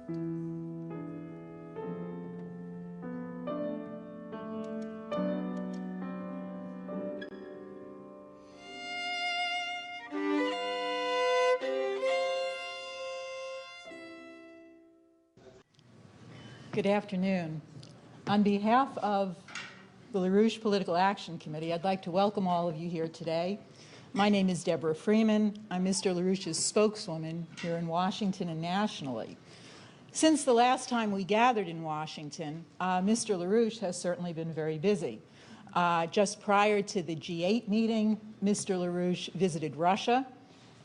Good afternoon. On behalf of the LaRouche Political Action Committee, I'd like to welcome all of you here today. My name is Deborah Freeman. I'm Mr. LaRouche's spokeswoman here in Washington and nationally. Since the last time we gathered in Washington, Mr. LaRouche has certainly been very busy. Just prior to the G8 meeting, Mr. LaRouche visited Russia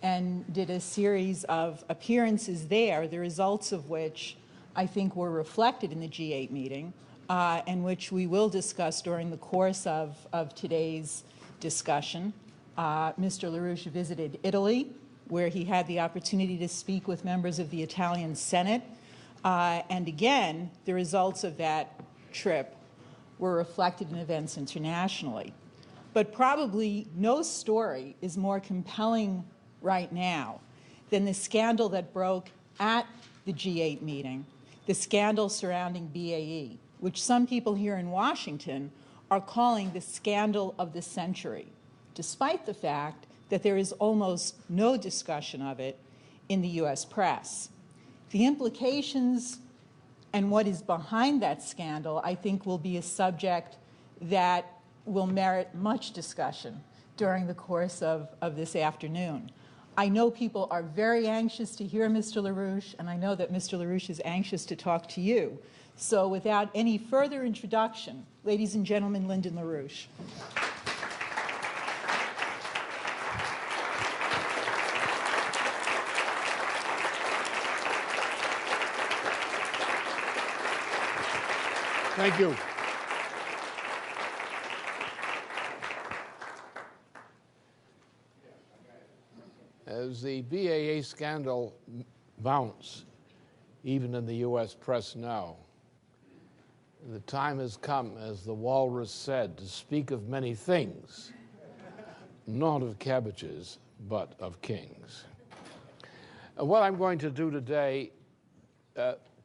and did a series of appearances there, the results of which I think were reflected in the G8 meeting, and which we will discuss during the course of today's discussion. Mr. LaRouche visited Italy, where he had the opportunity to speak with members of the Italian Senate. And again, the results of that trip were reflected in events internationally. But probably no story is more compelling right now than the scandal that broke at the G8 meeting, the scandal surrounding BAE, which some people here in Washington are calling the scandal of the century, despite the fact that there is almost no discussion of it in the U.S. press. The implications and what is behind that scandal, I think, will be a subject that will merit much discussion during the course of this afternoon. I know people are very anxious to hear Mr. LaRouche, and I know that Mr. LaRouche is anxious to talk to you. So without any further introduction, ladies and gentlemen, Lyndon LaRouche. Thank you. As the BAE scandal mounts, even in the U.S. press now, the time has come, as the walrus said, to speak of many things, not of cabbages, but of kings. What I'm going to do today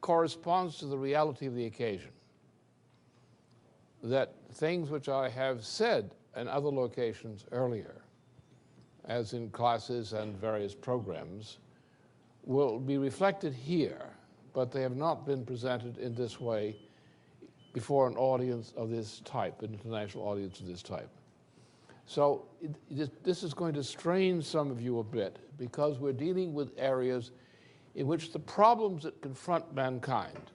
corresponds to the reality of the occasion, that things which I have said in other locations earlier, as in classes and various programs, will be reflected here, but they have not been presented in this way before an audience of this type, an international audience of this type. So this is going to strain some of you a bit, because we're dealing with areas in which the problems that confront mankind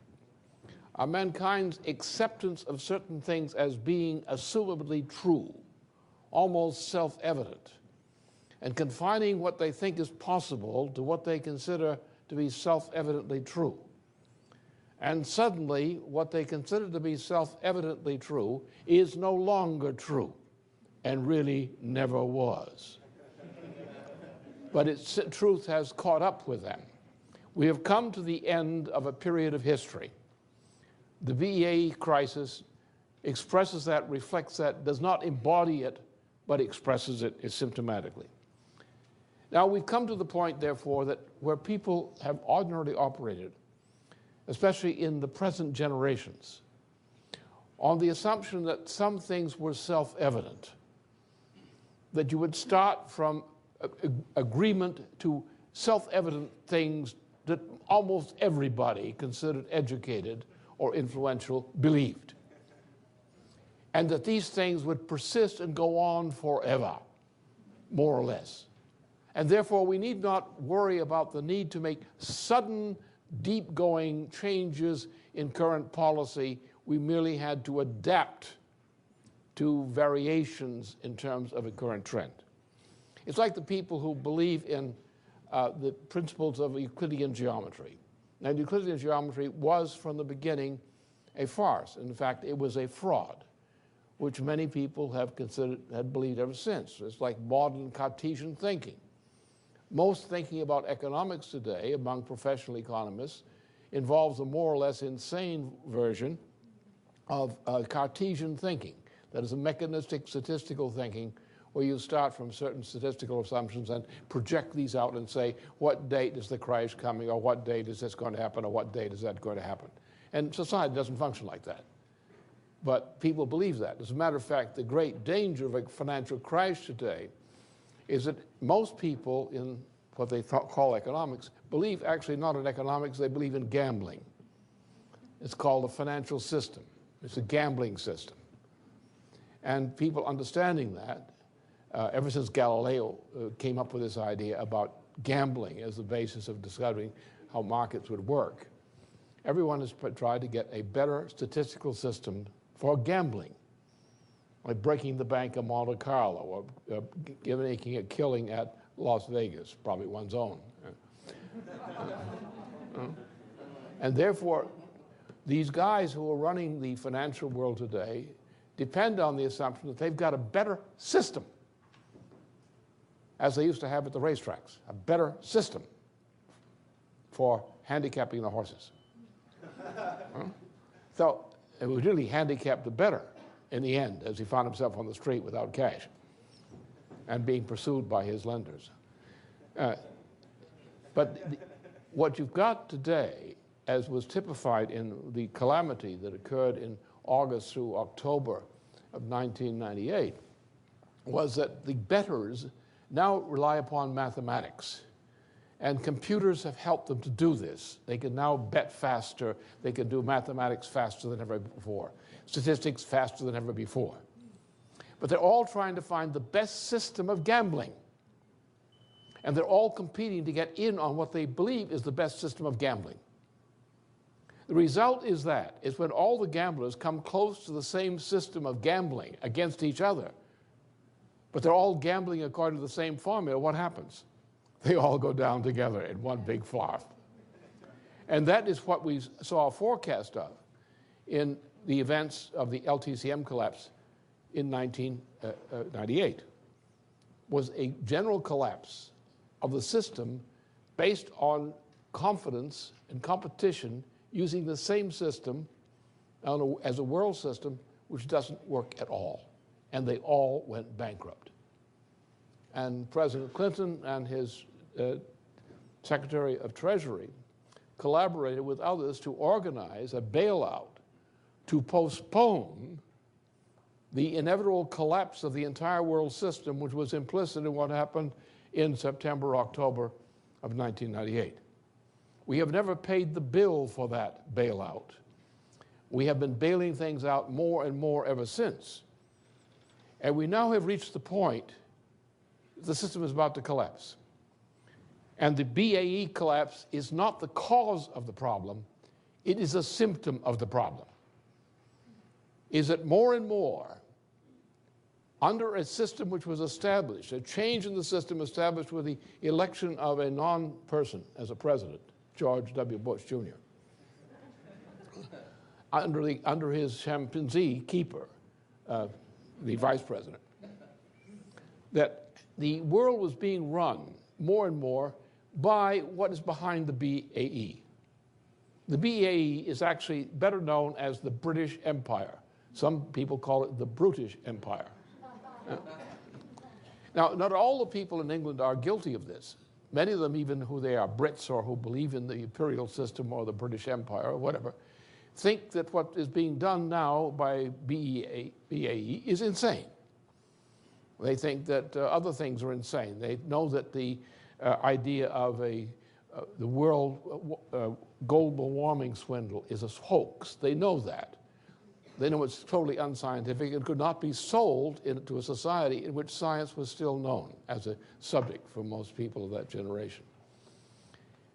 are mankind's acceptance of certain things as being assumably true, almost self-evident, and confining what they think is possible to what they consider to be self-evidently true. And suddenly, what they consider to be self-evidently true is no longer true, and really never was. But its truth has caught up with them. We have come to the end of a period of history. The BAE crisis expresses that, reflects that, does not embody it, but expresses it symptomatically. Now, we've come to the point, therefore, that where people have ordinarily operated, especially in the present generations, on the assumption that some things were self-evident, that you would start from agreement to self-evident things that almost everybody considered educated or influential believed, and that these things would persist and go on forever, more or less. And therefore, we need not worry about the need to make sudden, deep-going changes in current policy. We merely had to adapt to variations in terms of a current trend. It's like the people who believe in the principles of Euclidean geometry. Now, Euclidean geometry was, from the beginning, a farce. In fact, it was a fraud, which many people have considered, had believed ever since. It's like modern Cartesian thinking. Most thinking about economics today among professional economists involves a more or less insane version of Cartesian thinking. That is a mechanistic statistical thinking where you start from certain statistical assumptions and project these out and say, what date is the crash coming, or what date is this going to happen, or what date is that going to happen? And society doesn't function like that. But people believe that. As a matter of fact, the great danger of a financial crash today is that most people in what they call economics believe actually not in economics, they believe in gambling. It's called a financial system. It's a gambling system. And people understanding that, ever since Galileo came up with this idea about gambling as the basis of discovering how markets would work, everyone has tried to get a better statistical system for gambling, like breaking the bank of Monte Carlo or making a killing at Las Vegas, probably one's own. And therefore, these guys who are running the financial world today depend on the assumption that they've got a better system, as they used to have at the racetracks, a better system for handicapping the horses. So it was really handicapped the better in the end, as he found himself on the street without cash and being pursued by his lenders. What you've got today, as was typified in the calamity that occurred in August through October of 1998, was that the bettors now rely upon mathematics. And computers have helped them to do this. They can now bet faster. They can do mathematics faster than ever before, statistics faster than ever before. But they're all trying to find the best system of gambling. And they're all competing to get in on what they believe is the best system of gambling. The result is when all the gamblers come close to the same system of gambling against each other, but they're all gambling according to the same formula, what happens? They all go down together in one big flop. And that is what we saw a forecast of in the events of the LTCM collapse in 1998, was a general collapse of the system based on confidence and competition using the same system as a world system, which doesn't work at all. And they all went bankrupt. And President Clinton and his Secretary of Treasury collaborated with others to organize a bailout to postpone the inevitable collapse of the entire world system, which was implicit in what happened in September, October of 1998. We have never paid the bill for that bailout. We have been bailing things out more and more ever since. And we now have reached the point the system is about to collapse. And the BAE collapse is not the cause of the problem, it is a symptom of the problem. Is that more and more, under a system which was established, a change in the system established with the election of a non-person as a president, George W. Bush Jr., under his chimpanzee keeper, the vice president, that the world was being run more and more by what is behind the BAE. The BAE is actually better known as the British Empire. Some people call it the Brutish Empire. Now, not all the people in England are guilty of this. Many of them, even who they are Brits or who believe in the imperial system or the British Empire or whatever, think that what is being done now by BAE is insane. They think that other things are insane. They know that the idea of the world global warming swindle is a hoax. They know that. They know it's totally unscientific and could not be sold into a society in which science was still known as a subject for most people of that generation.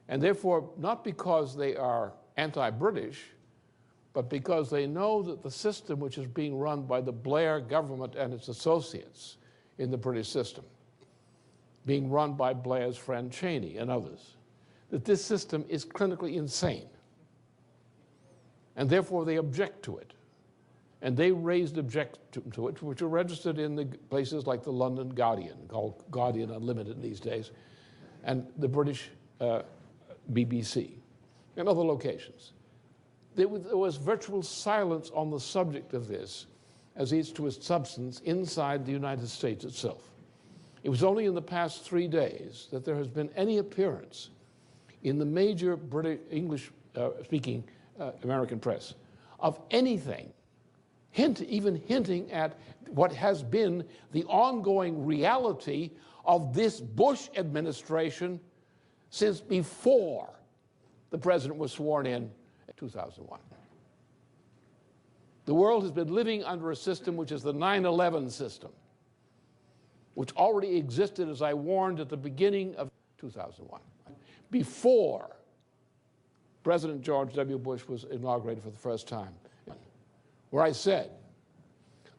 And therefore, not because they are anti-British, but because they know that the system which is being run by the Blair government and its associates in the British system, being run by Blair's friend Cheney and others, that this system is clinically insane. And therefore they object to it. And they raised objections to it, which are registered in the places like the London Guardian, called Guardian Unlimited these days, and the British BBC, and other locations. There was virtual silence on the subject of this as to its substance inside the United States itself. It was only in the past 3 days that there has been any appearance in the major British English-speaking American press of anything, even hinting at what has been the ongoing reality of this Bush administration since before the president was sworn in 2001. The world has been living under a system which is the 9/11 system, which already existed, as I warned, at the beginning of 2001, before President George W. Bush was inaugurated for the first time, where I said,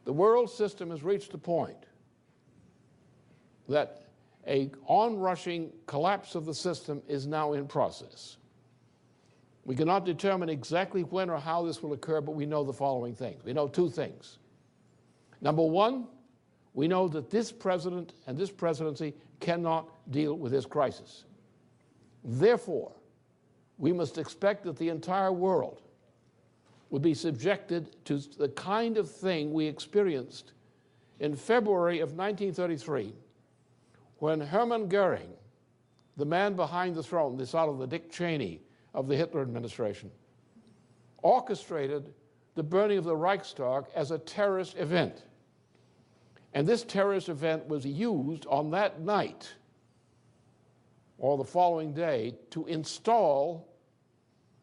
the world system has reached a point that an onrushing collapse of the system is now in process. We cannot determine exactly when or how this will occur, but we know the following things. We know 2 things. Number one, we know that this president and this presidency cannot deal with this crisis. Therefore, we must expect that the entire world will be subjected to the kind of thing we experienced in February of 1933, when Hermann Goering, the man behind the throne, the sort of the Dick Cheney of the Hitler administration, orchestrated the burning of the Reichstag as a terrorist event. And this terrorist event was used on that night or the following day to install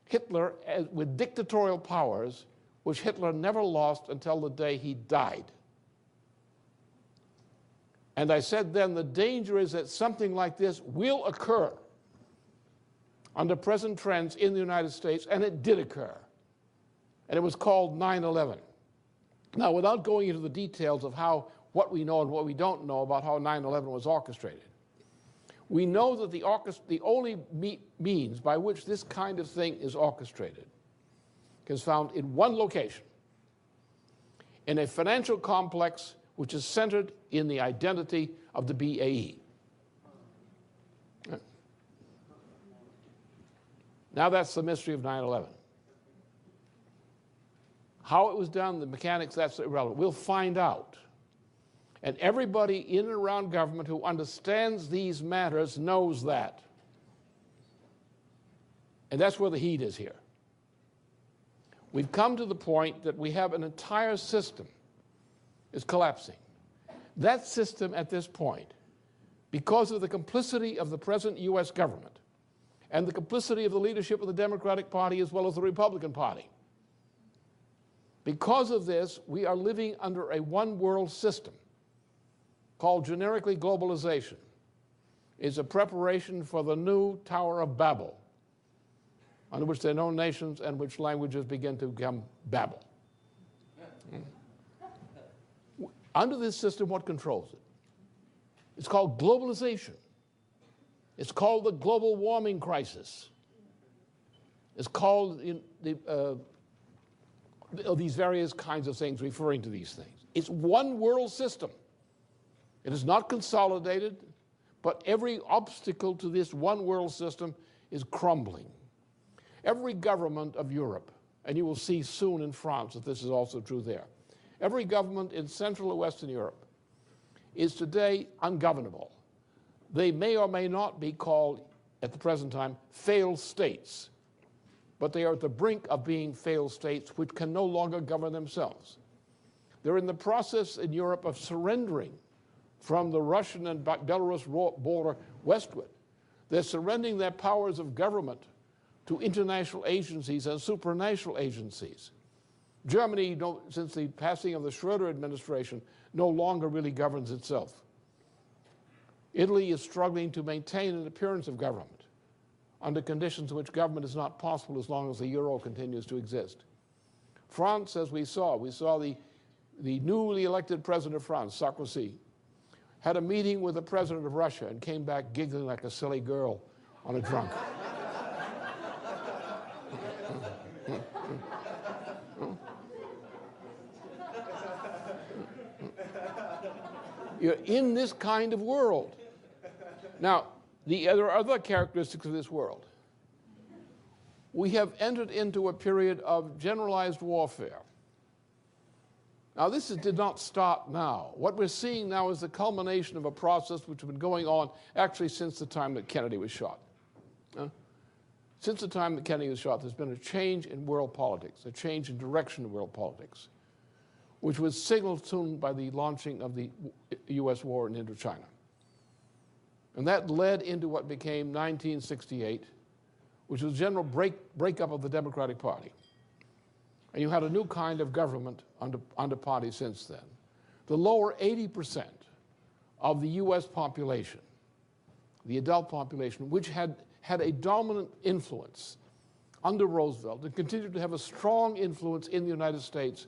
Hitler with dictatorial powers, which Hitler never lost until the day he died. And I said then, the danger is that something like this will occur under present trends in the United States, and it did occur. And it was called 9/11. Now, without going into the details of what we know and what we don't know about how 9/11 was orchestrated, we know that the only means by which this kind of thing is orchestrated is found in one location, in a financial complex which is centered in the identity of the BAE. Now that's the mystery of 9/11. How it was done, the mechanics, that's irrelevant. We'll find out. And everybody in and around government who understands these matters knows that. And that's where the heat is here. We've come to the point that we have an entire system is collapsing. That system at this point, because of the complicity of the present U.S. government and the complicity of the leadership of the Democratic Party as well as the Republican Party, because of this, we are living under a one-world system called generically globalization. It's a preparation for the new Tower of Babel, under which there are no nations and which languages begin to become Babel. Under this system, what controls it? It's called globalization. It's called the global warming crisis. It's called these various kinds of things referring to these things. It's one world system. It is not consolidated, but every obstacle to this one world system is crumbling. Every government of Europe, and you will see soon in France that this is also true there, every government in Central or Western Europe is today ungovernable. They may or may not be called, at the present time, failed states, but they are at the brink of being failed states which can no longer govern themselves. They're in the process in Europe of surrendering from the Russian and Belarus border westward. They're surrendering their powers of government to international agencies and supranational agencies. Germany, since the passing of the Schröder administration, no longer really governs itself. Italy is struggling to maintain an appearance of government under conditions in which government is not possible as long as the euro continues to exist. France, as we saw the newly elected president of France, Sarkozy, had a meeting with the president of Russia and came back giggling like a silly girl on a drunk. You're in this kind of world. Now, there are other characteristics of this world. We have entered into a period of generalized warfare. Now, this did not start now. What we're seeing now is the culmination of a process which has been going on actually since the time that Kennedy was shot. Since the time that Kennedy was shot, there's been a change in world politics, a change in direction of world politics, which was signaled soon by the launching of the U.S. war in Indochina. And that led into what became 1968, which was a general breakup of the Democratic Party. And you had a new kind of government under party since then. The lower 80% of the U.S. population, the adult population, which had a dominant influence under Roosevelt and continued to have a strong influence in the United States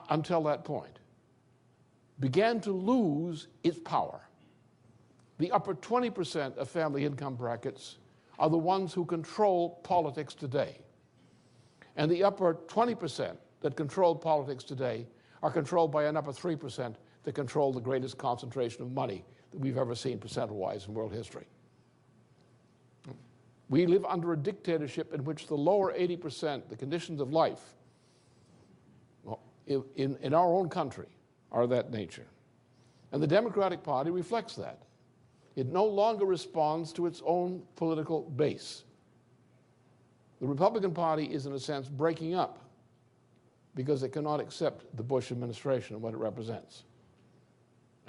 until that point, began to lose its power. The upper 20% of family income brackets are the ones who control politics today. And the upper 20% that control politics today are controlled by an upper 3% that control the greatest concentration of money that we've ever seen percent-wise in world history. We live under a dictatorship in which the lower 80%, the conditions of life, well, in our own country, are that nature. And the Democratic Party reflects that. It no longer responds to its own political base. The Republican Party is, in a sense, breaking up because it cannot accept the Bush administration and what it represents.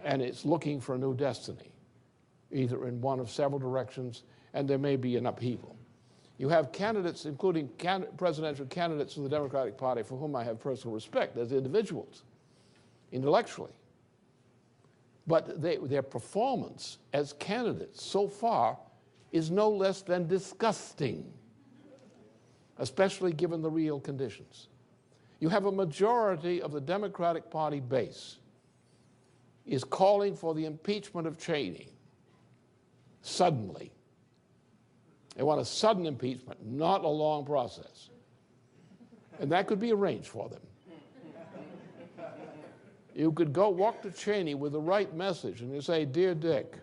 And it's looking for a new destiny, either in one of several directions, and there may be an upheaval. You have candidates, including presidential candidates of the Democratic Party, for whom I have personal respect as individuals, intellectually. But their performance as candidates so far is no less than disgusting, especially given the real conditions. You have a majority of the Democratic Party base is calling for the impeachment of Cheney suddenly. They want a sudden impeachment, not a long process. And that could be arranged for them. You could go walk to Cheney with the right message and you say, "Dear Dick,"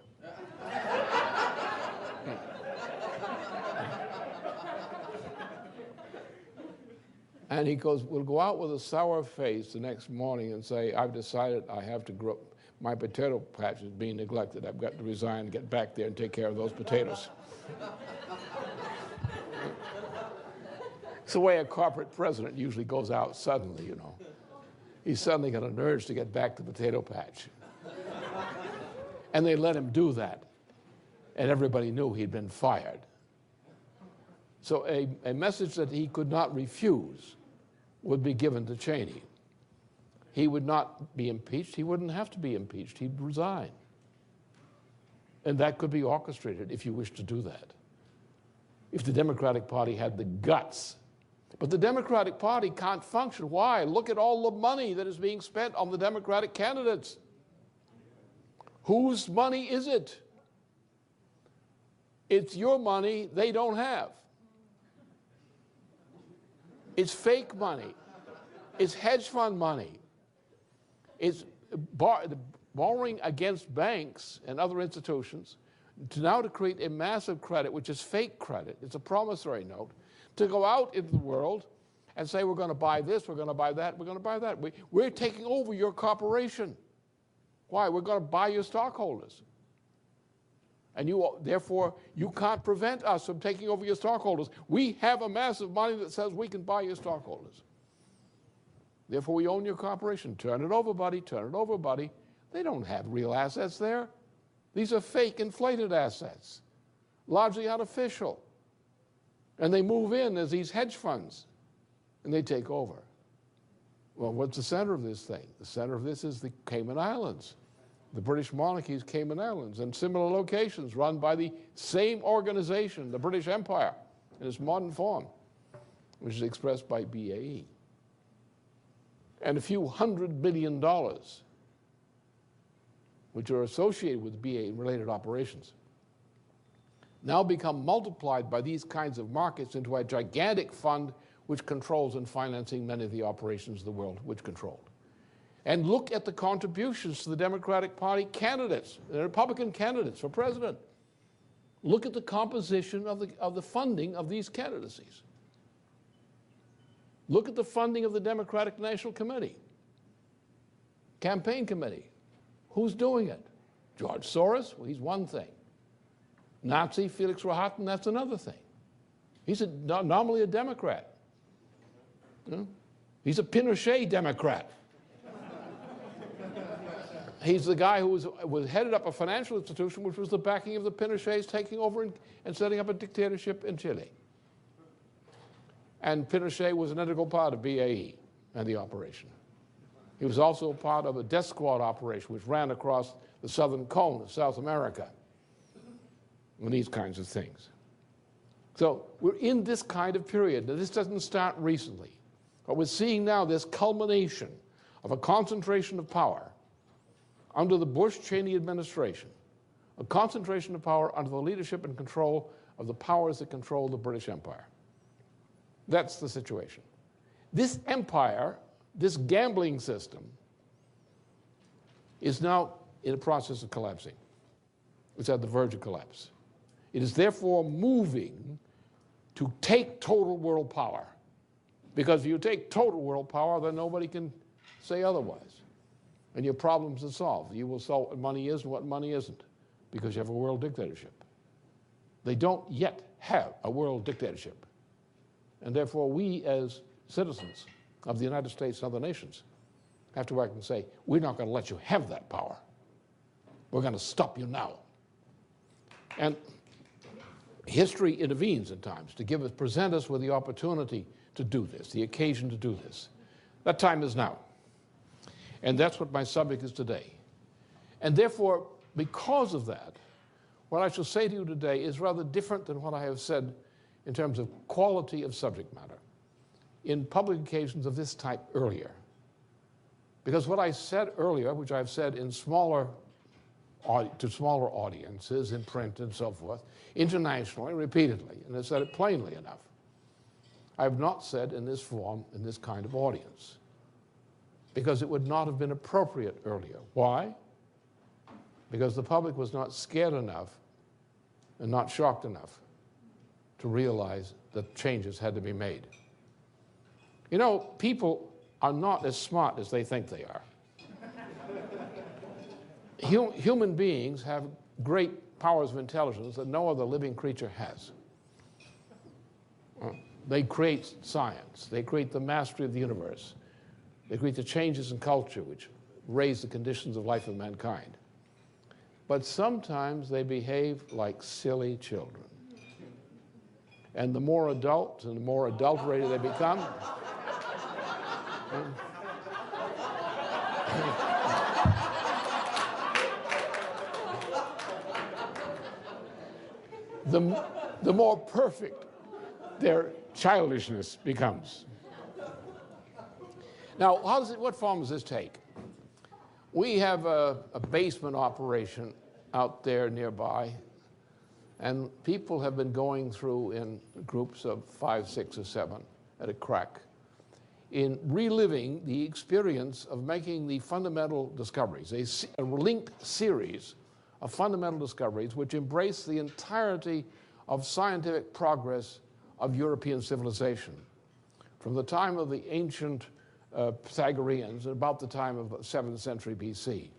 and he goes, will go out with a sour face the next morning and say, "I've decided I have to grow, my potato patch is being neglected. I've got to resign and get back there and take care of those potatoes." It's the way a corporate president usually goes out suddenly, you know. He's suddenly got an urge to get back to the potato patch. And they let him do that. And everybody knew he'd been fired. So a message that he could not refuse would be given to Cheney. He would not be impeached. He wouldn't have to be impeached. He'd resign. And that could be orchestrated if you wish to do that, if the Democratic Party had the guts. But the Democratic Party can't function. Why? Look at all the money that is being spent on the Democratic candidates. Whose money is it? It's your money they don't have. It's fake money. It's hedge fund money. It's borrowing against banks and other institutions to create a massive credit, which is fake credit. It's a promissory note, to go out into the world and say, we're going to buy this, we're going to buy that, we're going to buy that. We're taking over your corporation. Why? We're going to buy your stockholders. And therefore, you can't prevent us from taking over your stockholders. We have a massive money that says we can buy your stockholders. Therefore, we own your corporation. Turn it over, buddy. Turn it over, buddy. They don't have real assets there. These are fake, inflated assets, largely artificial. And they move in as these hedge funds, and they take over. Well, what's the center of this thing? The center of this is the Cayman Islands, the British monarchy's Cayman Islands, and similar locations run by the same organization, the British Empire, in its modern form, which is expressed by BAE. And a few $100 billion, which are associated with BAE-related operations, now become multiplied by these kinds of markets into a gigantic fund which controls and financing many of the operations of the world which controlled. And look at the contributions to the Democratic Party candidates, the Republican candidates for president. Look at the composition of the funding of these candidacies. Look at the funding of the Democratic National Committee. Campaign committee. Who's doing it? George Soros? Well, he's one thing. Nazi Felix Rohatyn, that's another thing. He's normally a Democrat. You know? He's a Pinochet Democrat. He's the guy who was headed up a financial institution which was the backing of the Pinochets taking over and setting up a dictatorship in Chile. And Pinochet was an integral part of BAE and the operation. He was also part of a death squad operation which ran across the southern cone of South America and these kinds of things. So we're in this kind of period. Now, this doesn't start recently. But we're seeing now this culmination of a concentration of power under the Bush-Cheney administration, a concentration of power under the leadership and control of the powers that control the British Empire. That's the situation. This empire, this gambling system, is now in a process of collapsing. It's at the verge of collapse. It is therefore moving to take total world power. Because if you take total world power, then nobody can say otherwise. And your problems are solved. You will solve what money is and what money isn't, because you have a world dictatorship. They don't yet have a world dictatorship. And therefore, we as citizens of the United States and other nations have to work and say, we're not going to let you have that power. We're going to stop you now. And history intervenes at times to present us with the opportunity to do this, the occasion to do this. That time is now. And that's what my subject is today. And therefore, because of that, what I shall say to you today is rather different than what I have said in terms of quality of subject matter in public occasions of this type earlier. Because what I said earlier, which I've said in to smaller audiences, in print and so forth, internationally, repeatedly, and I said it plainly enough, I have not said in this form, in this kind of audience, because it would not have been appropriate earlier. Why? Because the public was not scared enough and not shocked enough to realize that changes had to be made. You know, people are not as smart as they think they are. Human beings have great powers of intelligence that no other living creature has. They create science. They create the mastery of the universe. They create the changes in culture which raise the conditions of life of mankind. But sometimes they behave like silly children. And the more adult and the more adulterated they become, the more perfect their childishness becomes. Now, what form does this take? We have a basement operation out there nearby, and people have been going through in groups of 5, 6, or 7 at a crack in reliving the experience of making the fundamental discoveries, a linked series of fundamental discoveries which embrace the entirety of scientific progress of European civilization from the time of the ancient Pythagoreans at about the time of the 7th century BC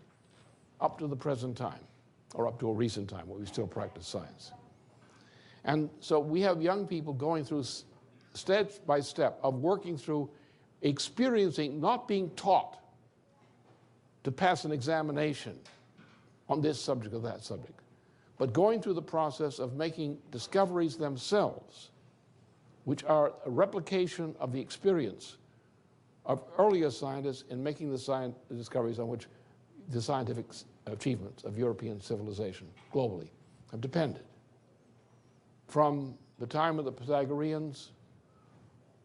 up to the present time, or up to a recent time where we still practice science. And so we have young people going through step by step of working through experiencing, not being taught to pass an examination on this subject or that subject, but going through the process of making discoveries themselves, which are a replication of the experience of earlier scientists in making the discoveries on which the scientific achievements of European civilization globally have depended. From the time of the Pythagoreans,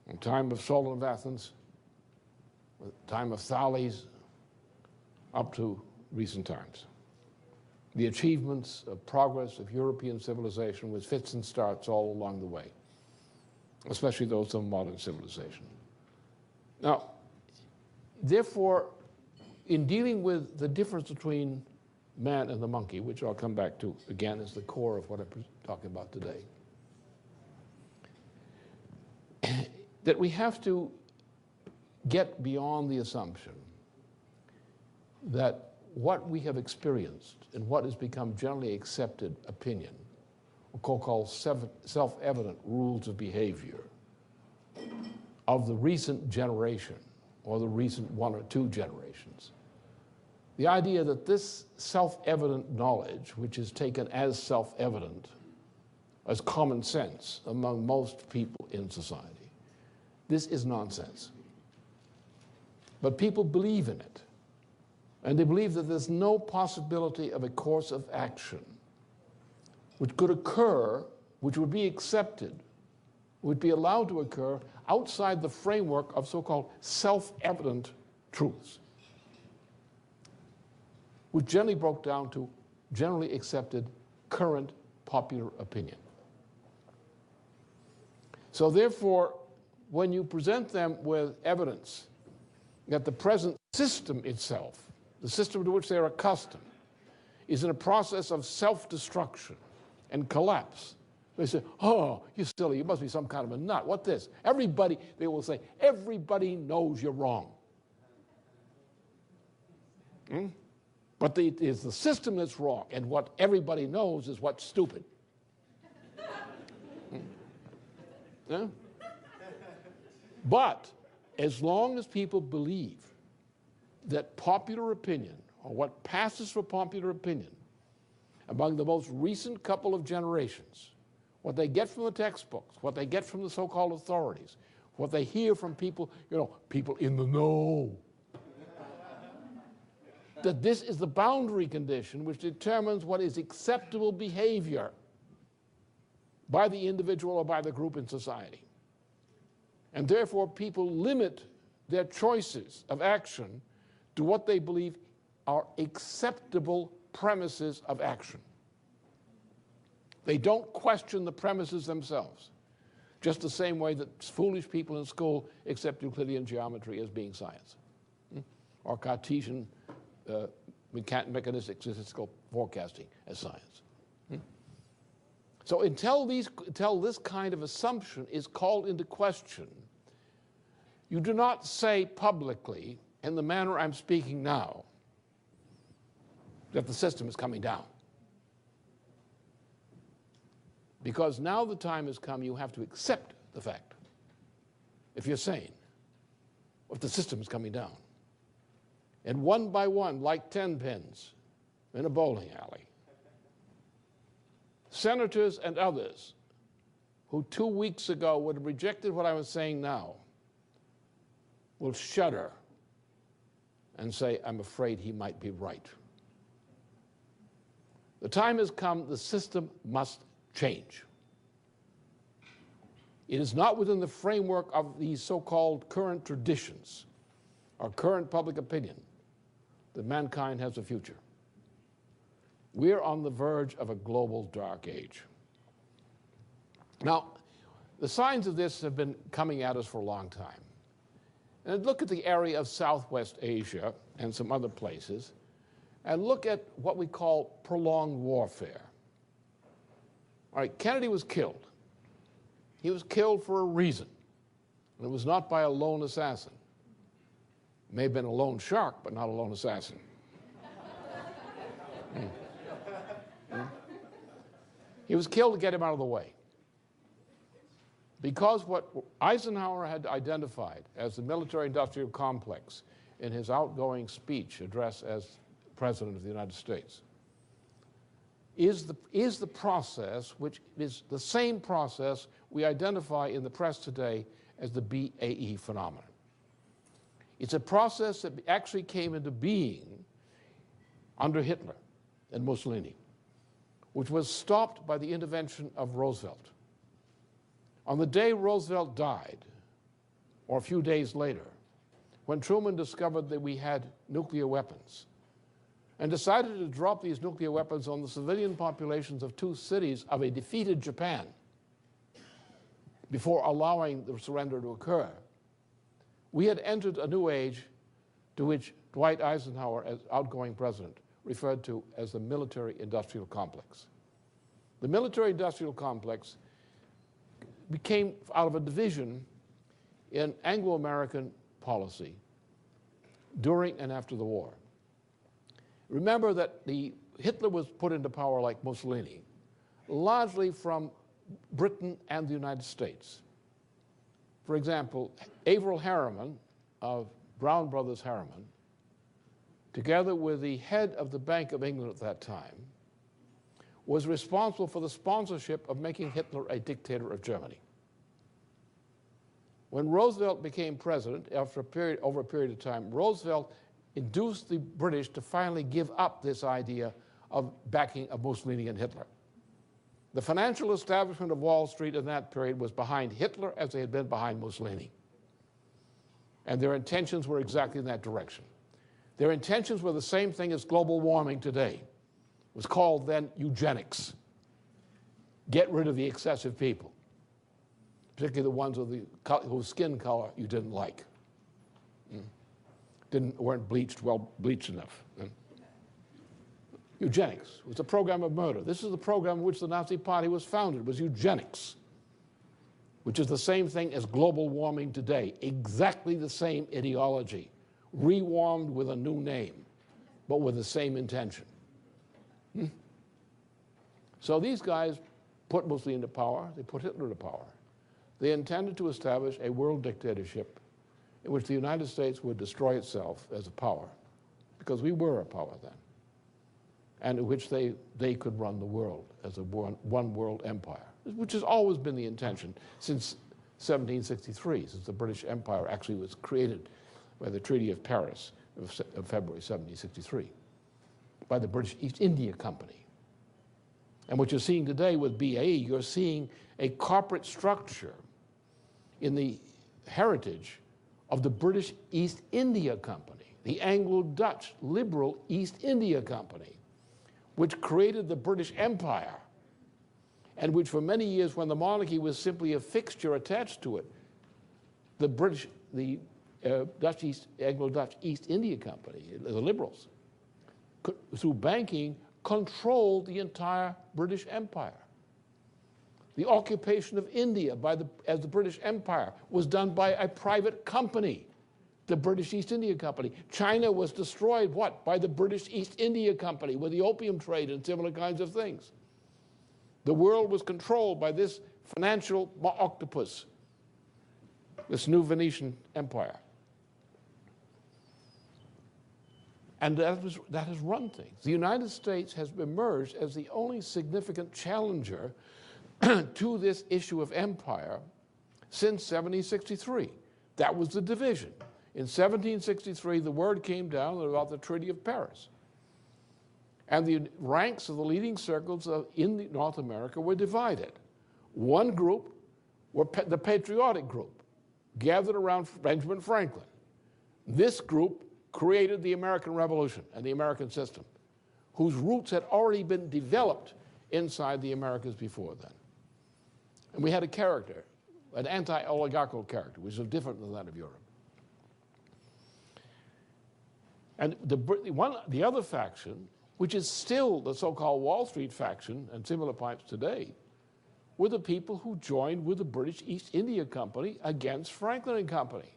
the time of Solon of Athens, the time of Thales, up to recent times. The achievements of progress of European civilization with fits and starts all along the way, especially those of modern civilization. Now, therefore, in dealing with the difference between man and the monkey, which I'll come back to again as the core of what I'm talking about today, that we have to get beyond the assumption that what we have experienced and what has become generally accepted opinion, or called self-evident rules of behavior of the recent generation or the recent 1 or 2 generations, the idea that this self-evident knowledge, which is taken as self-evident, as common sense among most people in society, this is nonsense. But people believe in it. And they believe that there's no possibility of a course of action which could occur, which would be accepted, would be allowed to occur outside the framework of so-called self-evident truths, which generally broke down to generally accepted current popular opinion. So therefore, when you present them with evidence that the present system itself, the system to which they are accustomed, is in a process of self-destruction and collapse, they say, oh, you're silly, you must be some kind of a nut. What this? Everybody, they will say, everybody knows you're wrong. But it is the system that's wrong, and what everybody knows is what's stupid. Yeah? But as long as people believe that popular opinion, or what passes for popular opinion among the most recent couple of generations, what they get from the textbooks, what they get from the so-called authorities, what they hear from people, people in the know, that this is the boundary condition which determines what is acceptable behavior by the individual or by the group in society. And therefore, people limit their choices of action to what they believe are acceptable premises of action. They don't question the premises themselves, just the same way that foolish people in school accept Euclidean geometry as being science, or Cartesian mechanistic statistical forecasting as science. So until this kind of assumption is called into question, you do not say publicly, in the manner I'm speaking now, that the system is coming down. Because now the time has come, you have to accept the fact, if you're sane, if the system is coming down. And one by one, like 10 pins in a bowling alley, senators and others who 2 weeks ago would have rejected what I was saying now will shudder and say, I'm afraid he might be right. The time has come, the system must change. It is not within the framework of these so-called current traditions or current public opinion that mankind has a future. We're on the verge of a global dark age. Now, the signs of this have been coming at us for a long time. And look at the area of Southwest Asia and some other places, and look at what we call prolonged warfare. All right, Kennedy was killed. He was killed for a reason, and it was not by a lone assassin. It may have been a lone shark, but not a lone assassin. He was killed to get him out of the way. Because what Eisenhower had identified as the military-industrial complex in his outgoing speech address as President of the United States is the process which is the same process we identify in the press today as the BAE phenomenon. It's a process that actually came into being under Hitler and Mussolini, which was stopped by the intervention of Roosevelt. On the day Roosevelt died, or a few days later, when Truman discovered that we had nuclear weapons and decided to drop these nuclear weapons on the civilian populations of 2 cities of a defeated Japan before allowing the surrender to occur, we had entered a new age to which Dwight Eisenhower, as outgoing president, referred to as the military-industrial complex. The military-industrial complex became out of a division in Anglo-American policy during and after the war. Remember that Hitler was put into power like Mussolini, largely from Britain and the United States. For example, Averell Harriman of Brown Brothers Harriman, together with the head of the Bank of England at that time, was responsible for the sponsorship of making Hitler a dictator of Germany. When Roosevelt became president, over a period of time, Roosevelt induced the British to finally give up this idea of backing of Mussolini and Hitler. The financial establishment of Wall Street in that period was behind Hitler as they had been behind Mussolini. And their intentions were exactly in that direction. Their intentions were the same thing as global warming today. It was called then eugenics. Get rid of the excessive people, particularly the ones whose skin color you didn't like. Weren't bleached enough. Eugenics was a program of murder. This is the program in which the Nazi Party was founded, was eugenics, which is the same thing as global warming today, exactly the same ideology, rewarmed with a new name, but with the same intention. So these guys put Mussolini into power, they put Hitler into power. They intended to establish a world dictatorship in which the United States would destroy itself as a power, because we were a power then, and in which they could run the world as a one world empire, which has always been the intention since 1763, since the British Empire actually was created by the Treaty of Paris of February 1763, by the British East India Company. And what you're seeing today with BAE, you're seeing a corporate structure in the heritage of the British East India Company, the Anglo-Dutch liberal East India Company, which created the British Empire, and which for many years, when the monarchy was simply a fixture attached to it, the Anglo-Dutch East India Company, the liberals, through banking, controlled the entire British Empire. The occupation of India as the British Empire was done by a private company, the British East India Company. China was destroyed, what? By the British East India Company with the opium trade and similar kinds of things. The world was controlled by this financial octopus, this new Venetian empire. And that has run things. The United States has emerged as the only significant challenger to this issue of empire since 1763. That was the division. In 1763, the word came down about the Treaty of Paris. And the ranks of the leading circles in North America were divided. One group were the patriotic group, gathered around Benjamin Franklin. This group created the American Revolution and the American system, whose roots had already been developed inside the Americas before then. And we had a character, an anti-oligarchical character, which was different than that of Europe. And the other faction, which is still the so-called Wall Street faction and similar types today, were the people who joined with the British East India Company against Franklin and Company.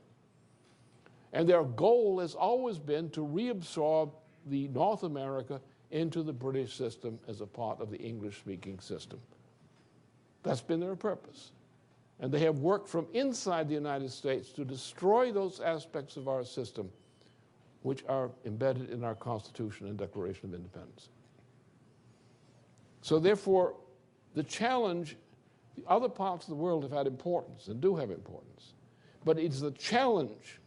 And their goal has always been to reabsorb the North America into the British system as a part of the English-speaking system. That's been their purpose. And they have worked from inside the United States to destroy those aspects of our system which are embedded in our Constitution and Declaration of Independence. So therefore, the challenge, the other parts of the world have had importance and do have importance, but it's the challenge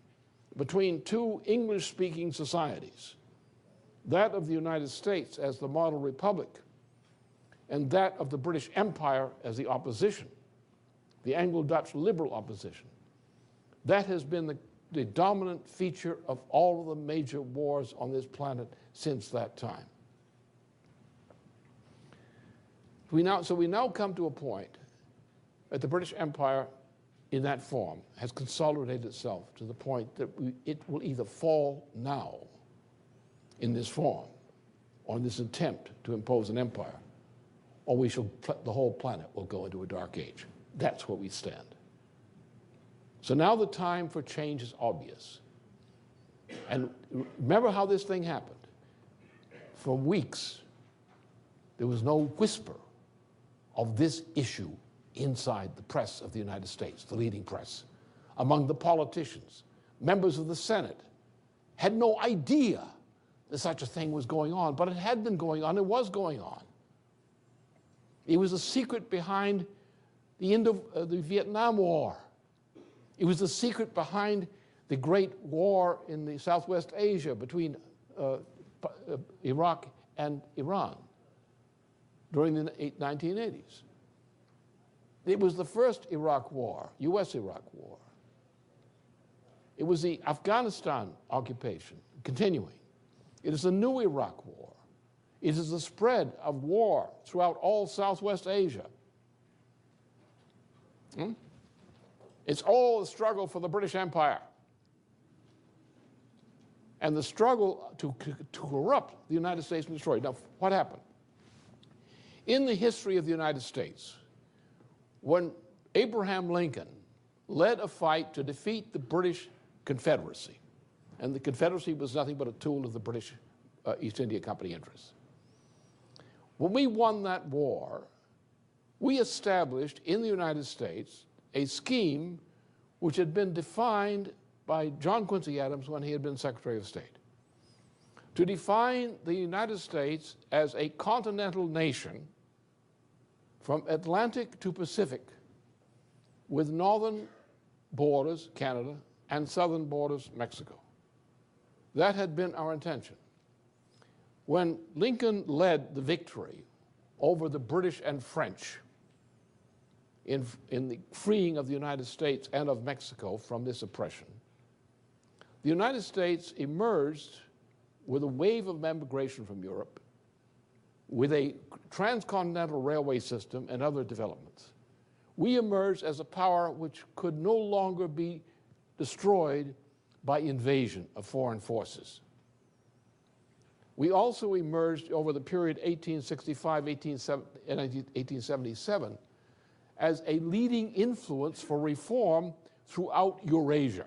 between two English-speaking societies, that of the United States as the model republic, and that of the British Empire as the opposition, the Anglo-Dutch liberal opposition. That has been the dominant feature of all of the major wars on this planet since that time. So we now come to a point that the British Empire in that form has consolidated itself to the point that it will either fall now in this form, or in this attempt to impose an empire, or the whole planet will go into a dark age. That's where we stand. So now the time for change is obvious. And remember how this thing happened. For weeks, there was no whisper of this issue inside the press of the United States, the leading press, among the politicians. Members of the Senate had no idea that such a thing was going on, but it had been going on, it was going on. It was a secret behind the end of the Vietnam War. It was the secret behind the great war in the Southwest Asia between Iraq and Iran during the 1980s. It was the first Iraq war, U.S.-Iraq war. It was the Afghanistan occupation, continuing. It is the new Iraq war. It is the spread of war throughout all Southwest Asia. It's all the struggle for the British Empire and the struggle to corrupt the United States and destroy it. Now, what happened? In the history of the United States, when Abraham Lincoln led a fight to defeat the British Confederacy, and the Confederacy was nothing but a tool of the British East India Company interests. When we won that war, we established in the United States a scheme which had been defined by John Quincy Adams when he had been Secretary of State, to define the United States as a continental nation from Atlantic to Pacific, with northern borders, Canada, and southern borders, Mexico. That had been our intention. When Lincoln led the victory over the British and French in the freeing of the United States and of Mexico from this oppression, the United States emerged with a wave of immigration from Europe, with a transcontinental railway system and other developments. We emerged as a power which could no longer be destroyed by invasion of foreign forces. We also emerged over the period 1865 and 1877 as a leading influence for reform throughout Eurasia.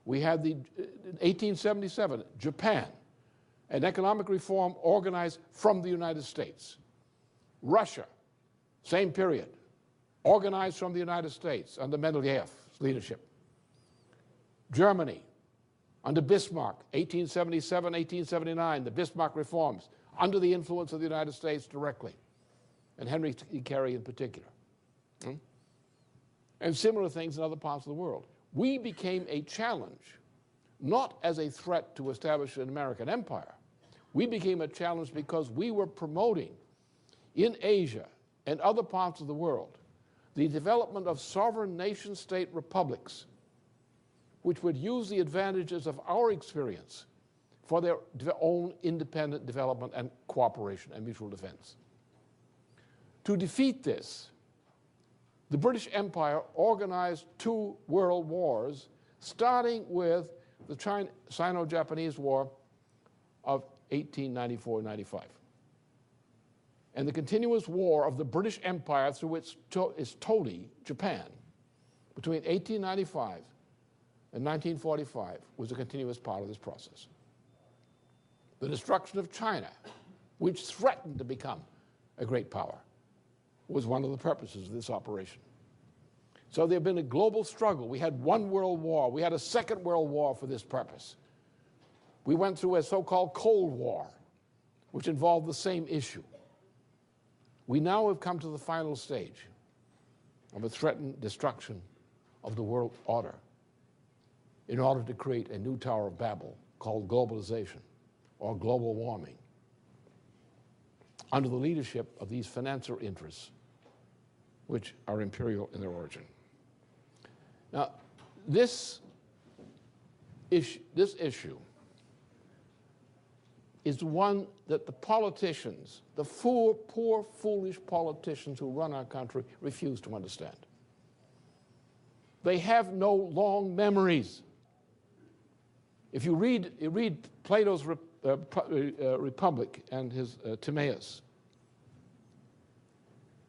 We had the 1877, Japan, an economic reform organized from the United States. Russia, same period, organized from the United States under Mendeleev's leadership. Germany, under Bismarck, 1877, 1879, the Bismarck reforms, under the influence of the United States directly, and Henry T. Carey in particular. And similar things in other parts of the world. We became a challenge, not as a threat to establish an American empire. We became a challenge because we were promoting in Asia and other parts of the world the development of sovereign nation-state republics which would use the advantages of our experience for their own independent development and cooperation and mutual defense. To defeat this, the British Empire organized 2 world wars, starting with the Sino-Japanese War of 1894-95, and the continuous war of the British Empire through its toady, Japan, between 1895 and 1945 was a continuous part of this process. The destruction of China, which threatened to become a great power, was one of the purposes of this operation. So there had been a global struggle. We had 1 world war. We had a 2nd world war for this purpose. We went through a so-called Cold War, which involved the same issue. We now have come to the final stage of a threatened destruction of the world order in order to create a new Tower of Babel called globalization or global warming under the leadership of these financier interests, which are imperial in their origin. Now, this issue is one that the politicians, the poor, foolish politicians who run our country, refuse to understand. They have no long memories. If you read Plato's Republic and his Timaeus,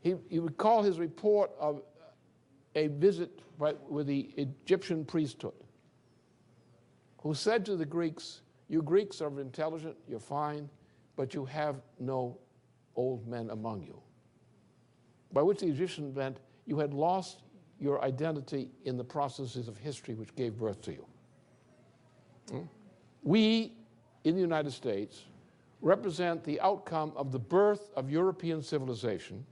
he would call his report of a visit with the Egyptian priesthood, who said to the Greeks, "You Greeks are intelligent, you're fine, but you have no old men among you. By which the Egyptian meant you had lost your identity in the processes of history which gave birth to you. We, in the United States, represent the outcome of the birth of European civilization,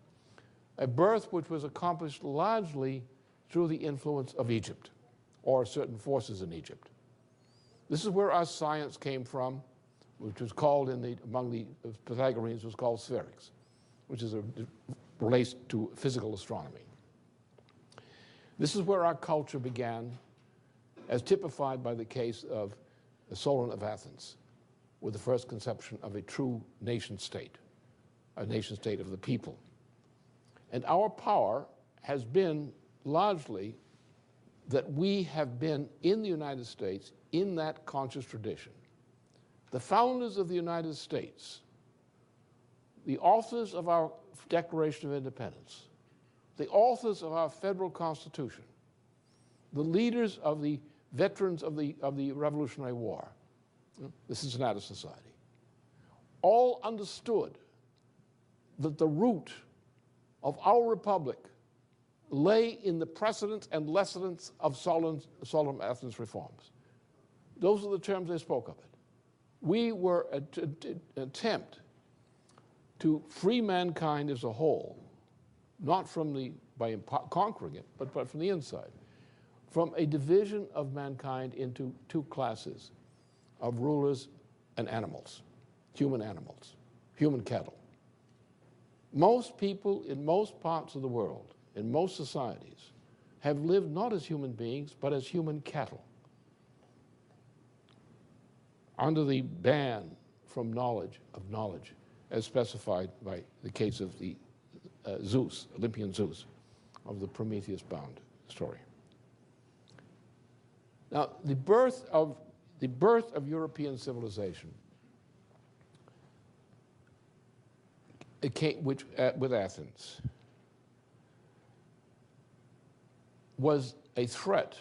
a birth which was accomplished largely through the influence of Egypt, or certain forces in Egypt. This is where our science came from, which was called among the Pythagoreans was called spherics, which relates to physical astronomy. This is where our culture began, as typified by the case of the Solon of Athens, with the first conception of a true nation state, a nation state of the people. And our power has been largely that we have been in the United States in that conscious tradition. The founders of the United States, the authors of our Declaration of Independence, the authors of our federal Constitution, the leaders of the veterans of the Revolutionary War, the Cincinnati Society, all understood that the root of our republic lay in the precedents and lessons of Solon Athens reforms. Those are the terms they spoke of it. We were an attempt to free mankind as a whole, not by conquering it, but from the inside, from a division of mankind into two classes of rulers and animals, human cattle. Most people in most parts of the world, in most societies, have lived not as human beings, but as human cattle, under the ban from knowledge, as specified by the case of the Zeus, Olympian Zeus, of the Prometheus-bound story. Now, the birth of European civilization, with Athens, was a threat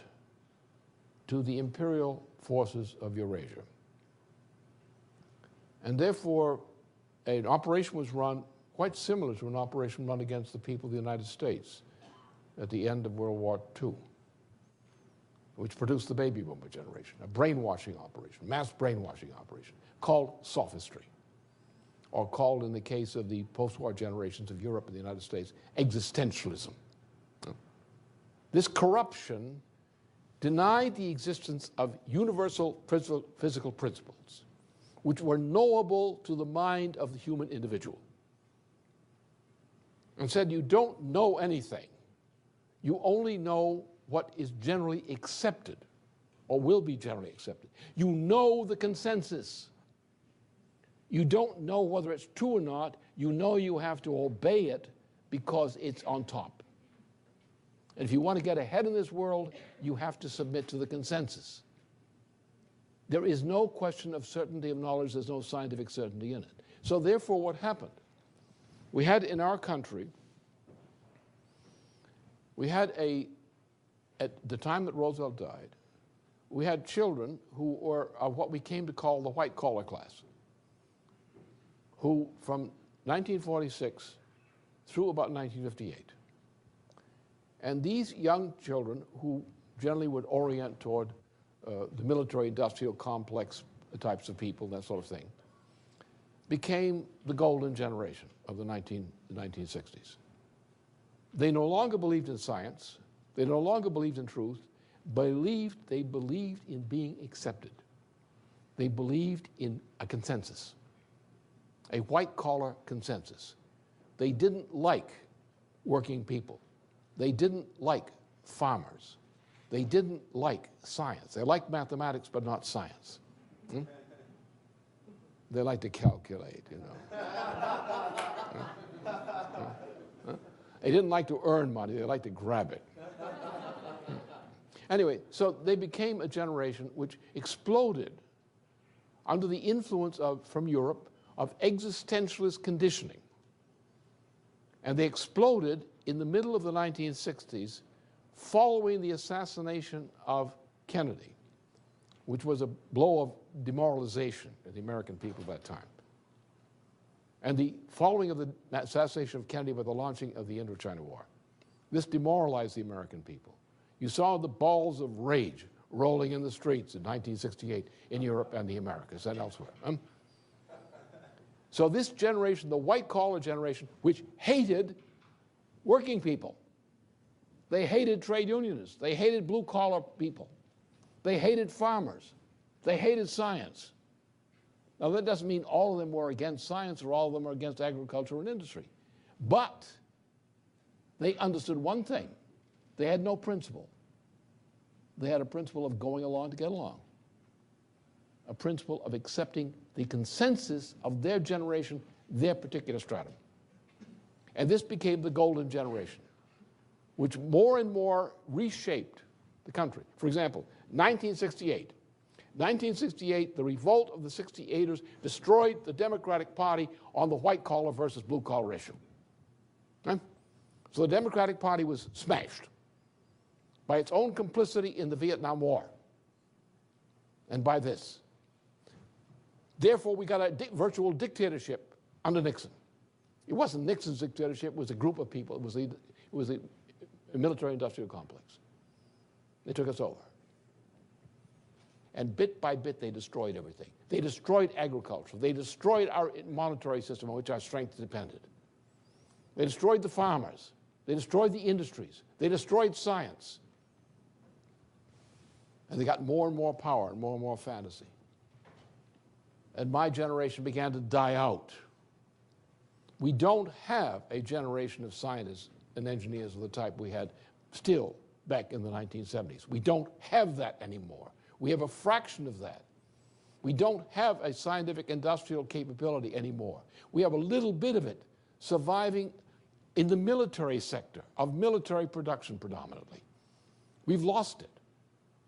to the imperial forces of Eurasia. And therefore, an operation was run quite similar to an operation run against the people of the United States at the end of World War II, which produced the baby boomer generation, a brainwashing operation, mass brainwashing operation, called sophistry, or called, in the case of the post-war generations of Europe and the United States, existentialism. This corruption denied the existence of universal physical principles, which were knowable to the mind of the human individual, and said, you don't know anything. You only know what is generally accepted, or will be generally accepted. You know the consensus. You don't know whether it's true or not. You know you have to obey it because it's on top. And if you want to get ahead in this world, you have to submit to the consensus. There is no question of certainty of knowledge. There's no scientific certainty in it. So therefore, what happened? We had in our country, at the time that Roosevelt died, we had children who were of what we came to call the white-collar class, who from 1946 through about 1958. And these young children, who generally would orient toward the military-industrial complex types of people, that sort of thing, became the golden generation of the 1960s. They no longer believed in science. They no longer believed in truth. They believed in being accepted. They believed in a consensus, a white-collar consensus. They didn't like working people. They didn't like farmers. They didn't like science. They liked mathematics, but not science. They like to calculate, you know. They didn't like to earn money. They liked to grab it. Anyway, so they became a generation which exploded under the influence from Europe, of existentialist conditioning. And they exploded in the middle of the 1960s following the assassination of Kennedy, which was a blow of demoralization to the American people at that time. and the following of the assassination of Kennedy by the launching of the Indochina War. This demoralized the American people. You saw the balls of rage rolling in the streets in 1968 in Europe and the Americas and elsewhere. So this generation, the white-collar generation, which hated working people, they hated trade unionists, they hated blue-collar people, they hated farmers, they hated science. Now, that doesn't mean all of them were against science or all of them were against agriculture and industry. But they understood one thing. They had no principle. They had a principle of going along to get along, a principle of accepting the consensus of their generation, their particular stratum. And this became the golden generation, which more and more reshaped the country. For example, 1968. 1968, the revolt of the 68ers destroyed the Democratic Party on the white-collar versus blue-collar issue. Okay? So the Democratic Party was smashed by its own complicity in the Vietnam War and by this. Therefore, we got a virtual dictatorship under Nixon. It wasn't Nixon's dictatorship, it was a group of people. It was a military-industrial complex. They took us over. And bit by bit, they destroyed everything. They destroyed agriculture. They destroyed our monetary system on which our strength depended. They destroyed the farmers. They destroyed the industries. They destroyed science. And they got more and more power and more fantasy. And my generation began to die out. We don't have a generation of scientists and engineers of the type we had still back in the 1970s. We don't have that anymore. We have a fraction of that. We don't have a scientific industrial capability anymore. We have a little bit of it surviving in the military sector, of military production predominantly. We've lost it.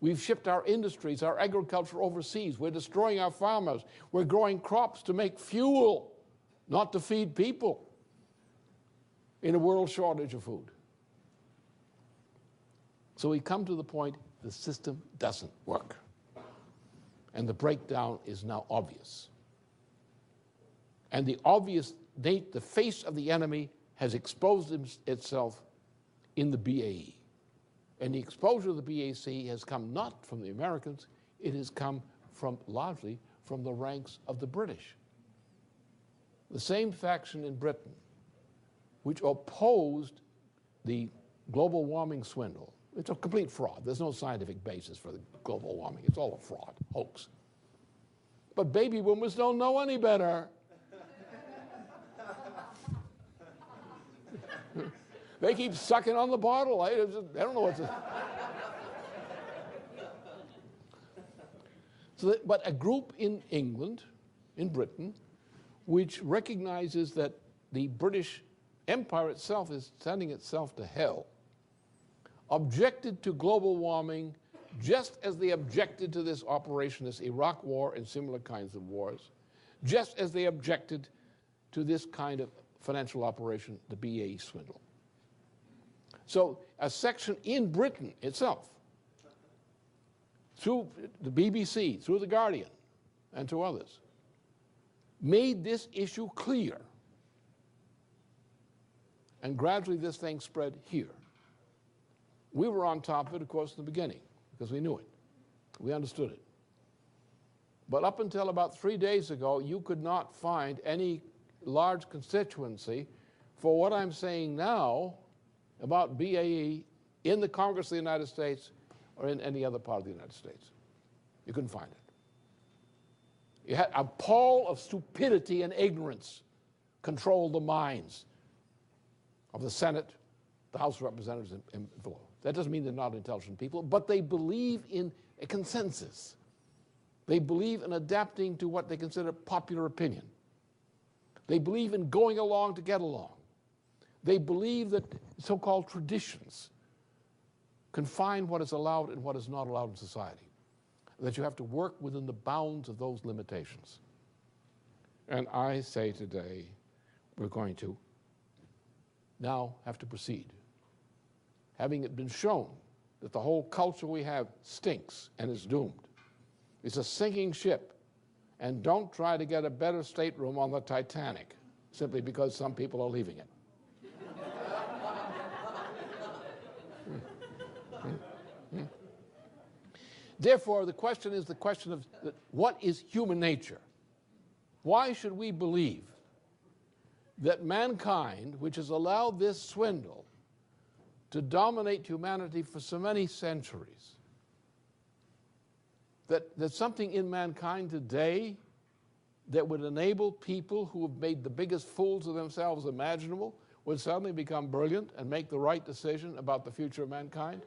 We've shipped our industries, our agriculture overseas. We're destroying our farmers. We're growing crops to make fuel, not to feed people in a world shortage of food. So we come to the point the system doesn't work. And the breakdown is now obvious. And the obvious date, the face of the enemy has exposed itself in the BAE. And the exposure of the BAC has come not from the Americans, it has come largely from the ranks of the British. The same faction in Britain, which opposed the global warming swindle. It's a complete fraud. There's no scientific basis for the global warming. It's all a fraud, hoax. But baby boomers don't know any better. They keep sucking on the bottle. I don't know what to... But a group in England, in Britain, which recognizes that the British Empire itself is sending itself to hell, objected to global warming just as they objected to this operation, this Iraq war and similar kinds of wars, just as they objected to this kind of financial operation, the BAE swindle. So a section in Britain itself, through the BBC, through The Guardian, and to others, made this issue clear. And gradually this thing spread here. We were on top of it, of course, in the beginning, because we knew it. We understood it. But up until about 3 days ago, you could not find any large constituency for what I'm saying now about BAE in the Congress of the United States or in any other part of the United States. You couldn't find it. You had a pall of stupidity and ignorance controlled the minds of the Senate, the House of Representatives, and below. That doesn't mean they're not intelligent people, but they believe in a consensus. They believe in adapting to what they consider popular opinion. They believe in going along to get along. They believe that so-called traditions confine what is allowed and what is not allowed in society, that you have to work within the bounds of those limitations. And I say today, we're going to now have to proceed. Having it been shown that the whole culture we have stinks and is doomed, it's a sinking ship, and don't try to get a better stateroom on the Titanic. simply because some people are leaving it. Therefore, the question is the question of what is human nature? Why should we believe that mankind, which has allowed this swindle to dominate humanity for so many centuries, that there's something in mankind today that would enable people who have made the biggest fools of themselves imaginable would suddenly become brilliant and make the right decision about the future of mankind?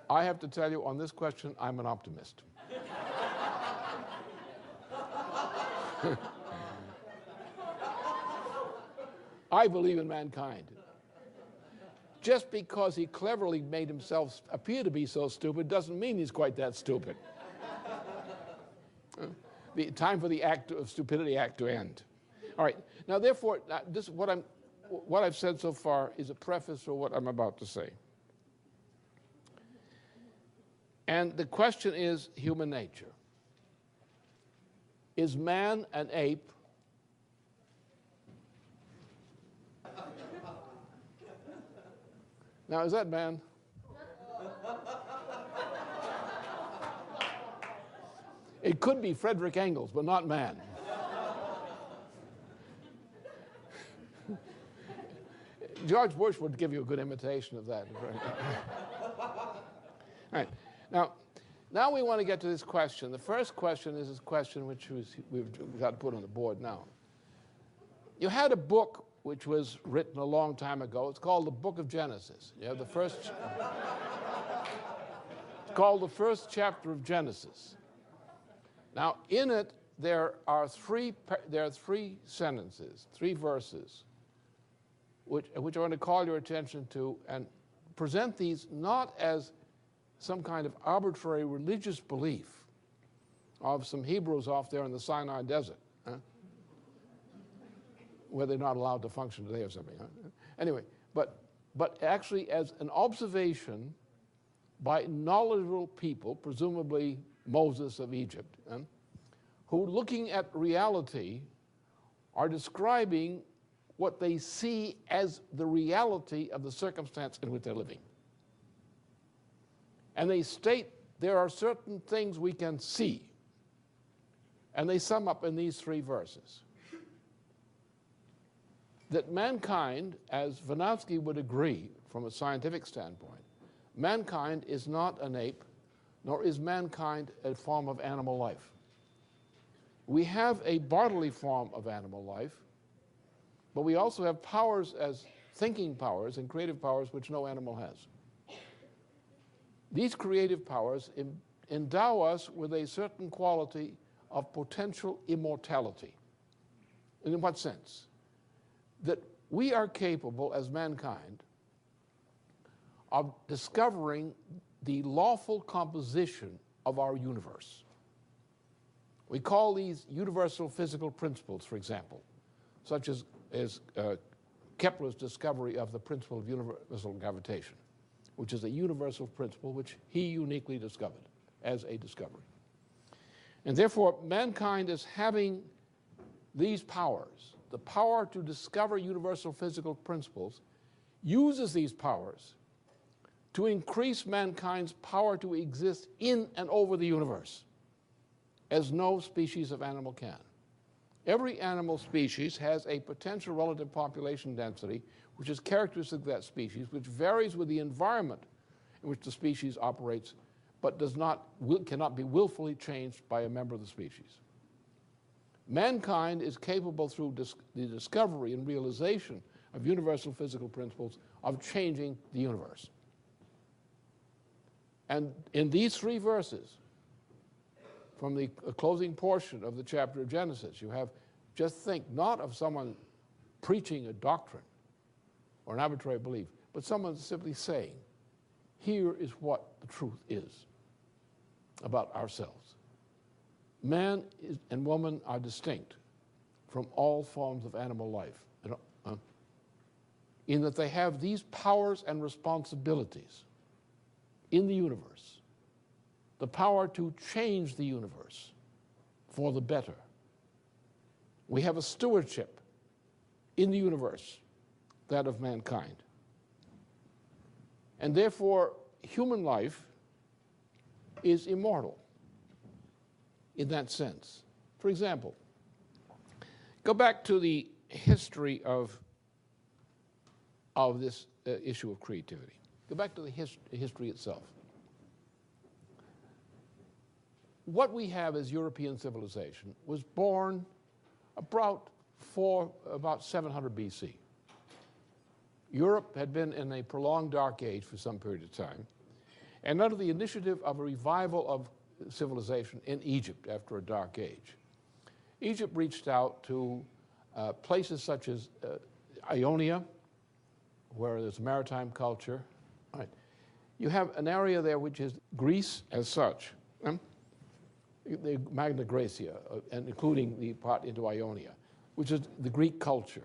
I have to tell you, on this question, I'm an optimist. I believe in mankind. Just because he cleverly made himself appear to be so stupid doesn't mean he's quite that stupid. The time for the act of stupidity act to end. All right. Now, therefore, what I've said so far is a preface for what I'm about to say. And the question is human nature. Is man an ape? Now, is that man? It could be Frederick Engels, but not man. George Bush would give you a good imitation of that. All right. Now we want to get to this question. The first question is this question which we've got to put on the board now. You had a book which was written a long time ago. It's called the Book of Genesis. You have the first. It's called the first chapter of Genesis. Now, in it, there are three sentences, three verses, which I want to call your attention to and present these not as some kind of arbitrary religious belief of some Hebrews off there in the Sinai desert, where they're not allowed to function today or something. Anyway, but actually as an observation by knowledgeable people, presumably Moses of Egypt, who, looking at reality, are describing what they see as the reality of the circumstance in which they're living. And they state there are certain things we can see. And they sum up in these three verses. That mankind, as Vanatsky would agree from a scientific standpoint, mankind is not an ape, nor is mankind a form of animal life. We have a bodily form of animal life, but we also have powers as thinking powers and creative powers which no animal has. These creative powers endow us with a certain quality of potential immortality. And in what sense? That we are capable as mankind of discovering the lawful composition of our universe. We call these universal physical principles, for example, such as Kepler's discovery of the principle of universal gravitation, which is a universal principle which he uniquely discovered as a discovery. And therefore, mankind is having these powers, the power to discover universal physical principles, uses these powers to increase mankind's power to exist in and over the universe, as no species of animal can. Every animal species has a potential relative population density which is characteristic of that species, which varies with the environment in which the species operates, but cannot be willfully changed by a member of the species. Mankind is capable, through the discovery and realization of universal physical principles, of changing the universe. And in these three verses, from the closing portion of the chapter of Genesis, you have, just think, not of someone preaching a doctrine or an arbitrary belief, but someone simply saying, here is what the truth is about ourselves. Man and woman are distinct from all forms of animal life, in that they have these powers and responsibilities in the universe. The power to change the universe for the better. We have a stewardship in the universe, that of mankind. And therefore, human life is immortal in that sense. For example, go back to the history of this issue of creativity. Go back to the history itself. What we have as European civilization was born about 700 BC. Europe had been in a prolonged dark age for some period of time, and under the initiative of a revival of civilization in Egypt after a dark age, Egypt reached out to places such as Ionia, where there's maritime culture. Right. You have an area there which is Greece as such, the Magna Graecia, and including the part into Ionia, which is the Greek culture.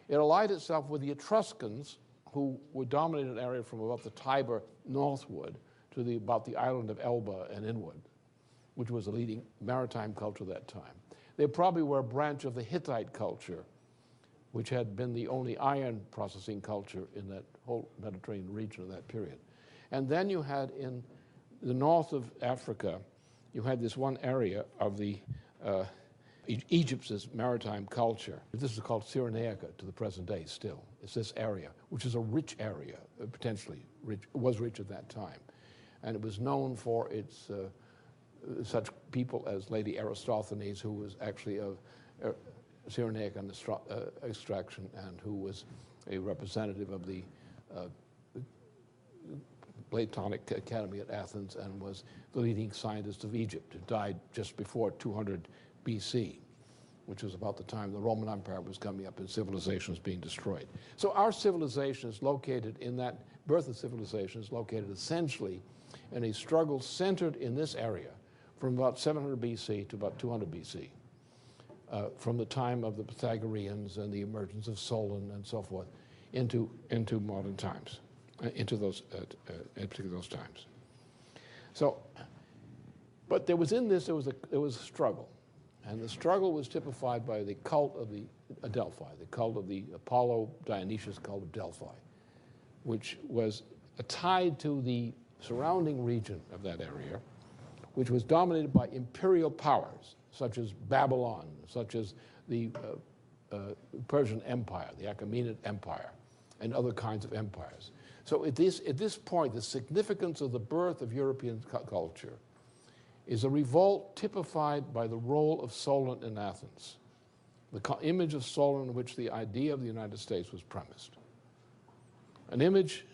It allied itself with the Etruscans, who would dominate an area from about the Tiber northward to about the island of Elba and inward, which was a leading maritime culture at that time. They probably were a branch of the Hittite culture, which had been the only iron processing culture in that whole Mediterranean region of that period. And then you had in the north of Africa, you had this one area of the Egypt's maritime culture. This is called Cyrenaica to the present day still. It's this area, which is a rich area, potentially rich, was rich at that time. And it was known for its such people as Lady Aristophanes, who was actually of Cyrenaican extraction and who was a representative of the Platonic Academy at Athens and was the leading scientist of Egypt, who died just before 200 BC, which was about the time the Roman Empire was coming up and civilization was being destroyed. So our civilization is located in that, birth of civilization is located essentially in a struggle centered in this area from about 700 BC to about 200 BC, from the time of the Pythagoreans and the emergence of Solon and so forth into modern times, into those, particularly those times. So, but there was in this, there was a struggle. And the struggle was typified by the cult of the Delphi, the cult of the Apollo-Dionysius cult of Delphi, which was tied to the surrounding region of that area, which was dominated by imperial powers, such as Babylon, such as the Persian Empire, the Achaemenid Empire, and other kinds of empires. So at this point, the significance of the birth of European culture is a revolt typified by the role of Solon in Athens, the image of Solon in which the idea of the United States was premised. An image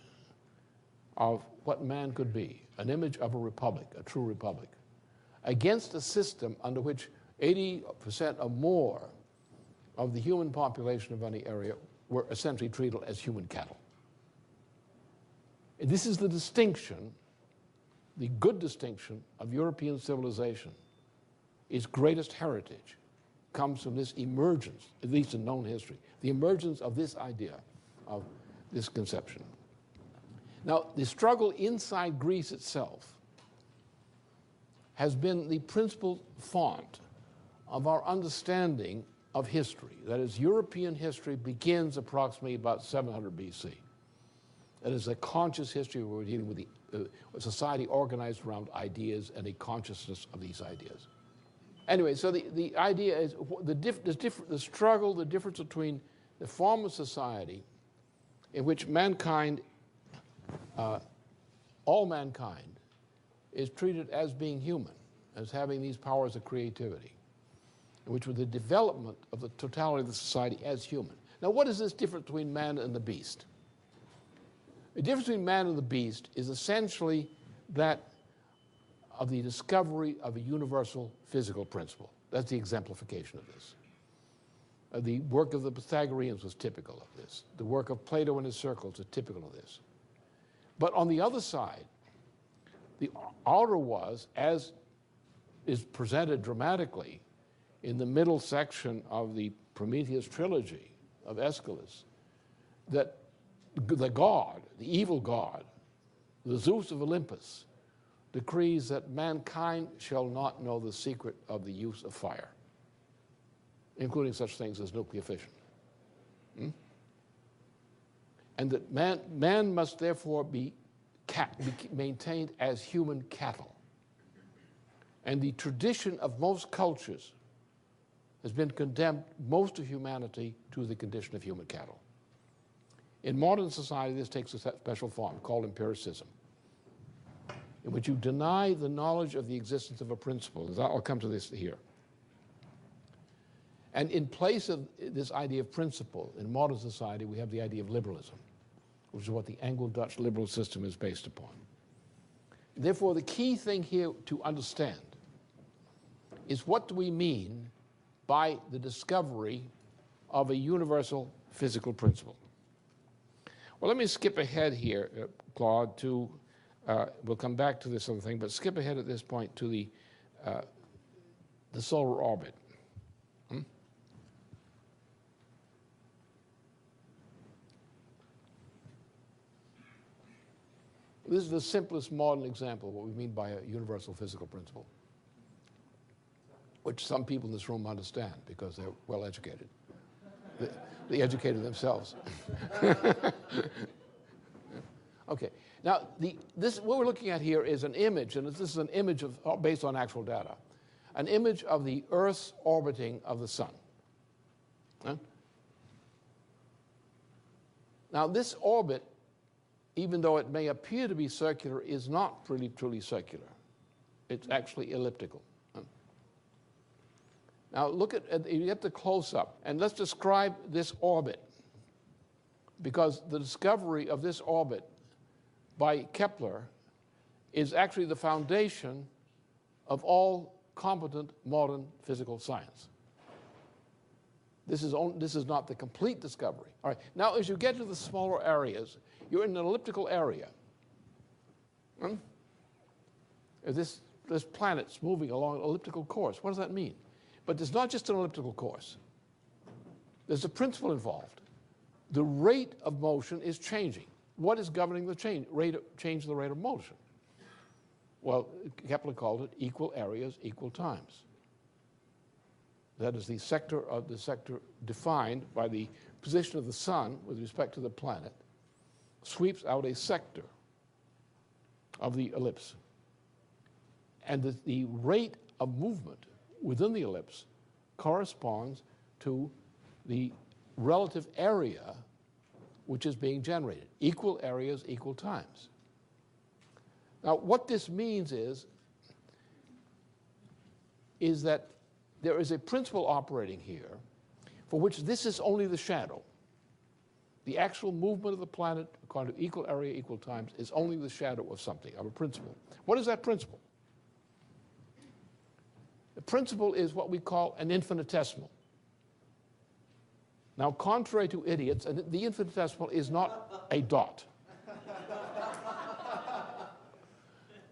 of what man could be, an image of a republic, a true republic, against a system under which 80% or more of the human population of any area were essentially treated as human cattle. And this is the distinction, the good distinction of European civilization. Its greatest heritage comes from this emergence, at least in known history, the emergence of this idea, of this conception. Now, the struggle inside Greece itself has been the principal font of our understanding of history. That is, European history begins approximately about 700 BC. That is a conscious history where we're dealing with a society organized around ideas and a consciousness of these ideas. Anyway, so the idea is the struggle, the difference between the form of society in which mankind, all mankind, is treated as being human, as having these powers of creativity, which was the development of the totality of the society as human. Now, what is this difference between man and the beast? The difference between man and the beast is essentially that of the discovery of a universal physical principle. That's the exemplification of this. The work of the Pythagoreans was typical of this. The work of Plato and his circles is typical of this. But on the other side, the outer was, as is presented dramatically in the middle section of the Prometheus trilogy of Aeschylus, that the god, the evil god, the Zeus of Olympus, decrees that mankind shall not know the secret of the use of fire, including such things as nuclear fission. And that man must therefore be maintained as human cattle. And the tradition of most cultures has been condemned most of humanity to the condition of human cattle. In modern society, this takes a special form called empiricism, in which you deny the knowledge of the existence of a principle. I'll come to this here. And in place of this idea of principle, in modern society, we have the idea of liberalism, which is what the Anglo-Dutch liberal system is based upon. Therefore, the key thing here to understand is, what do we mean by the discovery of a universal physical principle? Well, let me skip ahead here, Claude, to, we'll come back to this other thing, but skip ahead at this point to the solar orbit. This is the simplest modern example of what we mean by a universal physical principle, which some people in this room understand because they're well educated. They educated themselves. Okay. Now, what we're looking at here is an image, and this is an image based on actual data, an image of the Earth's orbiting of the sun. Huh? Now, this orbit, even though it may appear to be circular, is not really truly circular. It's actually elliptical. Now look you get the close-up, and let's describe this orbit, because the discovery of this orbit by Kepler is actually the foundation of all competent modern physical science. This is not the complete discovery. All right. Now, as you get to the smaller areas, you're in an elliptical area. This planet's moving along an elliptical course. What does that mean? But it's not just an elliptical course. There's a principle involved. The rate of motion is changing. What is governing the change of the rate of motion? Well, Kepler called it equal areas, equal times. That is the sector defined by the position of the sun with respect to the planet, sweeps out a sector of the ellipse. And the rate of movement within the ellipse corresponds to the relative area which is being generated. Equal areas, equal times. Now, what this means is that there is a principle operating here for which this is only the shadow. The actual movement of the planet, according to equal area, equal times, is only the shadow of something, of a principle. What is that principle? The principle is what we call an infinitesimal. Now, contrary to idiots, the infinitesimal is not a dot.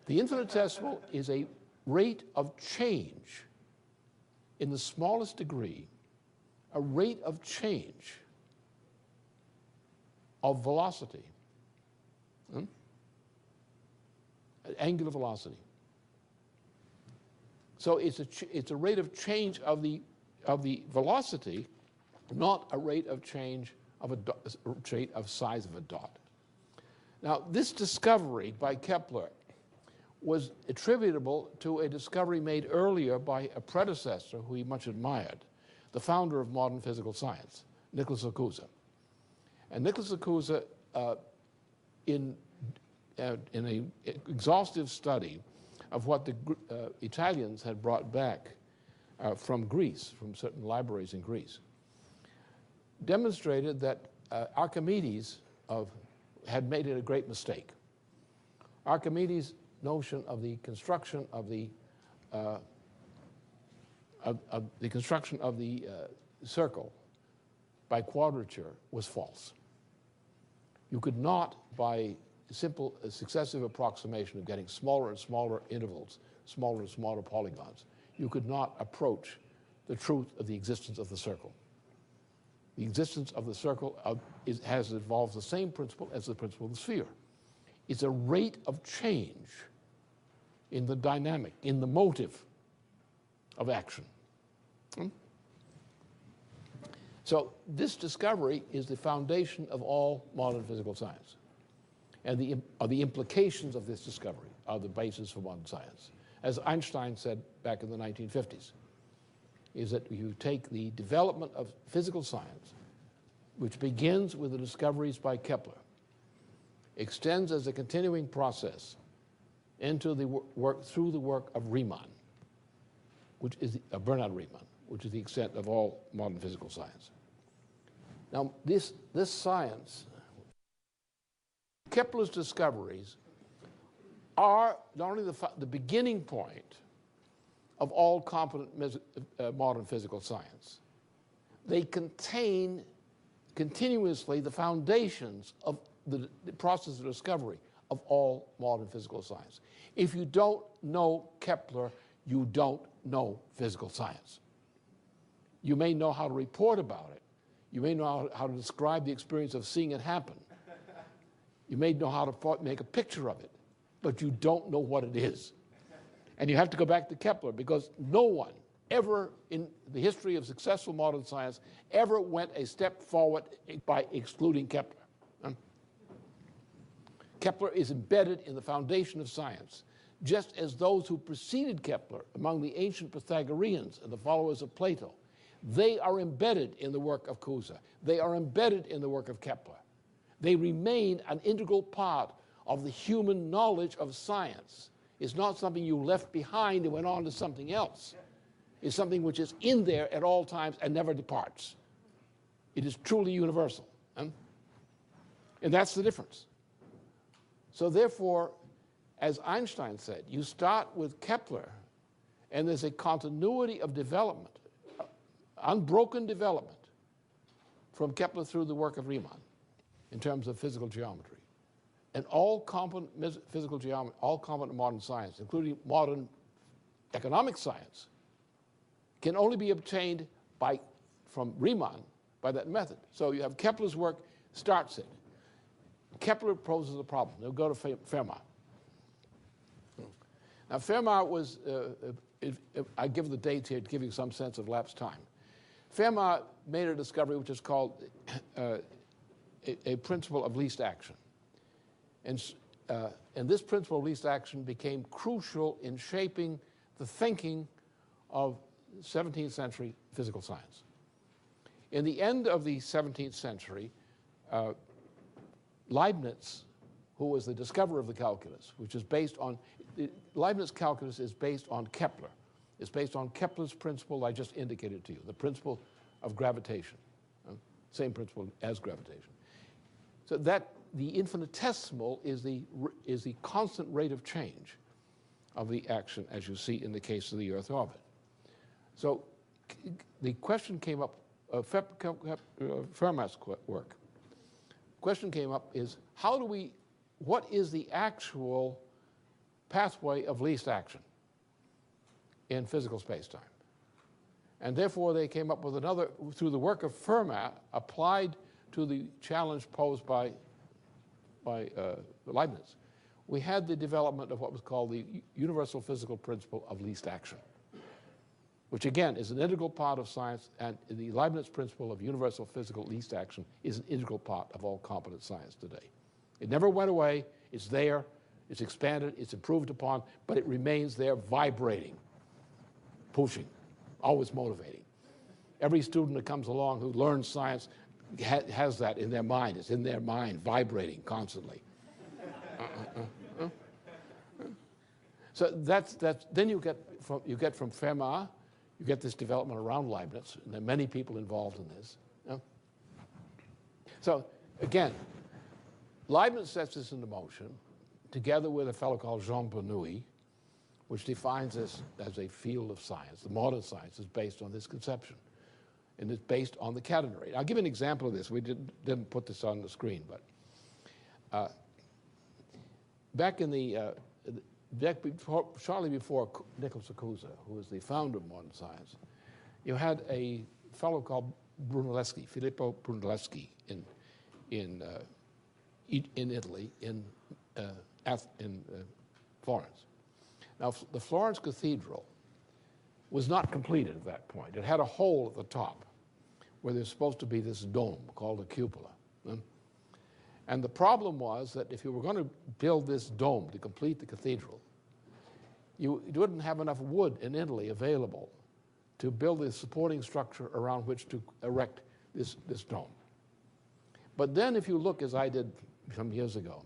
The infinitesimal is a rate of change in the smallest degree, a rate of change of velocity, angular velocity. So it's a rate of change of the velocity, not a rate of change of a rate of size of a dot. Now, this discovery by Kepler was attributable to a discovery made earlier by a predecessor who he much admired, the founder of modern physical science, Nicholas LaRouches. And Nicholas LaRouches, in an exhaustive study of what the Italians had brought back from Greece, from certain libraries in Greece, demonstrated that Archimedes had made it a great mistake. Archimedes' notion of the construction of the circle by quadrature was false. You could not, by simple successive approximation of getting smaller and smaller intervals, smaller and smaller polygons, you could not approach the truth of the existence of the circle. The existence of the circle involves the same principle as the principle of the sphere. It's a rate of change in the dynamic, in the motive of action. So this discovery is the foundation of all modern physical science. And the implications of this discovery are the basis for modern science. As Einstein said back in the 1950s, is that you take the development of physical science, which begins with the discoveries by Kepler, extends as a continuing process into the work, through the work of Riemann, which is Bernhard Riemann, which is the extent of all modern physical science. Now, this science, Kepler's discoveries are not only the beginning point of all competent modern physical science, they contain continuously the foundations of the process of discovery of all modern physical science. If you don't know Kepler, you don't know physical science. You may know how to report about it. You may know how to describe the experience of seeing it happen. You may know how to make a picture of it, but you don't know what it is. And you have to go back to Kepler, because no one ever in the history of successful modern science ever went a step forward by excluding Kepler. Kepler is embedded in the foundation of science, just as those who preceded Kepler among the ancient Pythagoreans and the followers of Plato, they are embedded in the work of Cusa. They are embedded in the work of Kepler. They remain an integral part of the human knowledge of science. It's not something you left behind and went on to something else. It's something which is in there at all times and never departs. It is truly universal. And that's the difference. So therefore, as Einstein said, you start with Kepler, and there's a continuity of development, unbroken development, from Kepler through the work of Riemann in terms of physical geometry. And all competent physical geometry, all competent modern science, including modern economic science, can only be obtained from Riemann by that method. So you have Kepler's work starts it. Kepler poses a problem. They'll go to Fermat. Now, Fermat was, I give the dates here to give you some sense of lapsed time. Fermat made a discovery which is called a principle of least action. And this principle of least action became crucial in shaping the thinking of 17th century physical science. In the end of the 17th century, Leibniz, who was the discoverer of the calculus, which is based on, Leibniz calculus is based on Kepler. It's based on Kepler's principle I just indicated to you, the principle of gravitation, same principle as gravitation. So that the infinitesimal is the constant rate of change of the action, as you see in the case of the Earth orbit. So the question came up, Fermat's work. Question came up is, what is the actual pathway of least action in physical space-time? And therefore they came up with another, through the work of Fermat, applied to the challenge posed by Leibniz. We had the development of what was called the universal physical principle of least action, which again is an integral part of science, and the Leibniz principle of universal physical least action is an integral part of all competent science today. It never went away, it's there, it's expanded, it's improved upon, but it remains there vibrating, pushing, always motivating. Every student that comes along who learns science has that in their mind. It's in their mind, vibrating constantly. So then you get from Fermat, you get this development around Leibniz, and there are many people involved in this. So again, Leibniz sets this into motion, together with a fellow called Jean Bernoulli, which defines this as a field of science. The modern science is based on this conception, and it's based on the catenary. I'll give you an example of this. We didn't put this on the screen, but back in shortly before Nicholas Cusa, who was the founder of modern science, you had a fellow called Brunelleschi, Filippo Brunelleschi, in Italy, in Florence. Now, the Florence Cathedral was not completed at that point. It had a hole at the top where there's supposed to be this dome called a cupola. And the problem was that if you were going to build this dome to complete the cathedral, you wouldn't have enough wood in Italy available to build the supporting structure around which to erect this dome. But then if you look, as I did some years ago,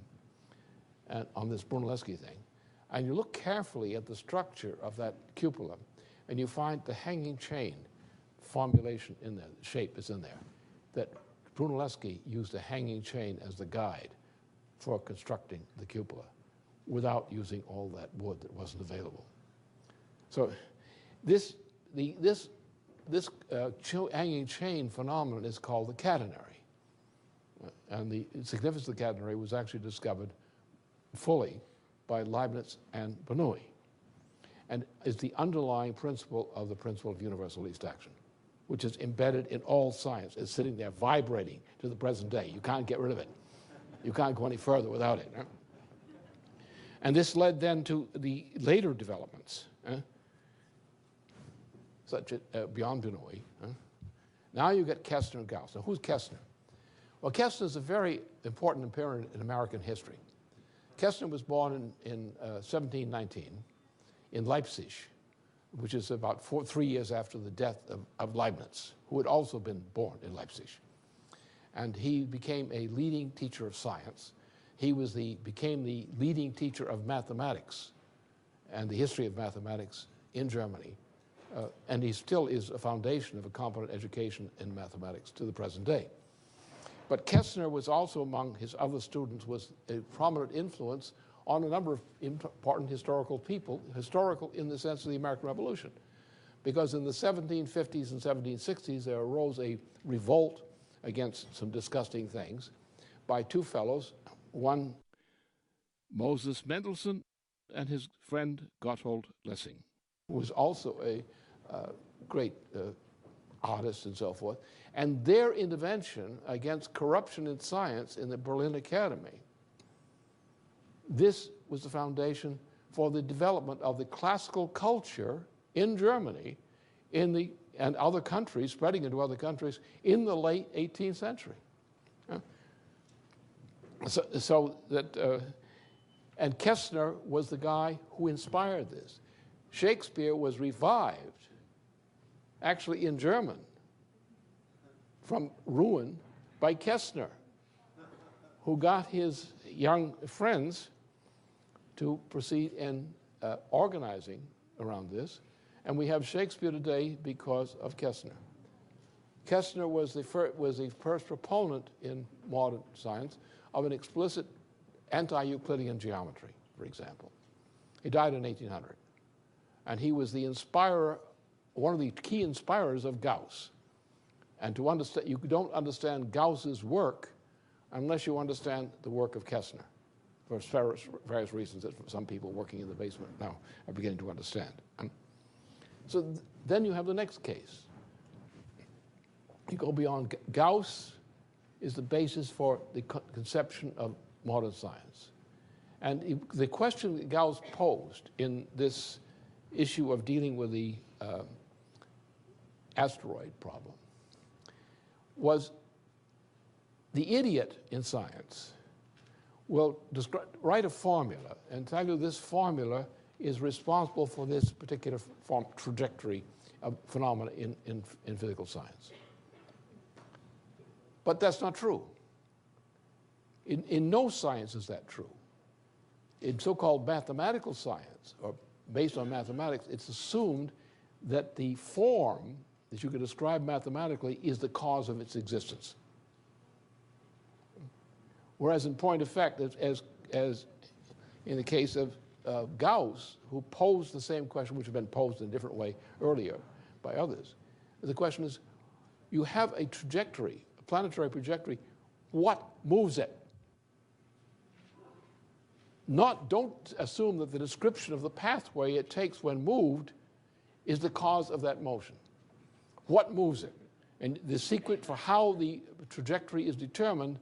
on this Brunelleschi thing, and you look carefully at the structure of that cupola, and you find the hanging chain formulation in there, the shape is in there, that Brunelleschi used a hanging chain as the guide for constructing the cupola without using all that wood that wasn't available. So this hanging chain phenomenon is called the catenary. And the significance of the catenary was actually discovered fully by Leibniz and Bernoulli, and is the underlying principle of the principle of universal least action, which is embedded in all science. It's sitting there vibrating to the present day. You can't get rid of it. You can't go any further without it. And this led then to the later developments, such as beyond Bernoulli. Now you get Kestner and Gauss. Now, who's Kestner? Well, Kestner is a very important appearance in American history. Kestner was born in 1719 in Leipzig, which is about 3 years after the death of Leibniz, who had also been born in Leipzig. And he became a leading teacher of science. He became the leading teacher of mathematics and the history of mathematics in Germany. And he still is a foundation of a competent education in mathematics to the present day. But Kestner was also, among his other students, was a prominent influence on a number of important historical people, historical in the sense of the American Revolution. Because in the 1750s and 1760s, there arose a revolt against some disgusting things by two fellows, one Moses Mendelssohn and his friend Gotthold Lessing, who was also a great artist and so forth, and their intervention against corruption in science in the Berlin Academy. This was the foundation for the development of the classical culture in Germany and other countries, spreading into other countries, in the late 18th century. And Kestner was the guy who inspired this. Shakespeare was revived, actually in German, from ruin by Kestner, who got his young friends to proceed in organizing around this. And we have Shakespeare today because of Kestner. Kestner was the first proponent in modern science of an explicit anti-Euclidean geometry, for example. He died in 1800. And he was the inspirer, one of the key inspirers of Gauss. And to understand, you don't understand Gauss's work unless you understand the work of Kestner, for various reasons that some people working in the basement now are beginning to understand. So then you have the next case. You go beyond. Gauss is the basis for the conception of modern science. And the question that Gauss posed in this issue of dealing with the asteroid problem was the idiot in science will write a formula and tell you this formula is responsible for this particular trajectory of phenomena in physical science. But that's not true. In no science is that true. In so-called mathematical science, or based on mathematics, it's assumed that the form that you can describe mathematically is the cause of its existence. Whereas in point of fact, as in the case of Gauss, who posed the same question, which had been posed in a different way earlier by others, the question is, you have a trajectory, a planetary trajectory, what moves it? Don't assume that the description of the pathway it takes when moved is the cause of that motion. What moves it? And the secret for how the trajectory is determined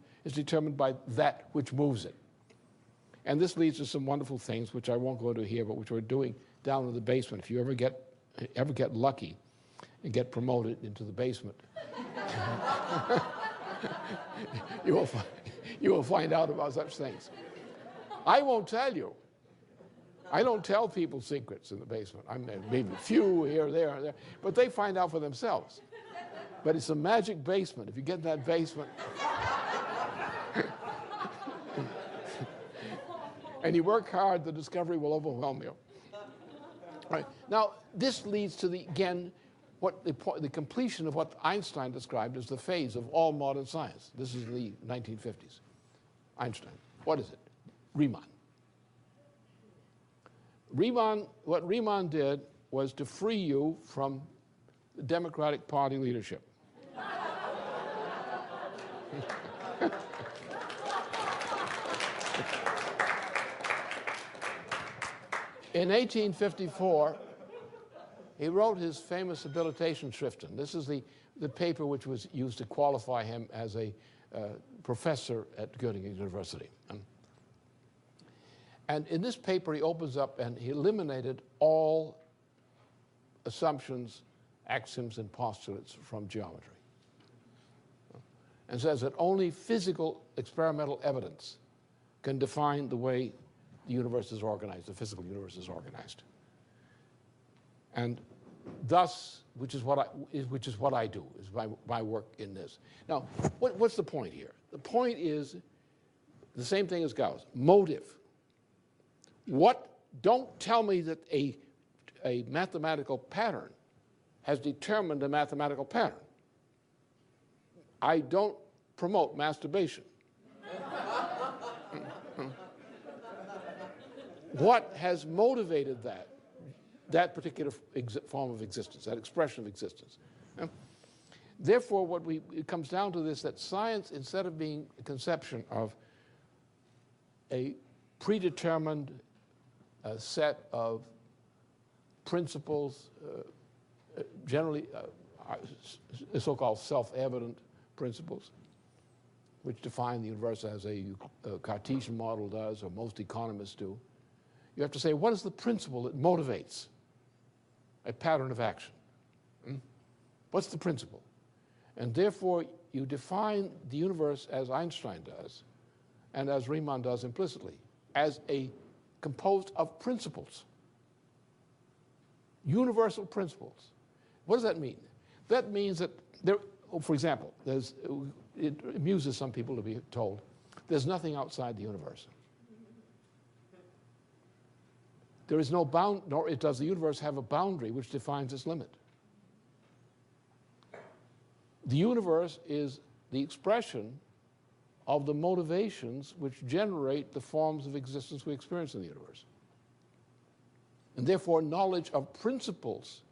by that which moves it. And this leads to some wonderful things, which I won't go into here, but which we're doing down in the basement. If you ever get lucky and get promoted into the basement, you will find out about such things. I won't tell you. I don't tell people secrets in the basement. I mean, maybe a few here, there, but they find out for themselves. But it's a magic basement. If you get in that basement, and you work hard, the discovery will overwhelm you. Right. Now, this leads to again, the completion of what Einstein described as the phase of all modern science. This is the 1950s. Einstein. What is it? Riemann. What Riemann did was to free you from the Democratic Party leadership. In 1854, he wrote his famous Habilitationsschriften. This is the paper which was used to qualify him as a professor at Göttingen University. And in this paper, he opens up and he eliminated all assumptions, axioms, and postulates from geometry. And says that only physical experimental evidence can define the way the universe is organized, the physical universe is organized. And thus, which is what I do, is my work in this. Now, what's the point here? The point is the same thing as Gauss, motive. Don't tell me that a mathematical pattern has determined a mathematical pattern. I don't promote masturbation. What has motivated that particular form of existence, that expression of existence? Therefore, it comes down to this, that science, instead of being a conception of a predetermined set of principles, generally so-called self-evident principles, which define the universe as a Cartesian model does, or most economists do. You have to say, what is the principle that motivates a pattern of action? What's the principle? And therefore, you define the universe as Einstein does, and as Riemann does implicitly, as composed of principles, universal principles. What does that mean? That means that for example, it amuses some people to be told, there's nothing outside the universe. There is no bound, nor does the universe have a boundary which defines its limit. The universe is the expression of the motivations which generate the forms of existence we experience in the universe. And therefore, knowledge of principles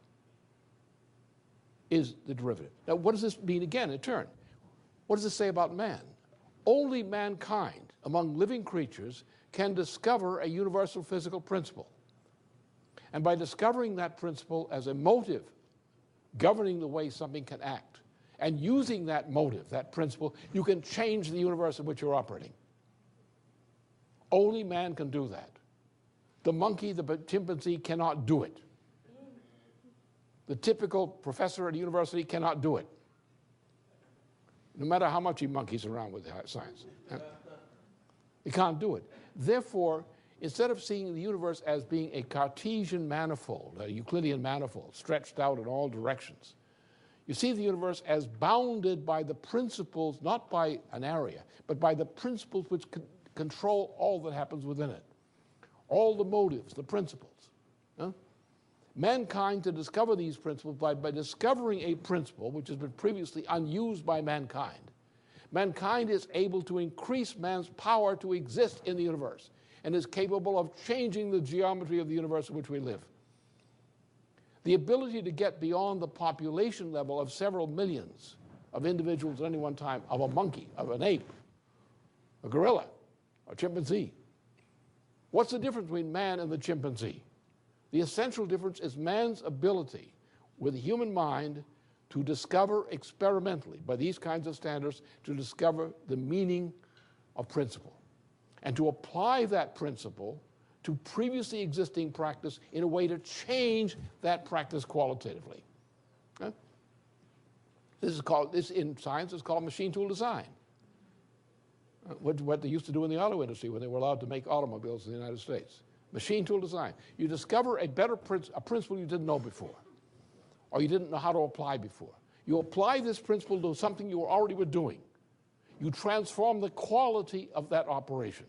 is the derivative. Now, what does this mean again in turn? What does this say about man? Only mankind, among living creatures, can discover a universal physical principle. And by discovering that principle as a motive governing the way something can act, and using that motive, that principle, you can change the universe in which you're operating. Only man can do that. The monkey, the chimpanzee cannot do it. The typical professor at a university cannot do it, no matter how much he monkeys around with science. He can't do it. Therefore, instead of seeing the universe as being a Cartesian manifold, a Euclidean manifold, stretched out in all directions, you see the universe as bounded by the principles, not by an area, but by the principles which control all that happens within it. All the motives, the principles. Mankind to discover these principles by discovering a principle which has been previously unused by mankind. Mankind is able to increase man's power to exist in the universe and is capable of changing the geometry of the universe in which we live. The ability to get beyond the population level of several millions of individuals at any one time, of a monkey, of an ape, a gorilla, a chimpanzee. What's the difference between man and the chimpanzee? The essential difference is man's ability with the human mind to discover experimentally, by these kinds of standards, to discover the meaning of principle. and to apply that principle to previously existing practice in a way to change that practice qualitatively. Okay? This in science is called machine tool design. What they used to do in the auto industry when they were allowed to make automobiles in the United States. Machine tool design. You discover a principle you didn't know before, or you didn't know how to apply before. You apply this principle to something you already were doing. You transform the quality of that operation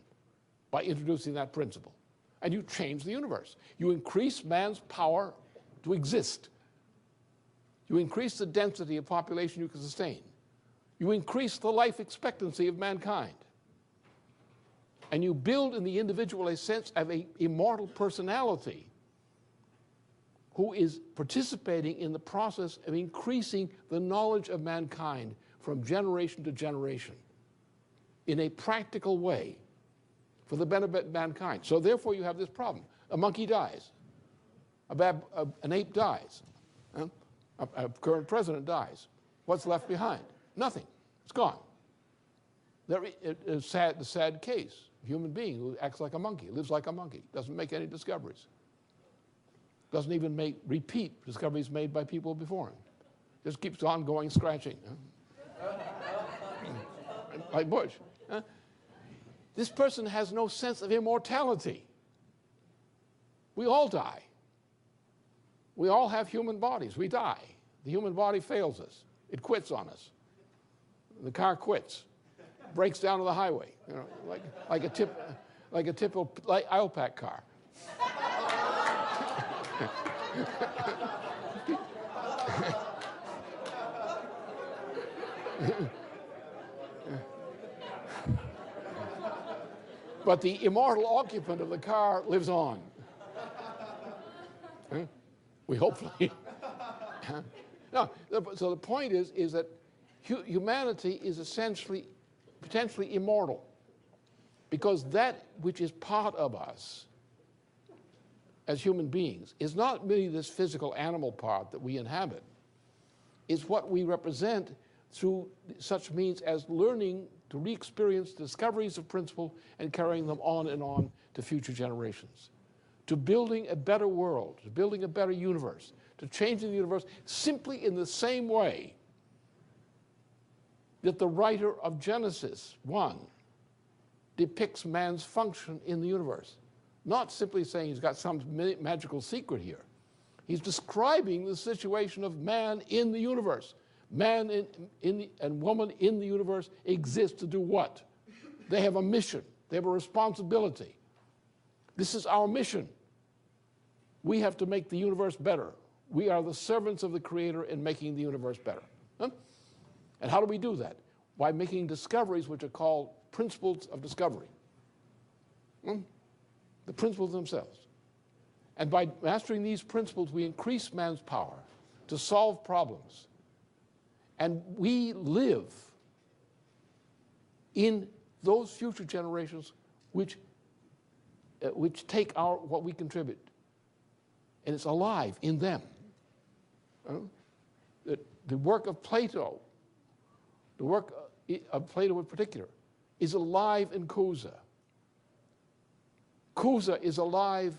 by introducing that principle. And you change the universe. You increase man's power to exist. You increase the density of population you can sustain. You increase the life expectancy of mankind. And you build in the individual a sense of an immortal personality who is participating in the process of increasing the knowledge of mankind from generation to generation in a practical way for the benefit of mankind. So therefore you have this problem. A monkey dies. An ape dies. A current president dies. What's left behind? Nothing. It's gone. It's the sad case. A human being who acts like a monkey, lives like a monkey, doesn't make any discoveries. Doesn't even repeat discoveries made by people before him. Just keeps on going scratching. Like Bush. This person has no sense of immortality. We all die. We all have human bodies. We die. The human body fails us. It quits on us. The car quits, breaks down to the highway, like a typical aisle pack car. But the immortal occupant of the car lives on. We hopefully. No, so the point is that humanity is essentially, potentially immortal, because that which is part of us as human beings is not merely this physical animal part that we inhabit. It's what we represent through such means as learning to re-experience discoveries of principle and carrying them on and on to future generations, to building a better world, to building a better universe, to changing the universe simply in the same way that the writer of Genesis 1 depicts man's function in the universe. Not simply saying he's got some magical secret here. He's describing the situation of man in the universe. Man and woman in the universe exist to do what? They have a mission. They have a responsibility. This is our mission. We have to make the universe better. We are the servants of the Creator in making the universe better. Huh? And how do we do that? By making discoveries which are called principles of discovery. The principles themselves. And by mastering these principles, we increase man's power to solve problems. And we live in those future generations which take what we contribute. And it's alive in them. The work of Plato, the work of Plato in particular, is alive in Cusa. Cusa is alive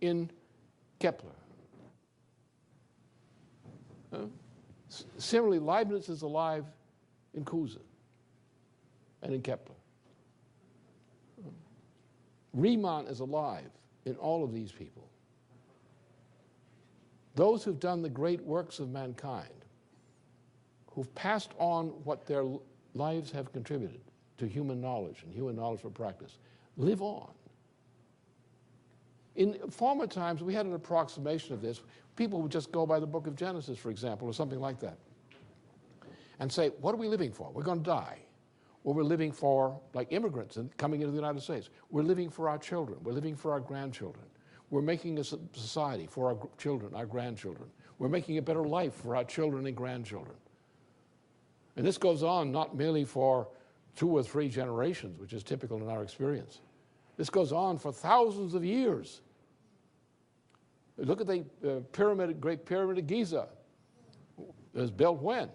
in Kepler. Similarly, Leibniz is alive in Cusa and in Kepler. Riemann is alive in all of these people. Those who've done the great works of mankind, who've passed on what their lives have contributed to human knowledge and human knowledge for practice, live on. In former times, we had an approximation of this. People would just go by the book of Genesis, for example, or something like that, and say, what are we living for? We're going to die. Or we're living for, like immigrants and coming into the United States, we're living for our children. We're living for our grandchildren. We're making a society for our children, our grandchildren. We're making a better life for our children and grandchildren. And this goes on not merely for 2 or 3 generations, which is typical in our experience. This goes on for thousands of years. Look at the Great Pyramid of Giza. It was built when?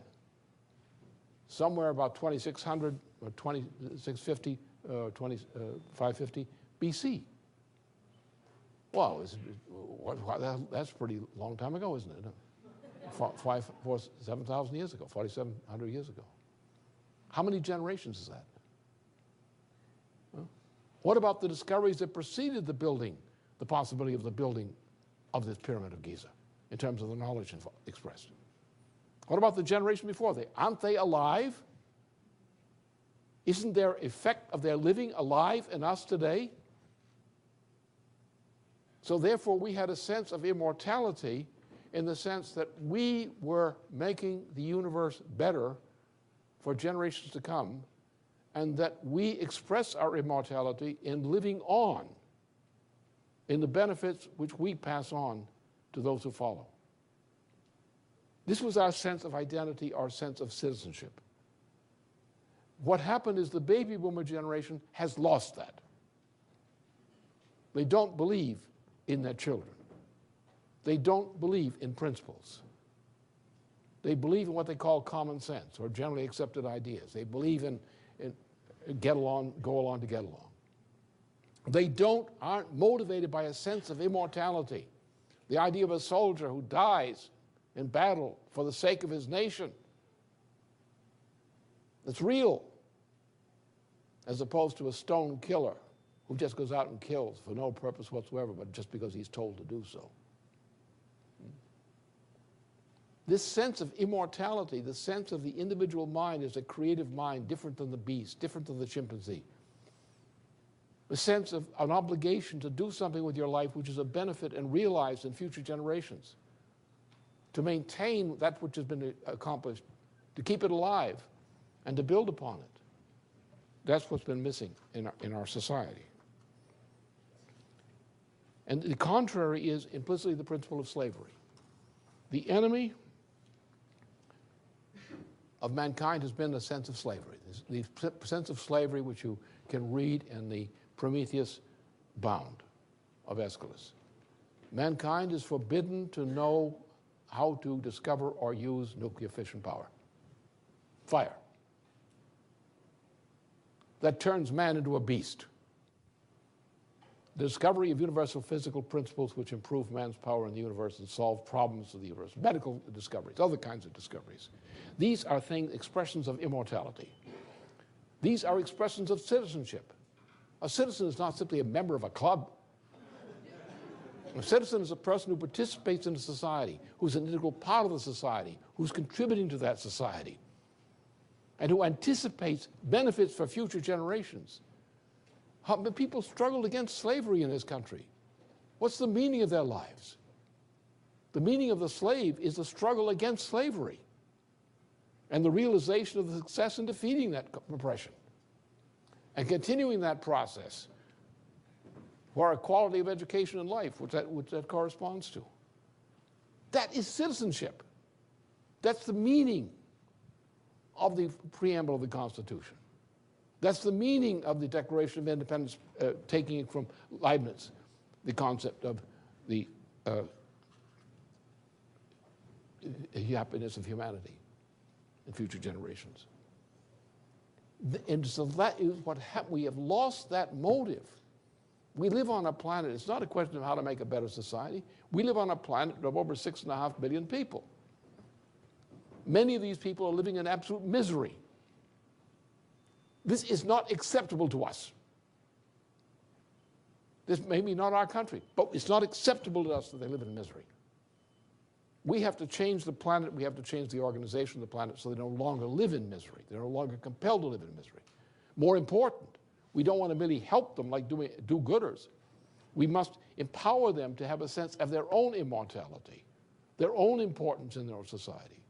Somewhere about 2600 or 2650 550 BC. Wow, that's a pretty long time ago, isn't it? 7,000 years ago, 4,700 years ago. How many generations is that? Huh? What about the discoveries that preceded the building, the possibility of the building of this Pyramid of Giza, in terms of the knowledge expressed? What about the generation before? Aren't they alive? Isn't there effect of their living alive in us today? So therefore, we had a sense of immortality in the sense that we were making the universe better for generations to come, and that we express our immortality in living on in the benefits which we pass on to those who follow. This was our sense of identity, our sense of citizenship. What happened is the baby boomer generation has lost that. They don't believe in their children. They don't believe in principles. They believe in what they call common sense or generally accepted ideas. They believe in get along, go along to get along. They aren't motivated by a sense of immortality. The idea of a soldier who dies in battle for the sake of his nation. It's real, as opposed to a stone killer who just goes out and kills for no purpose whatsoever, but just because he's told to do so. This sense of immortality, the sense of the individual mind as a creative mind, different than the beast, different than the chimpanzee. The sense of an obligation to do something with your life which is a benefit and realized in future generations. To maintain that which has been accomplished, to keep it alive, and to build upon it. That's what's been missing in our society. And the contrary is implicitly the principle of slavery. The enemy of mankind has been a sense of slavery. The sense of slavery which you can read in the Prometheus Bound of Aeschylus. Mankind is forbidden to know how to discover or use nuclear fission power. Fire. That turns man into a beast. The discovery of universal physical principles which improve man's power in the universe and solve problems of the universe, medical discoveries, other kinds of discoveries. These are expressions of immortality. These are expressions of citizenship. A citizen is not simply a member of a club. A citizen is a person who participates in a society, who's an integral part of the society, who's contributing to that society, and who anticipates benefits for future generations. People struggled against slavery in this country. What's the meaning of their lives? The meaning of the slave is the struggle against slavery and the realization of the success in defeating that oppression and continuing that process for a quality of education and life, which that corresponds to. That is citizenship. That's the meaning of the preamble of the Constitution. That's the meaning of the Declaration of Independence, taking it from Leibniz, the concept of the happiness of humanity in future generations. And so that is what happened. We have lost that motive. We live on a planet, it's not a question of how to make a better society. We live on a planet of over 6.5 billion people. Many of these people are living in absolute misery. This is not acceptable to us. This may be not our country, but it's not acceptable to us that they live in misery. We have to change the planet, we have to change the organization of the planet so they no longer live in misery. They're no longer compelled to live in misery. More important, we don't want to merely help them like do-gooders. We must empower them to have a sense of their own immortality, their own importance in their society.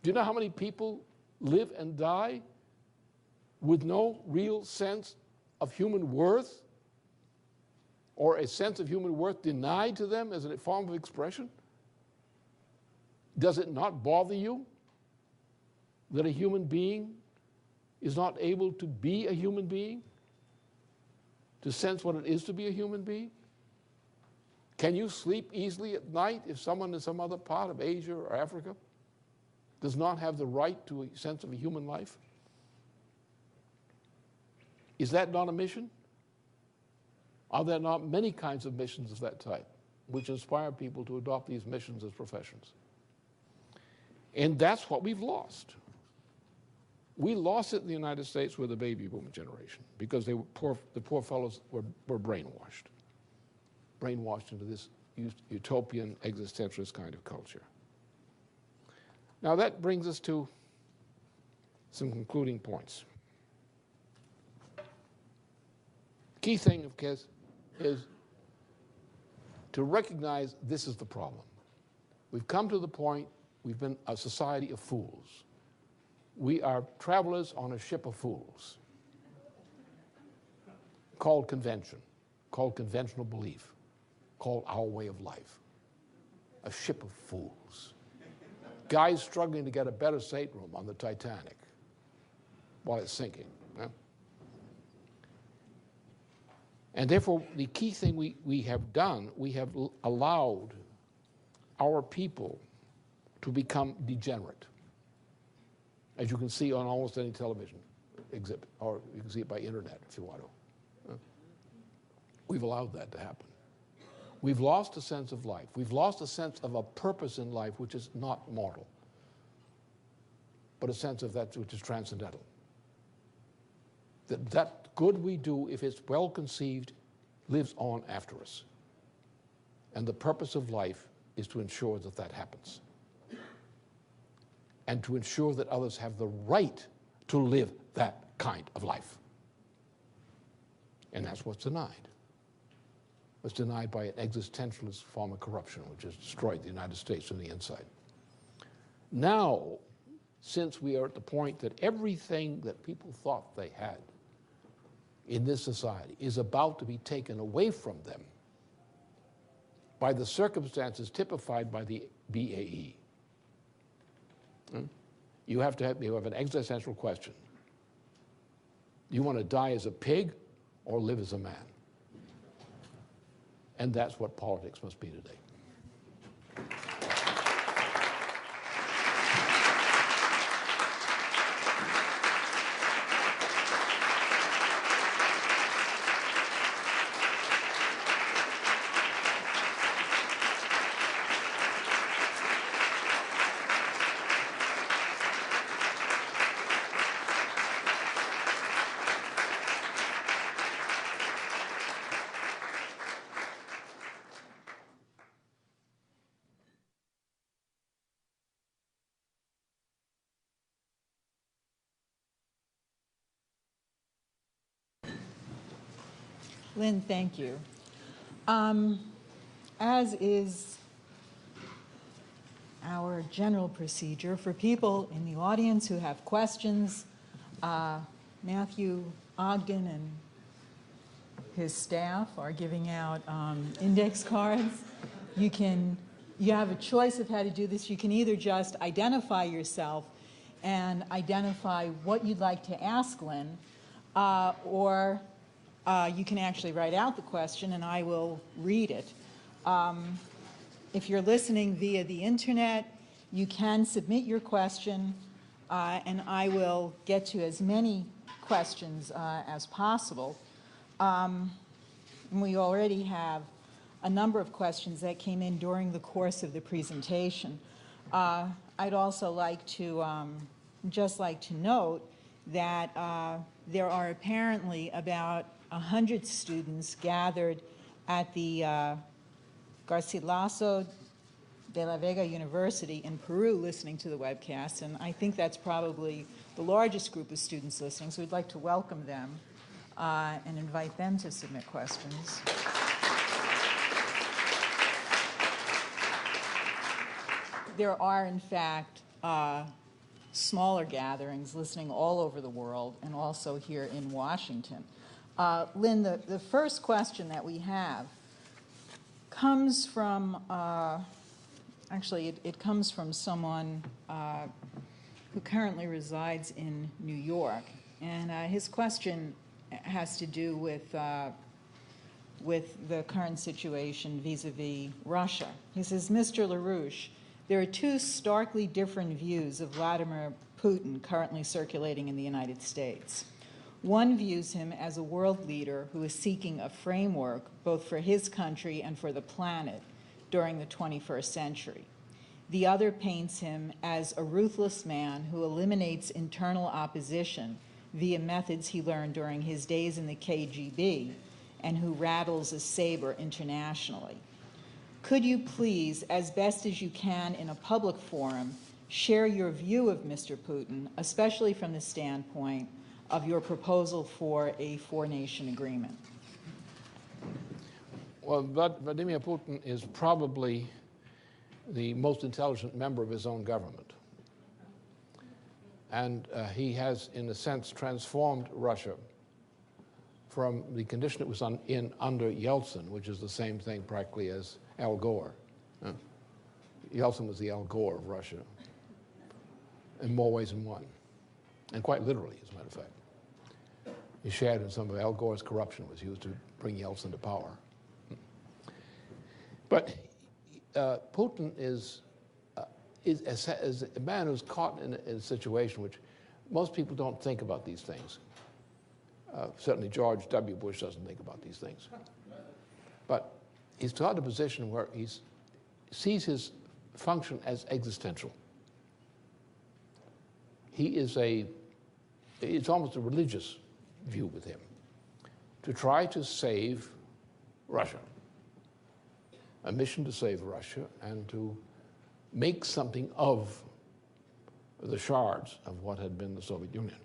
Do you know how many people live and die with no real sense of human worth, or a sense of human worth denied to them as a form of expression? Does it not bother you that a human being is not able to be a human being, to sense what it is to be a human being? Can you sleep easily at night if someone in some other part of Asia or Africa does not have the right to a sense of a human life? Is that not a mission? Are there not many kinds of missions of that type which inspire people to adopt these missions as professions? And that's what we've lost. We lost it in the United States with the baby boom generation because the poor fellows were brainwashed into this utopian existentialist kind of culture. Now that brings us to some concluding points. Key thing, of course, is to recognize this is the problem. We've come to the point, we've been a society of fools. We are travelers on a ship of fools called convention, called conventional belief, called our way of life. A ship of fools. Guys struggling to get a better stateroom on the Titanic while it's sinking. Yeah? And therefore, the key thing we have done, we have allowed our people to become degenerate, as you can see on almost any television exhibit, or you can see it by internet if you want to. We've allowed that to happen. We've lost a sense of life. We've lost a sense of a purpose in life which is not mortal, but a sense of that which is transcendental. That good we do, if it's well conceived, lives on after us. And the purpose of life is to ensure that that happens. And to ensure that others have the right to live that kind of life. And that's what's denied. It's denied by an existentialist form of corruption which has destroyed the United States from the inside. Now, since we are at the point that everything that people thought they had in this society is about to be taken away from them by the circumstances typified by the BAE. You have an existential question. Do you want to die as a pig or live as a man? And that's what politics must be today. Lynn, thank you. As is our general procedure, for people in the audience who have questions, Matthew Ogden and his staff are giving out index cards. You have a choice of how to do this. You can either just identify yourself and identify what you'd like to ask Lynn, or you can actually write out the question and I will read it. If you're listening via the internet, you can submit your question and I will get to as many questions as possible. And we already have a number of questions that came in during the course of the presentation. I'd also like to just like to note that there are apparently about 100 students gathered at the Garcilaso de la Vega University in Peru listening to the webcast, and I think that's probably the largest group of students listening, so we'd like to welcome them and invite them to submit questions. There are, in fact, smaller gatherings listening all over the world and also here in Washington. Lynn, the first question that we have comes from, actually it comes from someone who currently resides in New York. And his question has to do with the current situation vis-a-vis Russia. He says, Mr. LaRouche, there are two starkly different views of Vladimir Putin currently circulating in the United States. One views him as a world leader who is seeking a framework both for his country and for the planet during the 21st century. The other paints him as a ruthless man who eliminates internal opposition via methods he learned during his days in the KGB and who rattles a saber internationally. Could you please, as best as you can in a public forum, share your view of Mr. Putin, especially from the standpoint of your proposal for a four-nation agreement? Well, Vladimir Putin is probably the most intelligent member of his own government. And he has, in a sense, transformed Russia from the condition it was in under Yeltsin, which is the same thing practically as Al Gore. Yeltsin was the Al Gore of Russia in more ways than one, and quite literally, as a matter of fact. He shared in some of Al Gore's corruption was used to bring Yeltsin to power. But Putin is a man who's caught in a situation which most people don't think about these things. Certainly George W. Bush doesn't think about these things. But he's caught in a position where he sees his function as existential. It's almost a religious view with him, to try to save Russia, a mission to save Russia and to make something of the shards of what had been the Soviet Union.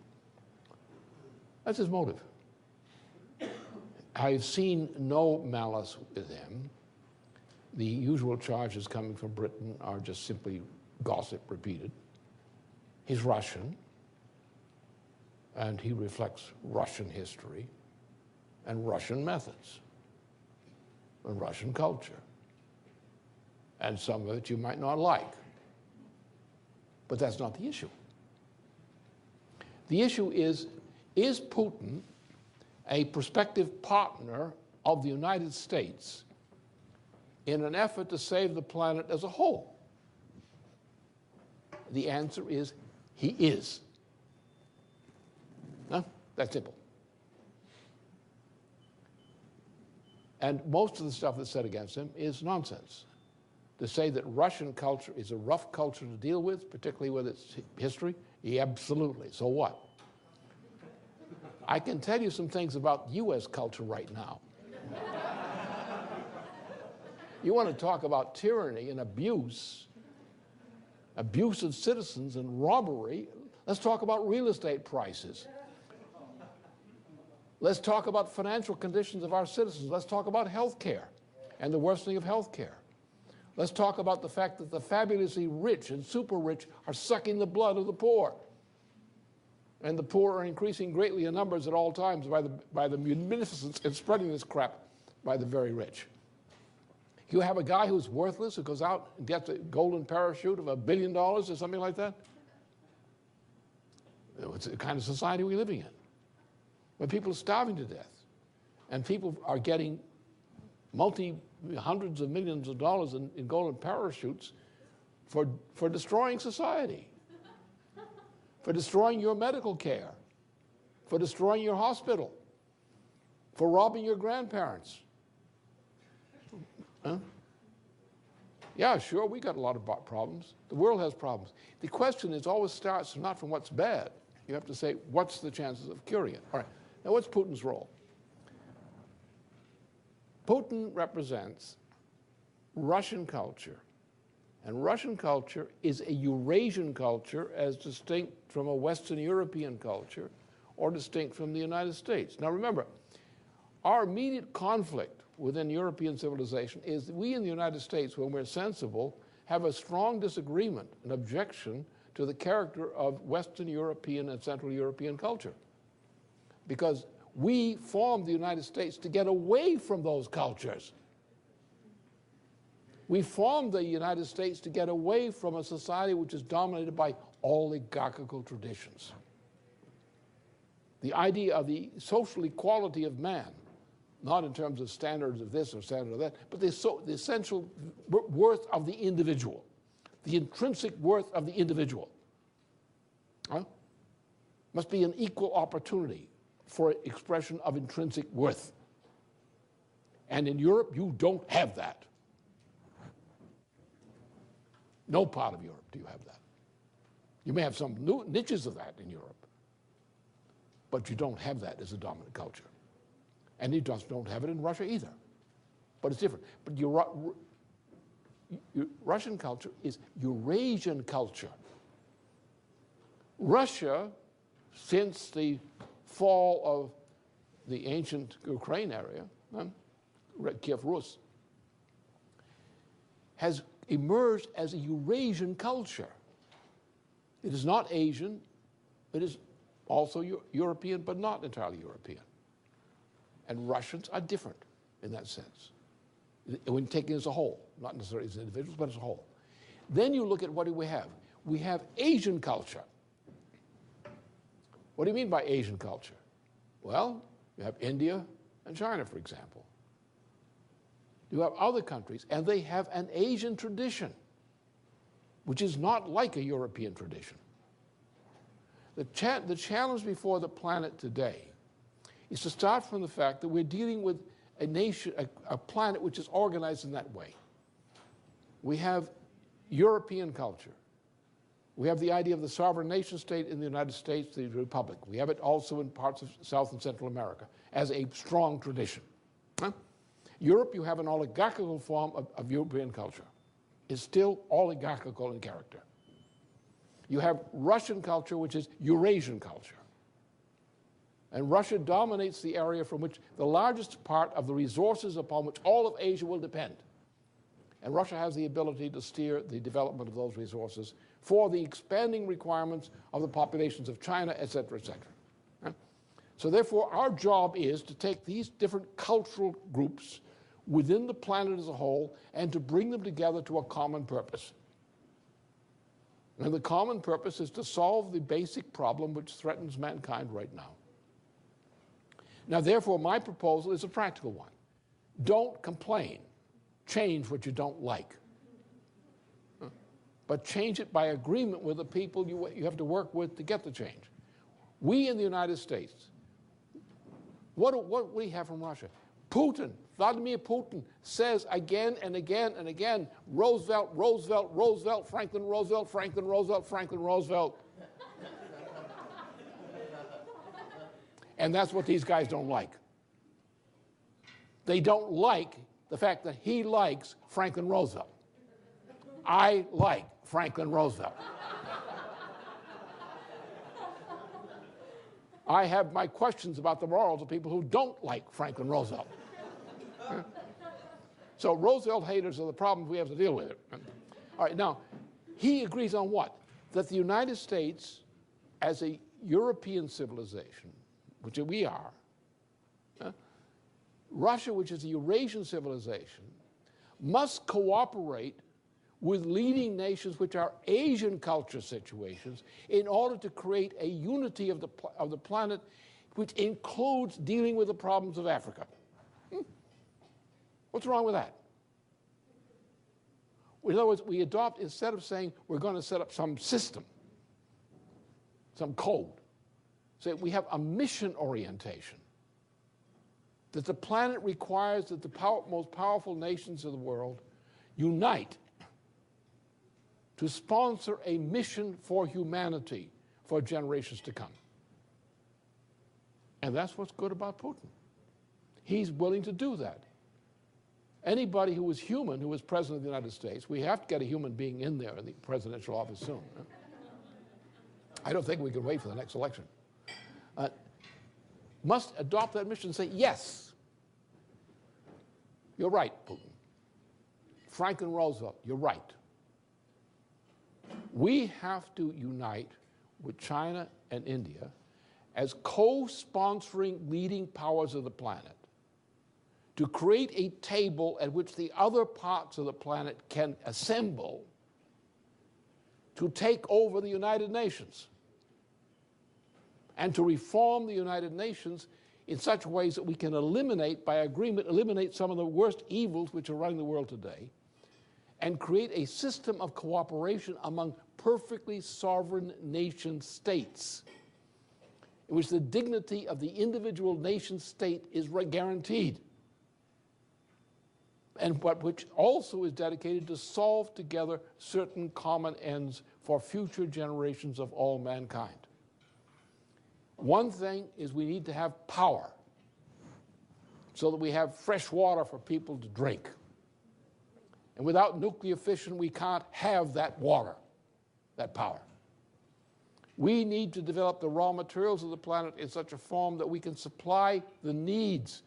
That's his motive. I've seen no malice with him. The usual charges coming from Britain are just simply gossip repeated. He's Russian, and he reflects Russian history and Russian methods and Russian culture. And some of it you might not like. But that's not the issue. The issue is Putin a prospective partner of the United States in an effort to save the planet as a whole? The answer is he is. No? That's simple. And most of the stuff that's said against him is nonsense. To say that Russian culture is a rough culture to deal with, particularly with its history, yeah, absolutely. So what? I can tell you some things about U.S. culture right now. You want to talk about tyranny and abuse of citizens and robbery, let's talk about real estate prices. Let's talk about financial conditions of our citizens. Let's talk about health care and the worsening of health care. Let's talk about the fact that the fabulously rich and super rich are sucking the blood of the poor. And the poor are increasing greatly in numbers at all times by the munificence and spreading this crap by the very rich. You have a guy who's worthless who goes out and gets a golden parachute of $1 billion or something like that? It's the kind of society we're living in, where people are starving to death, and people are getting hundreds of millions of dollars in golden parachutes for destroying society, for destroying your medical care, for destroying your hospital, for robbing your grandparents. Huh? Yeah, sure, we got a lot of problems. The world has problems. The question is always starts not from what's bad. You have to say, what's the chances of curing it? All right, now what's Putin's role? Putin represents Russian culture, and Russian culture is a Eurasian culture as distinct from a Western European culture or distinct from the United States. Now remember, our immediate conflict within European civilization is that we in the United States, when we're sensible, have a strong disagreement, an objection to the character of Western European and Central European culture. Because we formed the United States to get away from those cultures. We formed the United States to get away from a society which is dominated by oligarchical traditions. The idea of the social equality of man, not in terms of standards of this or standards of that, but the essential worth of the individual, the intrinsic worth of the individual. Must be an equal opportunity for expression of intrinsic worth. And in Europe, you don't have that. No part of Europe do you have that. You may have some new niches of that in Europe, but you don't have that as a dominant culture. And you just don't have it in Russia either. But it's different. But Russian culture is Eurasian culture. Russia, since the fall of the ancient Ukraine area, Kiev Rus, has emerged as a Eurasian culture. It is not Asian. It is also European, but not entirely European. And Russians are different in that sense, when taken as a whole, not necessarily as individuals, but as a whole. Then you look at what do we have? We have Asian culture. What do you mean by Asian culture? Well, you have India and China, for example. You have other countries, and they have an Asian tradition, which is not like a European tradition. The challenge before the planet today is to start from the fact that we're dealing with a nation, a planet which is organized in that way. We have European culture. We have the idea of the sovereign nation state in the United States, the republic. We have it also in parts of South and Central America as a strong tradition. Europe, you have an oligarchical form of European culture. It's still oligarchical in character. You have Russian culture, which is Eurasian culture. And Russia dominates the area from which the largest part of the resources upon which all of Asia will depend. And Russia has the ability to steer the development of those resources for the expanding requirements of the populations of China, et cetera, et cetera. So therefore, our job is to take these different cultural groups within the planet as a whole and to bring them together to a common purpose. And the common purpose is to solve the basic problem which threatens mankind right now. Now, therefore, my proposal is a practical one. Don't complain. Change what you don't like. But change it by agreement with the people you have to work with to get the change. We in the United States, what do we have from Russia? Putin, Vladimir Putin, says again and again and again, Roosevelt, Roosevelt, Roosevelt, Franklin Roosevelt, Franklin Roosevelt, Franklin Roosevelt. And that's what these guys don't like. They don't like the fact that he likes Franklin Roosevelt. I like Franklin Roosevelt. I have my questions about the morals of people who don't like Franklin Roosevelt. So Roosevelt haters are the problem we have to deal with. All right, now, he agrees on what? That the United States, as a European civilization, which we are, Russia, which is a Eurasian civilization, must cooperate with leading nations which are Asian culture situations in order to create a unity of the planet which includes dealing with the problems of Africa. What's wrong with that? In other words, we adopt, instead of saying we're going to set up some system, some code, say we have a mission orientation, that the planet requires that the most powerful nations of the world unite to sponsor a mission for humanity for generations to come. And that's what's good about Putin. He's willing to do that. Anybody who is human, who is president of the United States, we have to get a human being in there in the presidential office soon. I don't think we can wait for the next election. Must adopt that mission and say, yes, you're right, Putin. Franklin Roosevelt, you're right. We have to unite with China and India as co-sponsoring leading powers of the planet to create a table at which the other parts of the planet can assemble to take over the United Nations and to reform the United Nations in such ways that we can eliminate, by agreement, eliminate some of the worst evils which are running the world today and create a system of cooperation among perfectly sovereign nation states in which the dignity of the individual nation state is guaranteed, and which also is dedicated to solve together certain common ends for future generations of all mankind. One thing is we need to have power so that we have fresh water for people to drink. And without nuclear fission, we can't have that water, that power. We need to develop the raw materials of the planet in such a form that we can supply the needs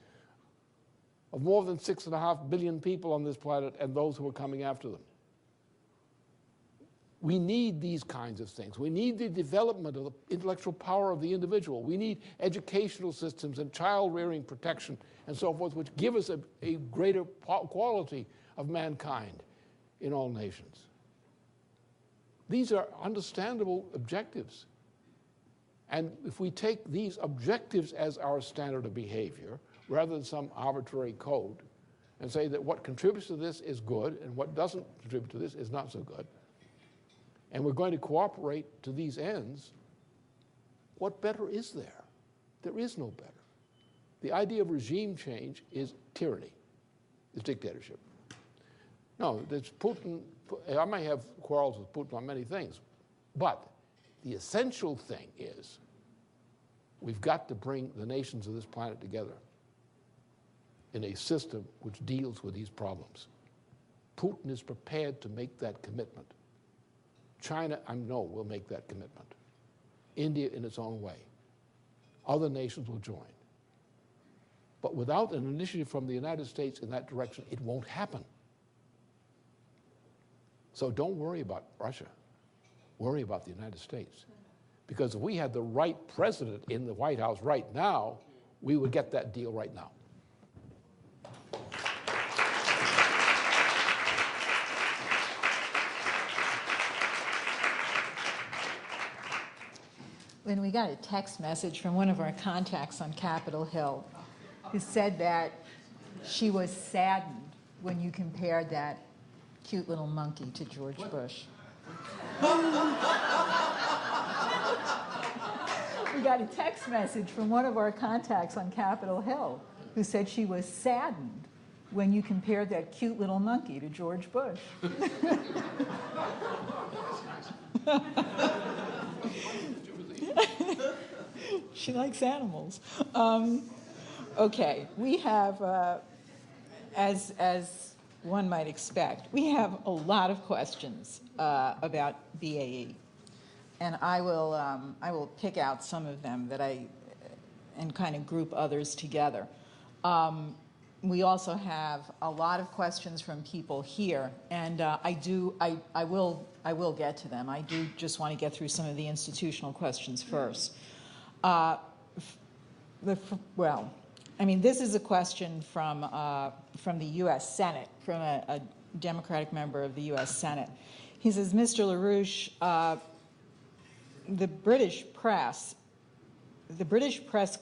of more than 6.5 billion people on this planet and those who are coming after them. We need these kinds of things. We need the development of the intellectual power of the individual. We need educational systems and child-rearing protection and so forth, which give us a greater quality of mankind in all nations. These are understandable objectives. And if we take these objectives as our standard of behavior, rather than some arbitrary code, and say that what contributes to this is good and what doesn't contribute to this is not so good, and we're going to cooperate to these ends, what better is there? There is no better. The idea of regime change is tyranny, is dictatorship. No, there's Putin. I may have quarrels with Putin on many things, but the essential thing is we've got to bring the nations of this planet together in a system which deals with these problems. Putin is prepared to make that commitment. China, I know, will make that commitment. India in its own way. Other nations will join. But without an initiative from the United States in that direction, it won't happen. So don't worry about Russia. Worry about the United States. Because if we had the right president in the White House right now, we would get that deal right now. When we got a text message from one of our contacts on Capitol Hill who said that she was saddened when you compared that cute little monkey to George Bush. We got a text message from one of our contacts on Capitol Hill who said she was saddened when you compared that cute little monkey to George Bush. She likes animals. Okay, we have, as one might expect, we have a lot of questions about BAE, and I will pick out some of them and kind of group others together. We also have a lot of questions from people here, and I will get to them. I do just want to get through some of the institutional questions first. Well, I mean, this is a question from the U.S. Senate, from a Democratic member of the U.S. Senate. He says, Mr. LaRouche, the British press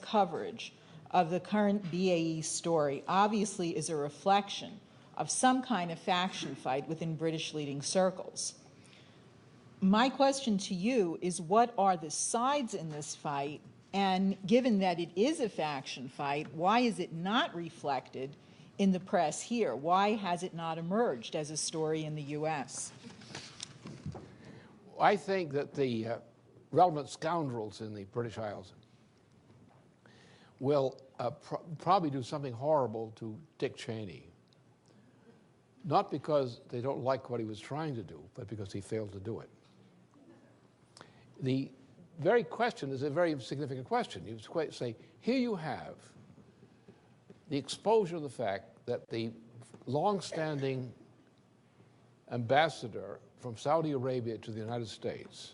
coverage of the current BAE story obviously is a reflection of some kind of faction fight within British leading circles. My question to you is, what are the sides in this fight? And given that it is a faction fight, why is it not reflected in the press here? Why has it not emerged as a story in the U.S.? I think that the relevant scoundrels in the British Isles will probably do something horrible to Dick Cheney. Not because they don't like what he was trying to do, but because he failed to do it. The very question is a very significant question. You say, here you have the exposure of the fact that the long-standing ambassador from Saudi Arabia to the United States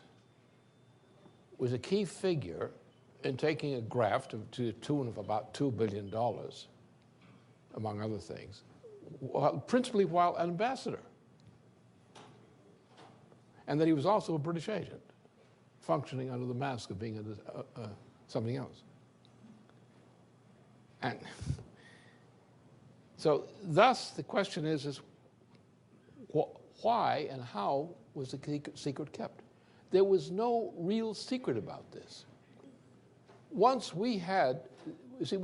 was a key figure in taking a graft to the tune of about $2 billion, among other things, principally while an ambassador. And that he was also a British agent, functioning under the mask of being something else. And so thus the question is why and how was the secret kept? There was no real secret about this. once we had, you see,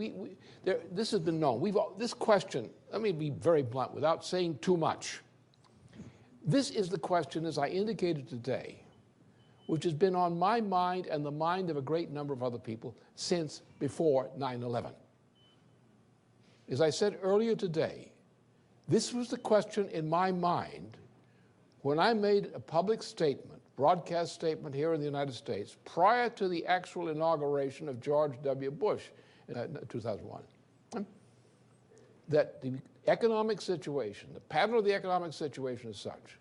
this has been known. This question, let me be very blunt without saying too much. This is the question, as I indicated today, which has been on my mind and the mind of a great number of other people since before 9/11. As I said earlier today, this was the question in my mind when I made a public statement, broadcast statement here in the United States, prior to the actual inauguration of George W. Bush in 2001, that the economic situation, the pattern of the economic situation is such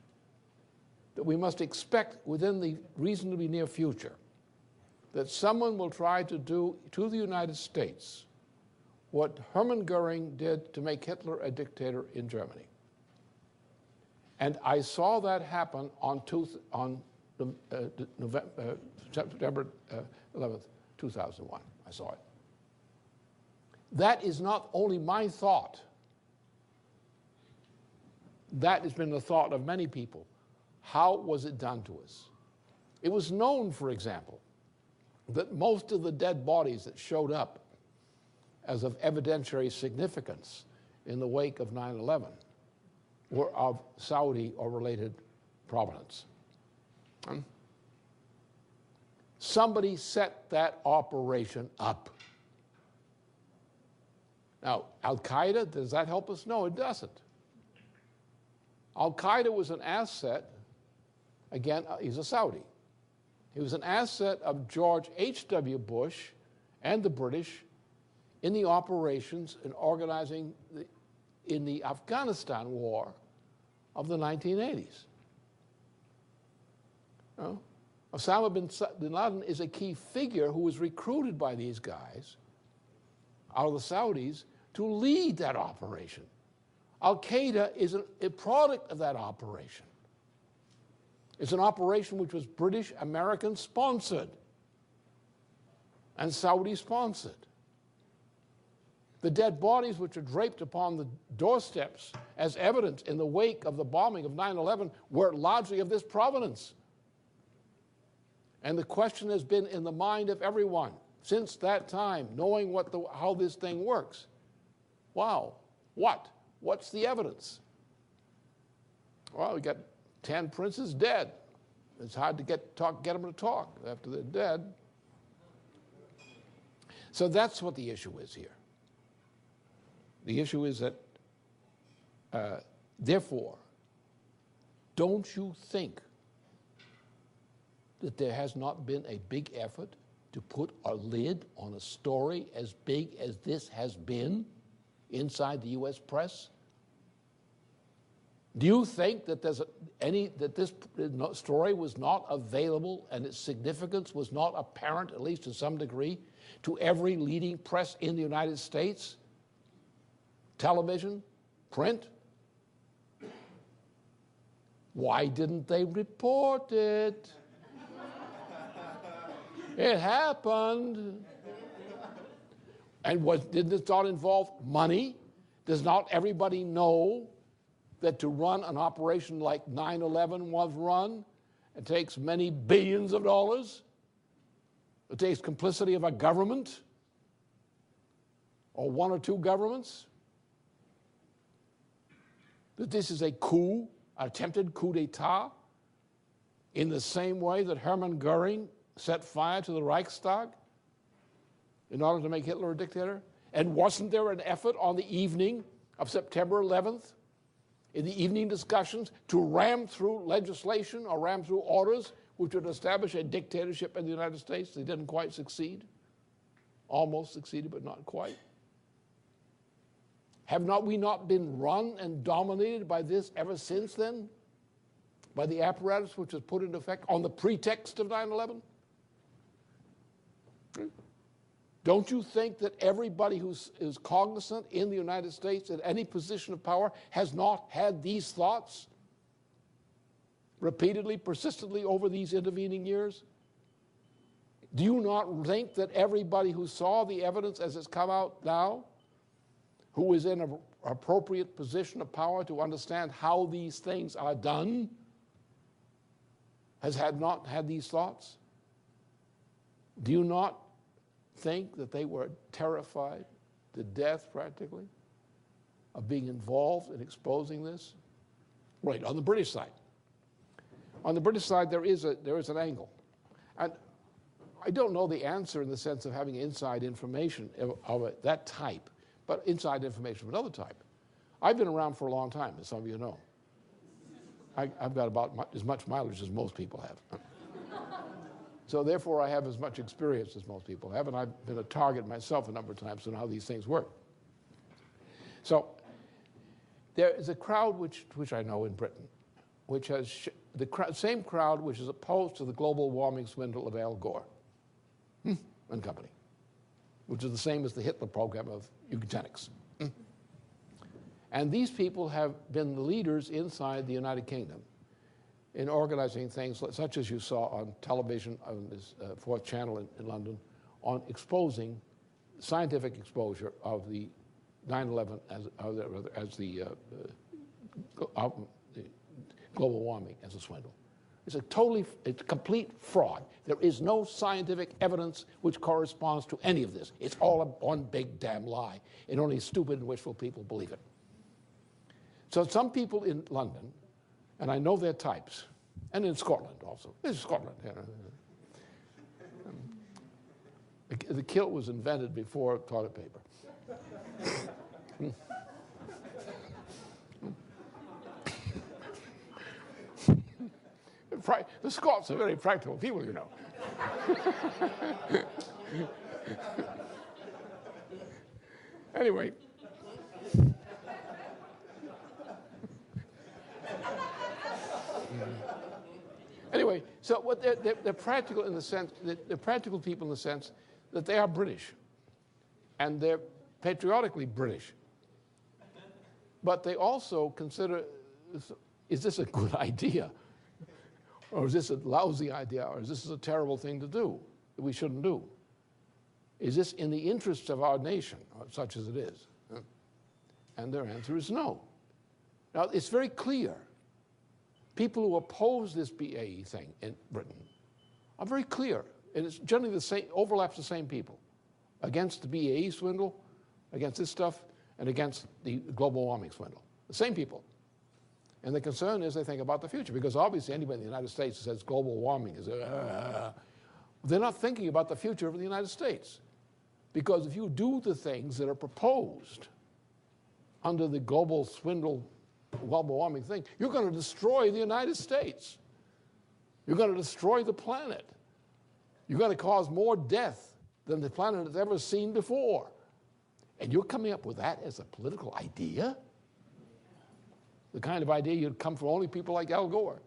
that we must expect within the reasonably near future that someone will try to do to the United States what Hermann Goering did to make Hitler a dictator in Germany. And I saw that happen on September 11th, 2001. I saw it. That is not only my thought. That has been the thought of many people. How was it done to us? It was known, for example, that most of the dead bodies that showed up as of evidentiary significance in the wake of 9/11 were of Saudi or related provenance. Somebody set that operation up. Now, Al-Qaeda, does that help us? No, it doesn't. Al-Qaeda was an asset, again, he's a Saudi. He was an asset of George H.W. Bush and the British in the operations and organizing in the Afghanistan war of the 1980s. Osama bin Laden is a key figure who was recruited by these guys out of the Saudis to lead that operation. Al-Qaeda is a product of that operation. It's an operation which was British, American sponsored and Saudi sponsored. The dead bodies which are draped upon the doorsteps as evidence in the wake of the bombing of 9/11 were largely of this provenance. And the question has been in the mind of everyone since that time, knowing how this thing works. Wow, what's the evidence? Well, we got 10 princes dead. It's hard to get them to talk after they're dead. So that's what the issue is here. The issue is that, therefore, don't you think that there has not been a big effort to put a lid on a story as big as this has been inside the U.S. press? Do you think that this story was not available and its significance was not apparent, at least to some degree, to every leading press in the United States? Television, print? Why didn't they report it? It happened. And did this not involve money? Does not everybody know that to run an operation like 9/11 was run, it takes many billions of dollars? It takes complicity of a government or one or two governments? That this is a coup, an attempted coup d'etat, in the same way that Hermann Goering set fire to the Reichstag in order to make Hitler a dictator? And wasn't there an effort on the evening of September 11th, in the evening discussions, to ram through legislation or ram through orders which would establish a dictatorship in the United States? They didn't quite succeed. Almost succeeded, but not quite. Have we not been run and dominated by this ever since then? By the apparatus which was put into effect on the pretext of 9/11? Don't you think that everybody who is cognizant in the United States at any position of power has not had these thoughts repeatedly, persistently over these intervening years? Do you not think that everybody who saw the evidence as it's come out now, who is in an appropriate position of power to understand how these things are done, has not had these thoughts? Do you not think that they were terrified to death, practically, of being involved in exposing this? Right, on the British side. On the British side, there is an angle. And I don't know the answer in the sense of having inside information of that type, but inside information of another type. I've been around for a long time, as some of you know. I've got about as much mileage as most people have. So therefore, I have as much experience as most people have, and I've been a target myself a number of times on how these things work. So there is a crowd which I know in Britain, which has same crowd which is opposed to the global warming swindle of Al Gore and company, which is the same as the Hitler program of eugenics. And these people have been the leaders inside the United Kingdom in organizing things such as you saw on television on this fourth channel in London on exposing scientific exposure of the 9/11 as the global warming as a swindle. It's a complete fraud. There is no scientific evidence which corresponds to any of this. It's all one big damn lie, and only stupid and wishful people believe it. So some people in London, and I know their types, and in Scotland also. This is Scotland. The kilt was invented before toilet paper. The Scots are very practical people, you know. Anyway. Anyway, so what they're practical in the sense that they're practical people in the sense that they are British, and they're patriotically British. But they also consider, is this a good idea? Or is this a lousy idea? Or is this a terrible thing to do that we shouldn't do? Is this in the interests of our nation, such as it is? And their answer is no. Now, it's very clear. People who oppose this BAE thing in Britain are very clear. And it's generally the same, overlaps the same people. Against the BAE swindle, against this stuff, and against the global warming swindle. The same people. And the concern is they think about the future, because obviously anybody in the United States who says global warming is, they're not thinking about the future of the United States. Because if you do the things that are proposed under the global swindle, global warming thing, you're going to destroy the United States. You're going to destroy the planet. You're going to cause more death than the planet has ever seen before. And you're coming up with that as a political idea? The kind of idea you'd come from only people like Al Gore.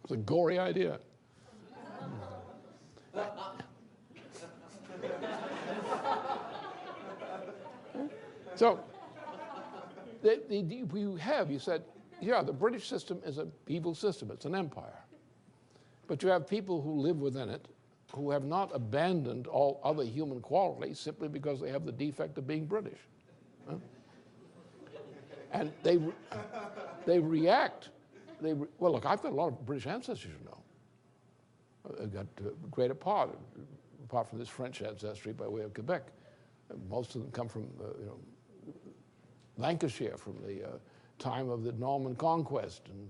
It's a gory idea. So, you said, yeah, the British system is an evil system. It's an empire. But you have people who live within it who have not abandoned all other human qualities simply because they have the defect of being British. Huh? And they react. Well, look, I've got a lot of British ancestors, you know. I've got apart from this French ancestry by way of Quebec. Most of them come from, Lancashire, from the time of the Norman conquest and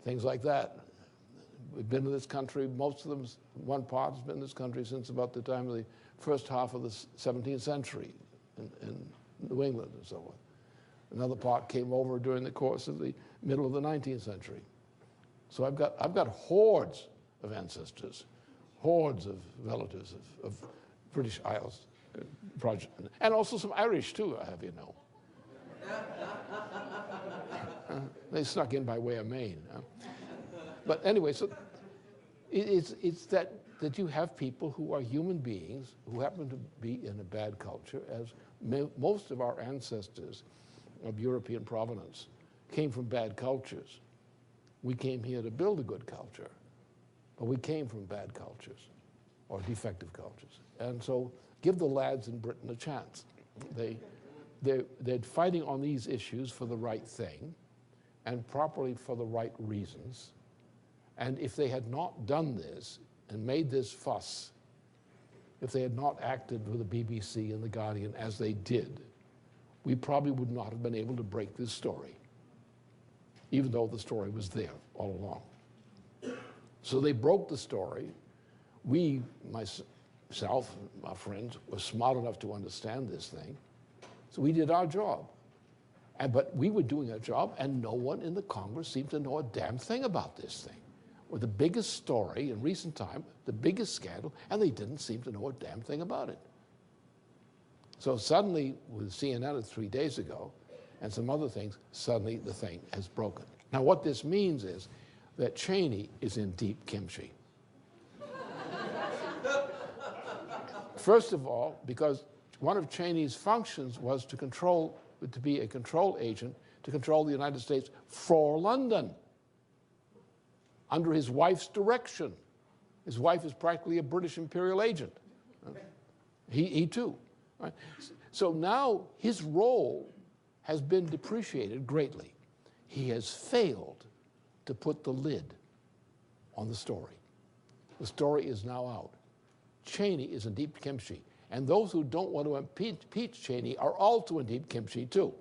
things like that. We've been to this country, most of them, one part has been in this country since about the time of the first half of the 17th century in New England and so on. Another part came over during the course of the middle of the 19th century. So I've got hordes of ancestors, hordes of relatives of British Isles project, and also some Irish too, I have you know. They snuck in by way of Maine. But anyway, so it's that you have people who are human beings who happen to be in a bad culture, as most of our ancestors of European provenance came from bad cultures. We came here to build a good culture, but we came from bad cultures or defective cultures. And so give the lads in Britain a chance. They're fighting on these issues for the right thing and properly for the right reasons. And if they had not done this and made this fuss, if they had not acted with the BBC and the Guardian as they did, we probably would not have been able to break this story, even though the story was there all along. So they broke the story. We, myself, and my friends, were smart enough to understand this thing. So we did our job. But we were doing our job, and no one in the Congress seemed to know a damn thing about this thing. With the biggest story in recent time, the biggest scandal, and they didn't seem to know a damn thing about it. So suddenly, with CNN 3 days ago, and some other things, suddenly the thing has broken. Now what this means is that Cheney is in deep kimchi. First of all, because one of Cheney's functions was to be a control agent to control the United States for London, under his wife's direction. His wife is practically a British imperial agent. He too. Right? So now his role has been depreciated greatly. He has failed to put the lid on the story. The story is now out. Cheney is in deep kimchi. And those who don't want to impeach Cheney are also in deep kimchi too.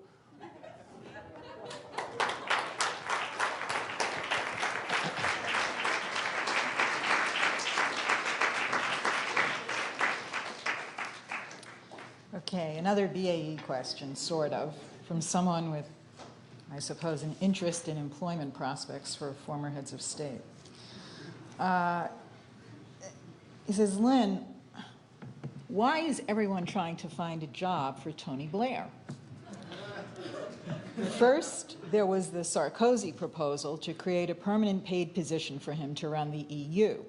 Okay, another BAE question, sort of, from someone with, I suppose, an interest in employment prospects for former heads of state. He says, Lynn, why is everyone trying to find a job for Tony Blair? First, there was the Sarkozy proposal to create a permanent paid position for him to run the EU.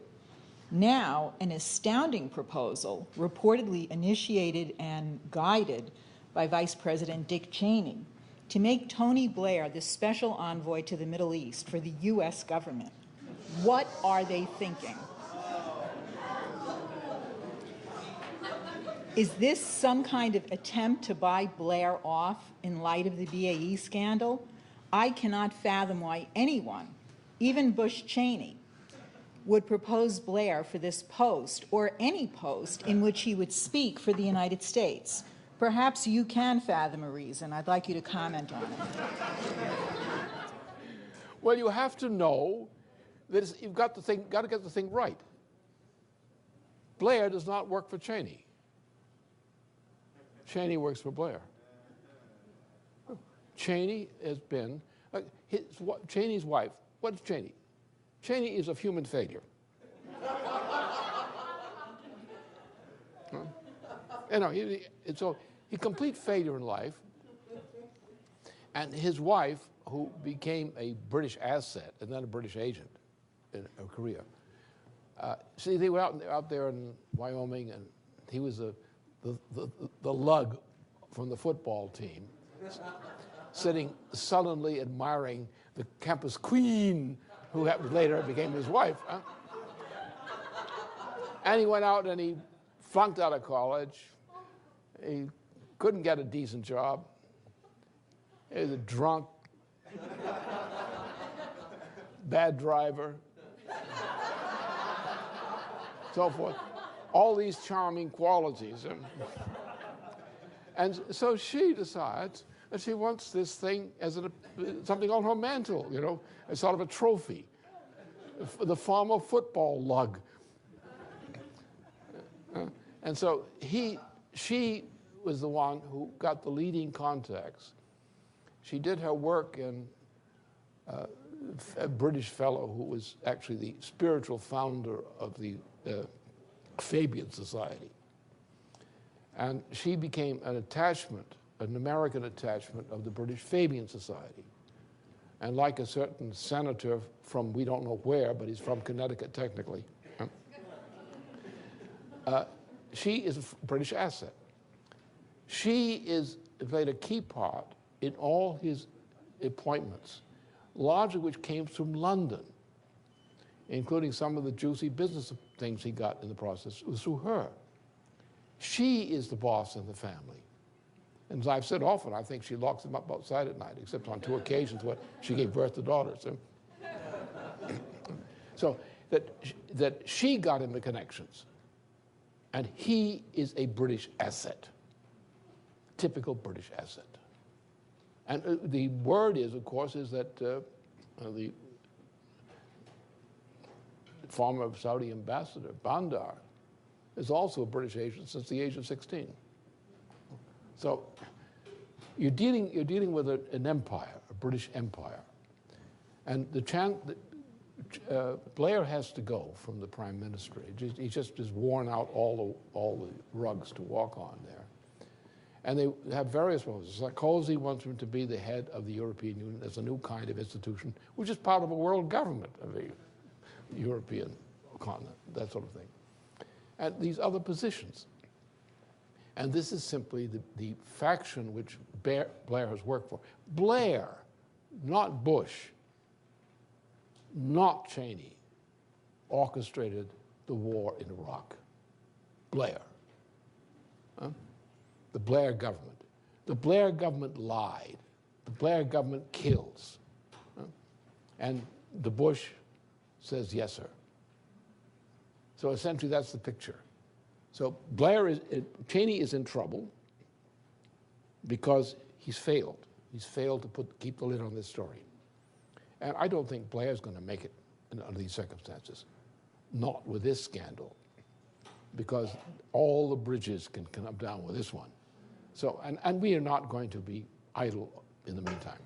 Now, an astounding proposal, reportedly initiated and guided by Vice President Dick Cheney, to make Tony Blair the special envoy to the Middle East for the US government. What are they thinking? Is this some kind of attempt to buy Blair off in light of the BAE scandal? I cannot fathom why anyone, even Bush Cheney, would propose Blair for this post or any post in which he would speak for the United States. Perhaps you can fathom a reason. I'd like you to comment on it. Well, you have to know that you've got to get the thing right. Blair does not work for Cheney. Cheney works for Blair. Cheney has been, Cheney's wife, what's Cheney? Cheney is a human failure. You know, he complete failure in life. And his wife, who became a British asset and then a British agent in Korea. See, they were out there in Wyoming, and he was the lug from the football team, sitting sullenly admiring the campus queen, who later became his wife. And he went out and he flunked out of college. He couldn't get a decent job. He was a drunk, bad driver, so forth. All these charming qualities. And so she decides that she wants this thing as something on her mantle, you know, as sort of a trophy. The former football lug. And so she was the one who got the leading contacts. She did her work in a British fellow who was actually the spiritual founder of the Fabian Society. And she became an attachment, an American attachment of the British Fabian Society. And like a certain senator from we don't know where, but he's from Connecticut technically, she is a British asset. She played a key part in all his appointments, largely which came from London, including some of the juicy business things he got in the process. It was through her. She is the boss in the family. And as I've said often, I think she locks them up outside at night, except on 2 occasions when she gave birth to daughters. So that she got him the connections. And he is a British asset, typical British asset. And the word is, of course, is that the former Saudi ambassador, Bandar, is also a British agent since the age of 16. So you're dealing with an empire, a British empire. And Blair has to go from the prime ministry. He just is worn out all the rugs to walk on there. And they have various proposals. Sarkozy wants him to be the head of the European Union as a new kind of institution, which is part of a world government of a European continent, that sort of thing. And these other positions. And this is simply the faction which Blair has worked for. Blair, not Bush, not Cheney, orchestrated the war in Iraq. Blair. Huh? The Blair government. The Blair government lied. The Blair government kills. Huh? And the Bush says, yes, sir. So essentially that's the picture. So Cheney is in trouble because he's failed. He's failed to keep the lid on this story. And I don't think Blair's going to make it under these circumstances. Not with this scandal. Because all the bridges can come down with this one. So, and we are not going to be idle in the meantime.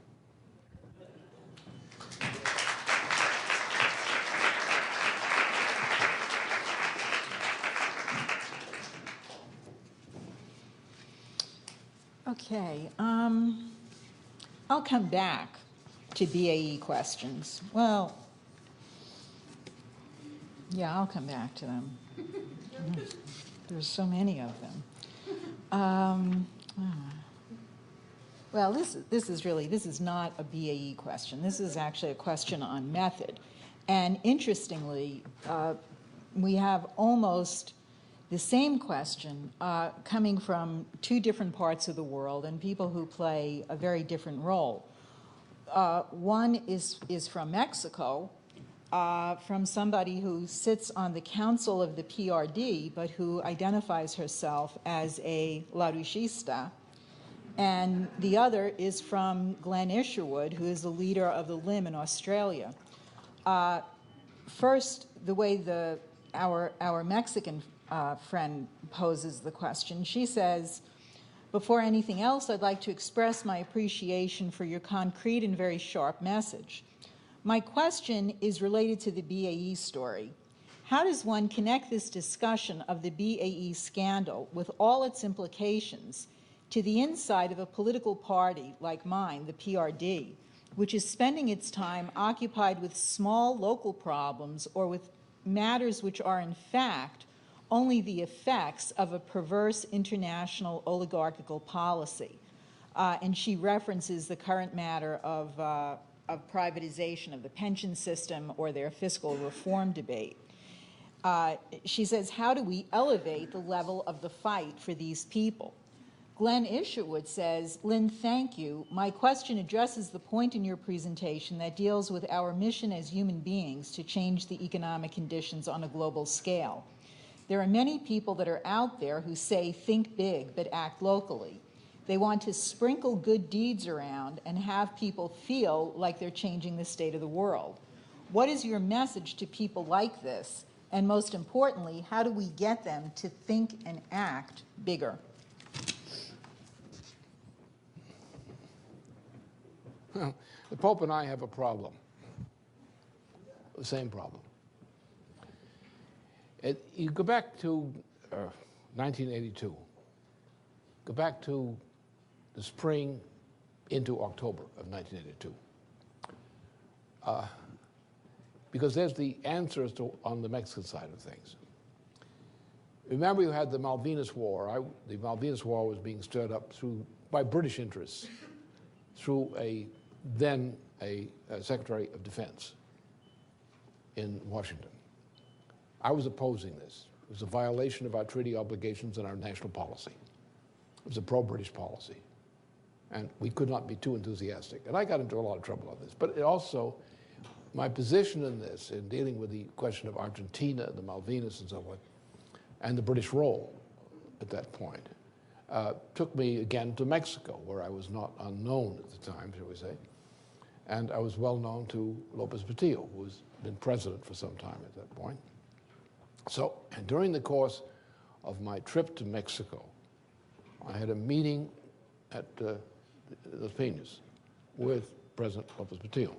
Okay, I'll come back to BAE questions. Well, yeah, I'll come back to them. There's so many of them. Well, this is not a BAE question. This is actually a question on method. And interestingly, we have almost the same question coming from two different parts of the world and people who play a very different role. One is from Mexico, from somebody who sits on the council of the PRD, but who identifies herself as a LaRouchista. And the other is from Glenn Isherwood, who is the leader of the LIM in Australia. First, the way our Mexican friend poses the question, she says, before anything else, I'd like to express my appreciation for your concrete and very sharp message. My question is related to the BAE story. How does one connect this discussion of the BAE scandal with all its implications to the inside of a political party like mine, the PRD, which is spending its time occupied with small local problems or with matters which are in fact only the effects of a perverse international oligarchical policy? And she references the current matter of privatization of the pension system or their fiscal reform debate. She says, how do we elevate the level of the fight for these people? Glenn Isherwood says, Lynn, thank you. My question addresses the point in your presentation that deals with our mission as human beings to change the economic conditions on a global scale. There are many people that are out there who say think big but act locally. They want to sprinkle good deeds around and have people feel like they're changing the state of the world. What is your message to people like this? And most importantly, how do we get them to think and act bigger? Well, the Pope and I have a problem, the same problem. You go back to 1982, go back to the spring into October of 1982, because there's the answers on the Mexican side of things. Remember, you had the Malvinas War. The Malvinas War was being stirred up by British interests through a Secretary of Defense in Washington. I was opposing this. It was a violation of our treaty obligations and our national policy. It was a pro-British policy. And we could not be too enthusiastic. And I got into a lot of trouble on this. But it also, my position in this, in dealing with the question of Argentina, the Malvinas and so on, and the British role at that point, took me again to Mexico, where I was not unknown at the time, shall we say. And I was well known to Lopez Portillo, who has been president for some time at that point. So, and during the course of my trip to Mexico, I had a meeting at Los Pinos with President Lopez Portillo.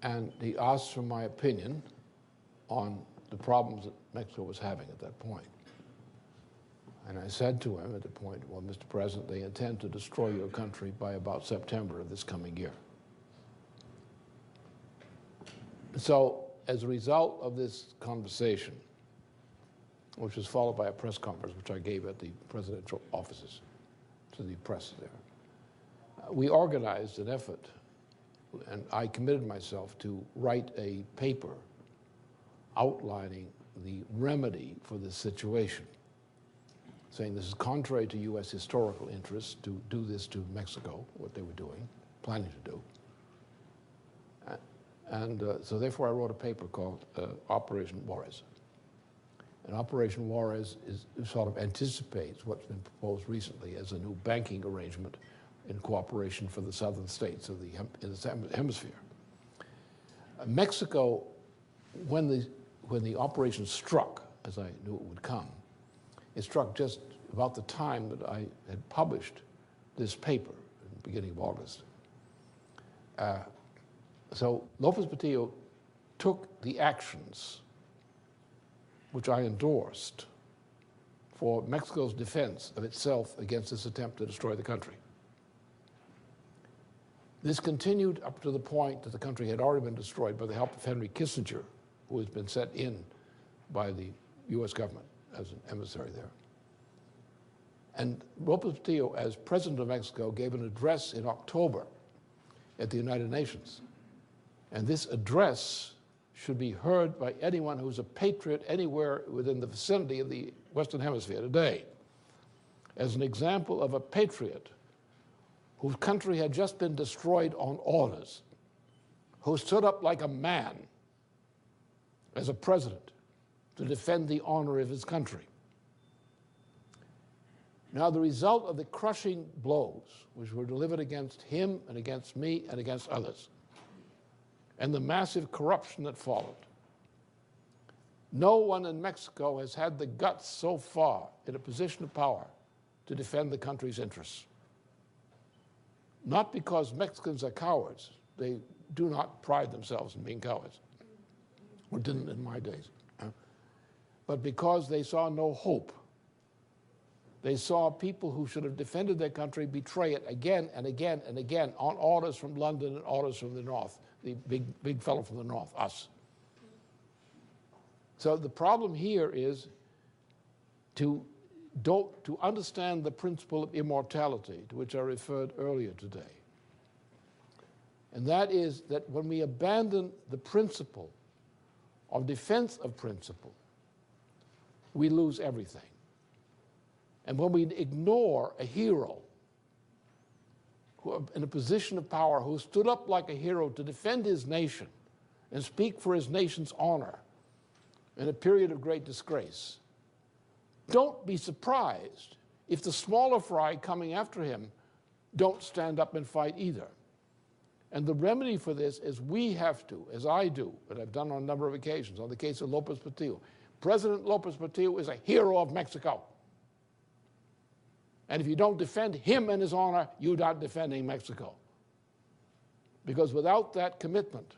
And he asked for my opinion on the problems that Mexico was having at that point. And I said to him at the point, well, Mr. President, they intend to destroy your country by about September of this coming year. So, as a result of this conversation, which was followed by a press conference, which I gave at the presidential offices to the press there, we organized an effort, and I committed myself to write a paper outlining the remedy for this situation, saying this is contrary to U.S. historical interests to do this to Mexico, what they were doing, planning to do. And so therefore I wrote a paper called Operation Juarez. And Operation Juarez sort of anticipates what's been proposed recently as a new banking arrangement in cooperation for the southern states of the hemisphere. Mexico, when the operation struck, as I knew it would come, it struck just about the time that I had published this paper in the beginning of August. So Lopez Portillo took the actions which I endorsed for Mexico's defense of itself against this attempt to destroy the country. This continued up to the point that the country had already been destroyed by the help of Henry Kissinger, who has been sent in by the U.S. government as an emissary there. And Lopez Portillo, as president of Mexico, gave an address in October at the United Nations. And this address should be heard by anyone who's a patriot anywhere within the vicinity of the Western Hemisphere today, as an example of a patriot whose country had just been destroyed on orders, who stood up like a man as a president to defend the honor of his country. Now, the result of the crushing blows which were delivered against him and against me and against others, and the massive corruption that followed, no one in Mexico has had the guts so far in a position of power to defend the country's interests. Not because Mexicans are cowards. They do not pride themselves in being cowards, or didn't in my days, but because they saw no hope. They saw people who should have defended their country betray it again and again and again on orders from London and orders from the North, the big fellow from the North, us. So the problem here is to understand the principle of immortality, to which I referred earlier today. And that is that when we abandon the principle of defense of principle, we lose everything. And when we ignore a hero who, in a position of power, who stood up like a hero to defend his nation and speak for his nation's honor in a period of great disgrace, don't be surprised if the smaller fry coming after him don't stand up and fight either. And the remedy for this is we have to, as I do, and I've done on a number of occasions, on the case of Lopez Portillo. President Lopez Portillo is a hero of Mexico. And if you don't defend him and his honor, you're not defending Mexico. Because without that commitment,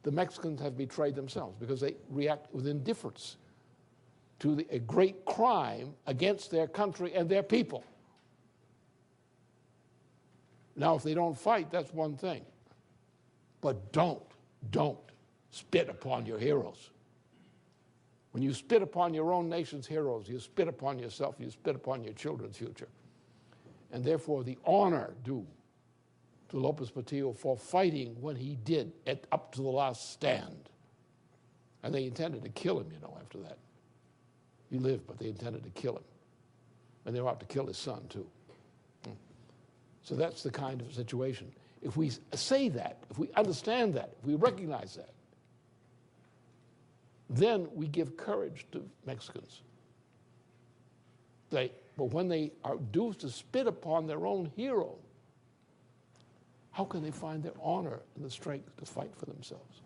the Mexicans have betrayed themselves, because they react with indifference to a great crime against their country and their people. Now, if they don't fight, that's one thing. But don't spit upon your heroes. When you spit upon your own nation's heroes, you spit upon yourself, you spit upon your children's future. And therefore, the honor due to Lopez Portillo for fighting when he did up to the last stand. And they intended to kill him, after that. He lived, but they intended to kill him. And they were out to kill his son, too. So that's the kind of situation. If we say that, if we understand that, if we recognize that, Then we give courage to Mexicans. But when they are due to spit upon their own hero, how can they find their honor and the strength to fight for themselves?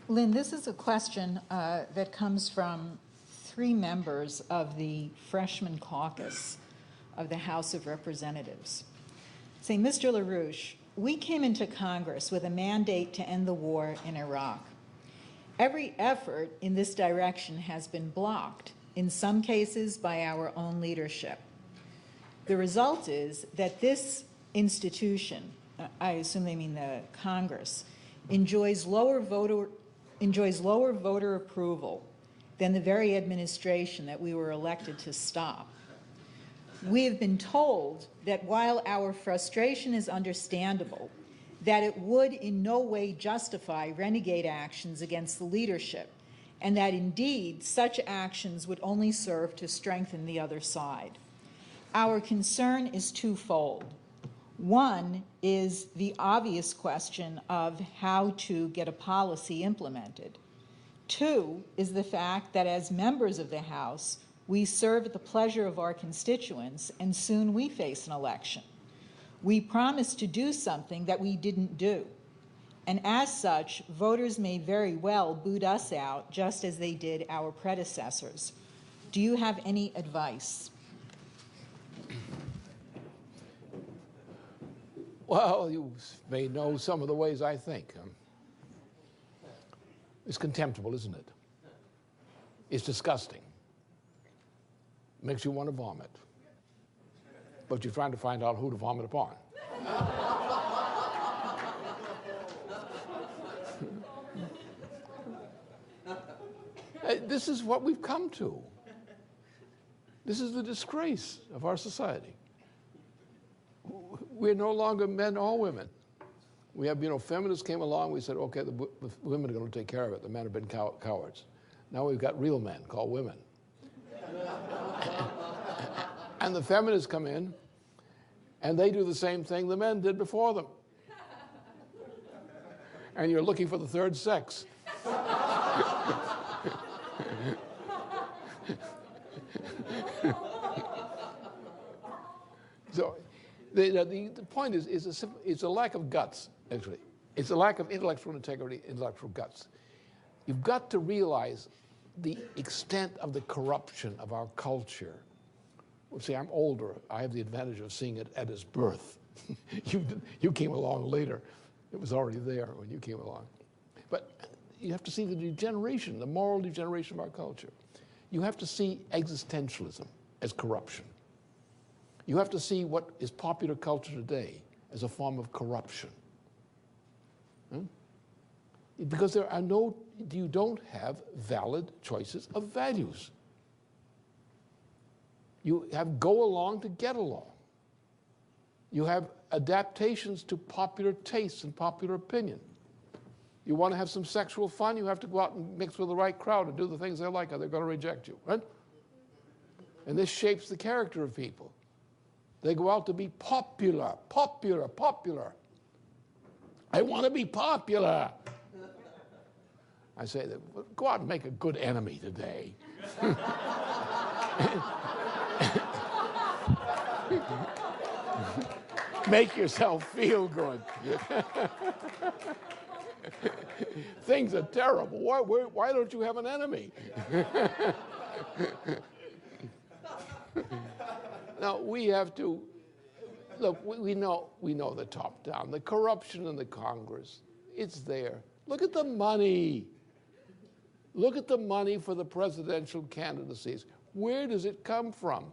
Lynn, this is a question that comes from 3 members of the freshman caucus of the House of Representatives. Saying, Mr. LaRouche, we came into Congress with a mandate to end the war in Iraq. Every effort in this direction has been blocked, in some cases by our own leadership. The result is that this institution, I assume they mean the Congress, enjoys lower voter approval than the very administration that we were elected to stop. We have been told that while our frustration is understandable, that it would in no way justify renegade actions against the leadership, and that indeed such actions would only serve to strengthen the other side. Our concern is twofold. One is the obvious question of how to get a policy implemented. 2 is the fact that as members of the House, we serve at the pleasure of our constituents, and soon we face an election. We promised to do something that we didn't do. And as such, voters may very well boot us out, just as they did our predecessors. Do you have any advice? Well, you may know some of the ways I think. It's contemptible, isn't it? It's disgusting. Makes you want to vomit. But you're trying to find out who to vomit upon. This is what we've come to. This is the disgrace of our society. We're no longer men or women. We have, feminists came along, we said, okay, the women are going to take care of it. The men have been cowards. Now we've got real men called women. And the feminists come in, and they do the same thing the men did before them. And you're looking for the third sex. So the point is it's a lack of guts, actually. It's a lack of intellectual integrity, intellectual guts. You've got to realize the extent of the corruption of our culture. Well, see, I'm older. I have the advantage of seeing it at its birth. You came along later. It was already there when you came along. But you have to see the degeneration, the moral degeneration of our culture. You have to see existentialism as corruption. You have to see what is popular culture today as a form of corruption. Because you don't have valid choices of values. You have go along to get along. You have adaptations to popular tastes and popular opinion. You want to have some sexual fun, you have to go out and mix with the right crowd and do the things they like, or they're going to reject you, right? And this shapes the character of people. They go out to be popular, popular, popular. I want to be popular. I say, go out and make a good enemy today. Make yourself feel good. Things are terrible. Why don't you have an enemy? Now, we have to, look, we know the top down. The corruption in the Congress, it's there. Look at the money. Look at the money for the presidential candidacies. Where does it come from?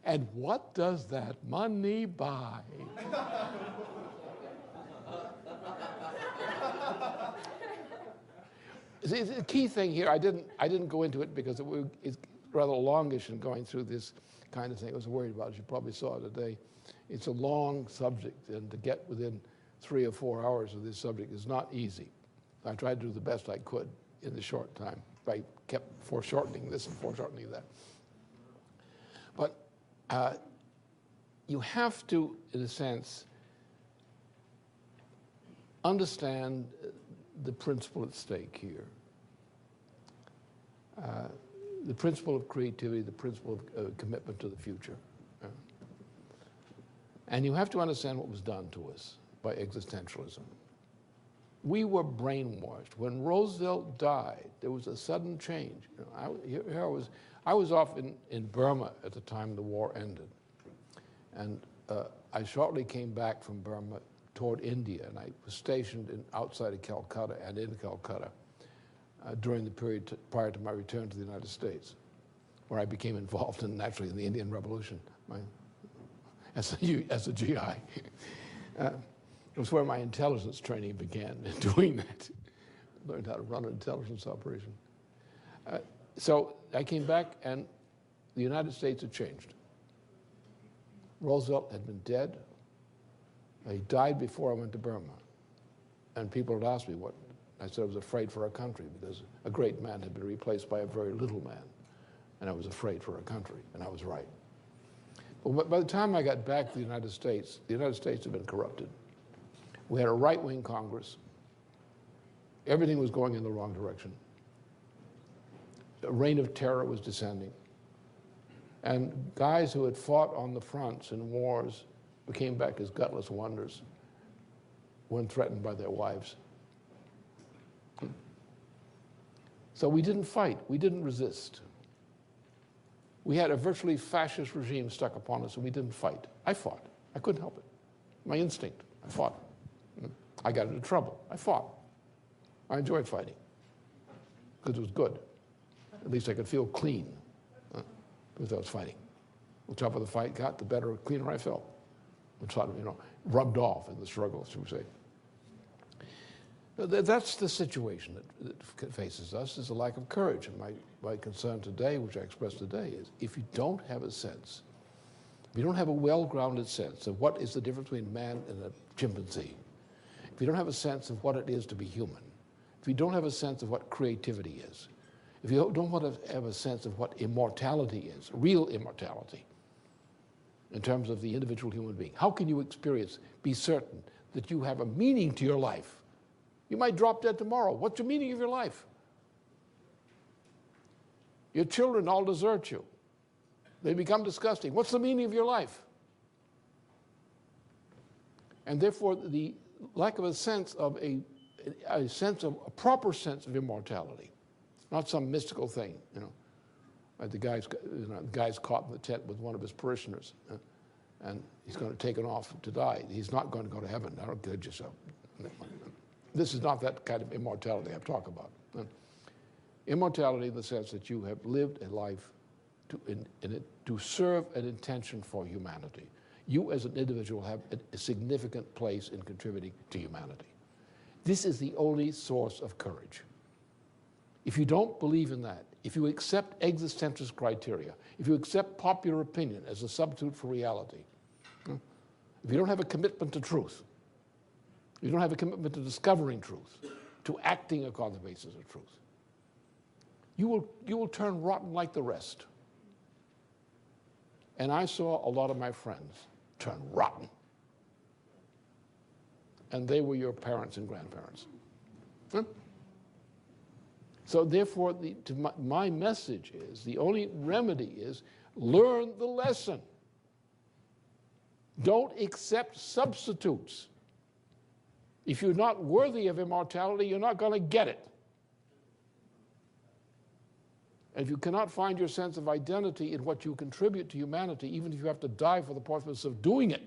And what does that money buy? See, the key thing here, I didn't go into it because it's rather longish in going through this kind of thing. I was worried about it. You probably saw it today. It's a long subject, and to get within 3 or 4 hours of this subject is not easy. I tried to do the best I could in the short time. I kept foreshortening this and foreshortening that. you have to, in a sense, understand the principle at stake here. The principle of creativity, the principle of commitment to the future. And you have to understand what was done to us by existentialism. We were brainwashed. When Roosevelt died, there was a sudden change. I was off in Burma at the time the war ended. And I shortly came back from Burma toward India, and I was stationed outside of Calcutta and in Calcutta during the period prior to my return to the United States, where I became involved naturally in the Indian Revolution as a GI. It was where my intelligence training began in doing that. Learned how to run an intelligence operation. So I came back, and the United States had changed. Roosevelt had been dead. He died before I went to Burma. And people had asked me what. I said I was afraid for our country because a great man had been replaced by a very little man. And I was afraid for our country, and I was right. But by the time I got back to the United States had been corrupted. We had a right-wing Congress. Everything was going in the wrong direction. A reign of terror was descending. And guys who had fought on the fronts in wars came back as gutless wonders when threatened by their wives. So we didn't fight. We didn't resist. We had a virtually fascist regime stuck upon us, and we didn't fight. I fought. I couldn't help it. My instinct. I fought. I got into trouble. I fought. I enjoyed fighting because it was good. At least I could feel clean because I was fighting. The tougher the fight got, the better, cleaner I felt. Which sort of, rubbed off in the struggle, should we say. That's the situation that faces us, is a lack of courage. And my concern today, which I expressed today, is if you don't have a sense, if you don't have a well-grounded sense of what is the difference between man and a chimpanzee, if you don't have a sense of what it is to be human, if you don't have a sense of what creativity is, if you don't want to have a sense of what immortality is, real immortality, in terms of the individual human being, how can you be certain that you have a meaning to your life? You might drop dead tomorrow. What's the meaning of your life? Your children all desert you. They become disgusting. What's the meaning of your life? And therefore, the lack of a sense of a proper sense of immortality, not some mystical thing, Like the guy's caught in the tent with one of his parishioners, and he's going to take it off to die. He's not going to go to heaven. Don't kid yourself. This is not that kind of immortality I'm talking about. Immortality in the sense that you have lived a life to serve an intention for humanity. You as an individual have a significant place in contributing to humanity. This is the only source of courage. If you don't believe in that, if you accept existentialist criteria, if you accept popular opinion as a substitute for reality, if you don't have a commitment to truth, you don't have a commitment to discovering truth, to acting upon the basis of truth, you will turn rotten like the rest. And I saw a lot of my friends turn rotten. And they were your parents and grandparents. So therefore, my message is, the only remedy is, learn the lesson. Don't accept substitutes. If you're not worthy of immortality, you're not going to get it. And if you cannot find your sense of identity in what you contribute to humanity, even if you have to die for the purpose of doing it,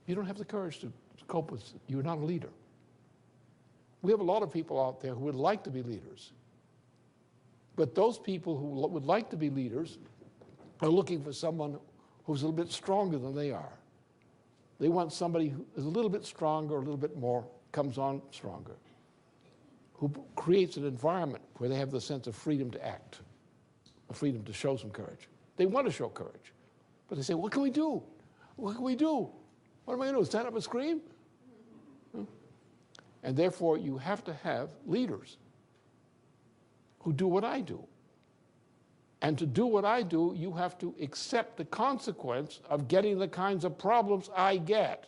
you don't have the courage to cope with it. You're not a leader. We have a lot of people out there who would like to be leaders. But those people who would like to be leaders are looking for someone who's a little bit stronger than they are. They want somebody who is a little bit stronger, a little bit more, comes on stronger, who creates an environment where they have the sense of freedom to act, a freedom to show some courage. They want to show courage, but they say, what can we do? What can we do? What am I going to do, stand up and scream? And therefore, you have to have leaders who do what I do. And to do what I do, you have to accept the consequence of getting the kinds of problems I get.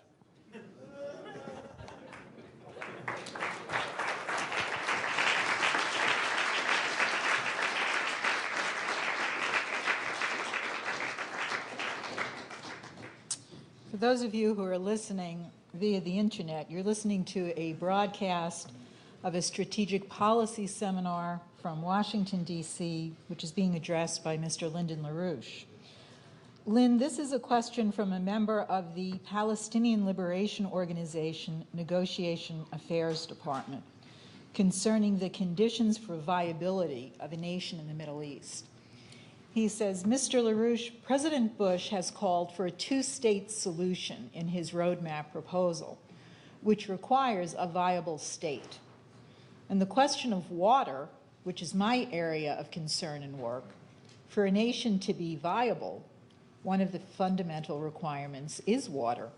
For those of you who are listening via the internet, you're listening to a broadcast of a strategic policy seminar from Washington, D.C., which is being addressed by Mr. Lyndon LaRouche. Lynn, this is a question from a member of the Palestinian Liberation Organization Negotiation Affairs Department concerning the conditions for viability of a nation in the Middle East. He says, Mr. LaRouche, President Bush has called for a two-state solution in his roadmap proposal, which requires a viable state. And the question of water, which is my area of concern and work, for a nation to be viable, one of the fundamental requirements is water.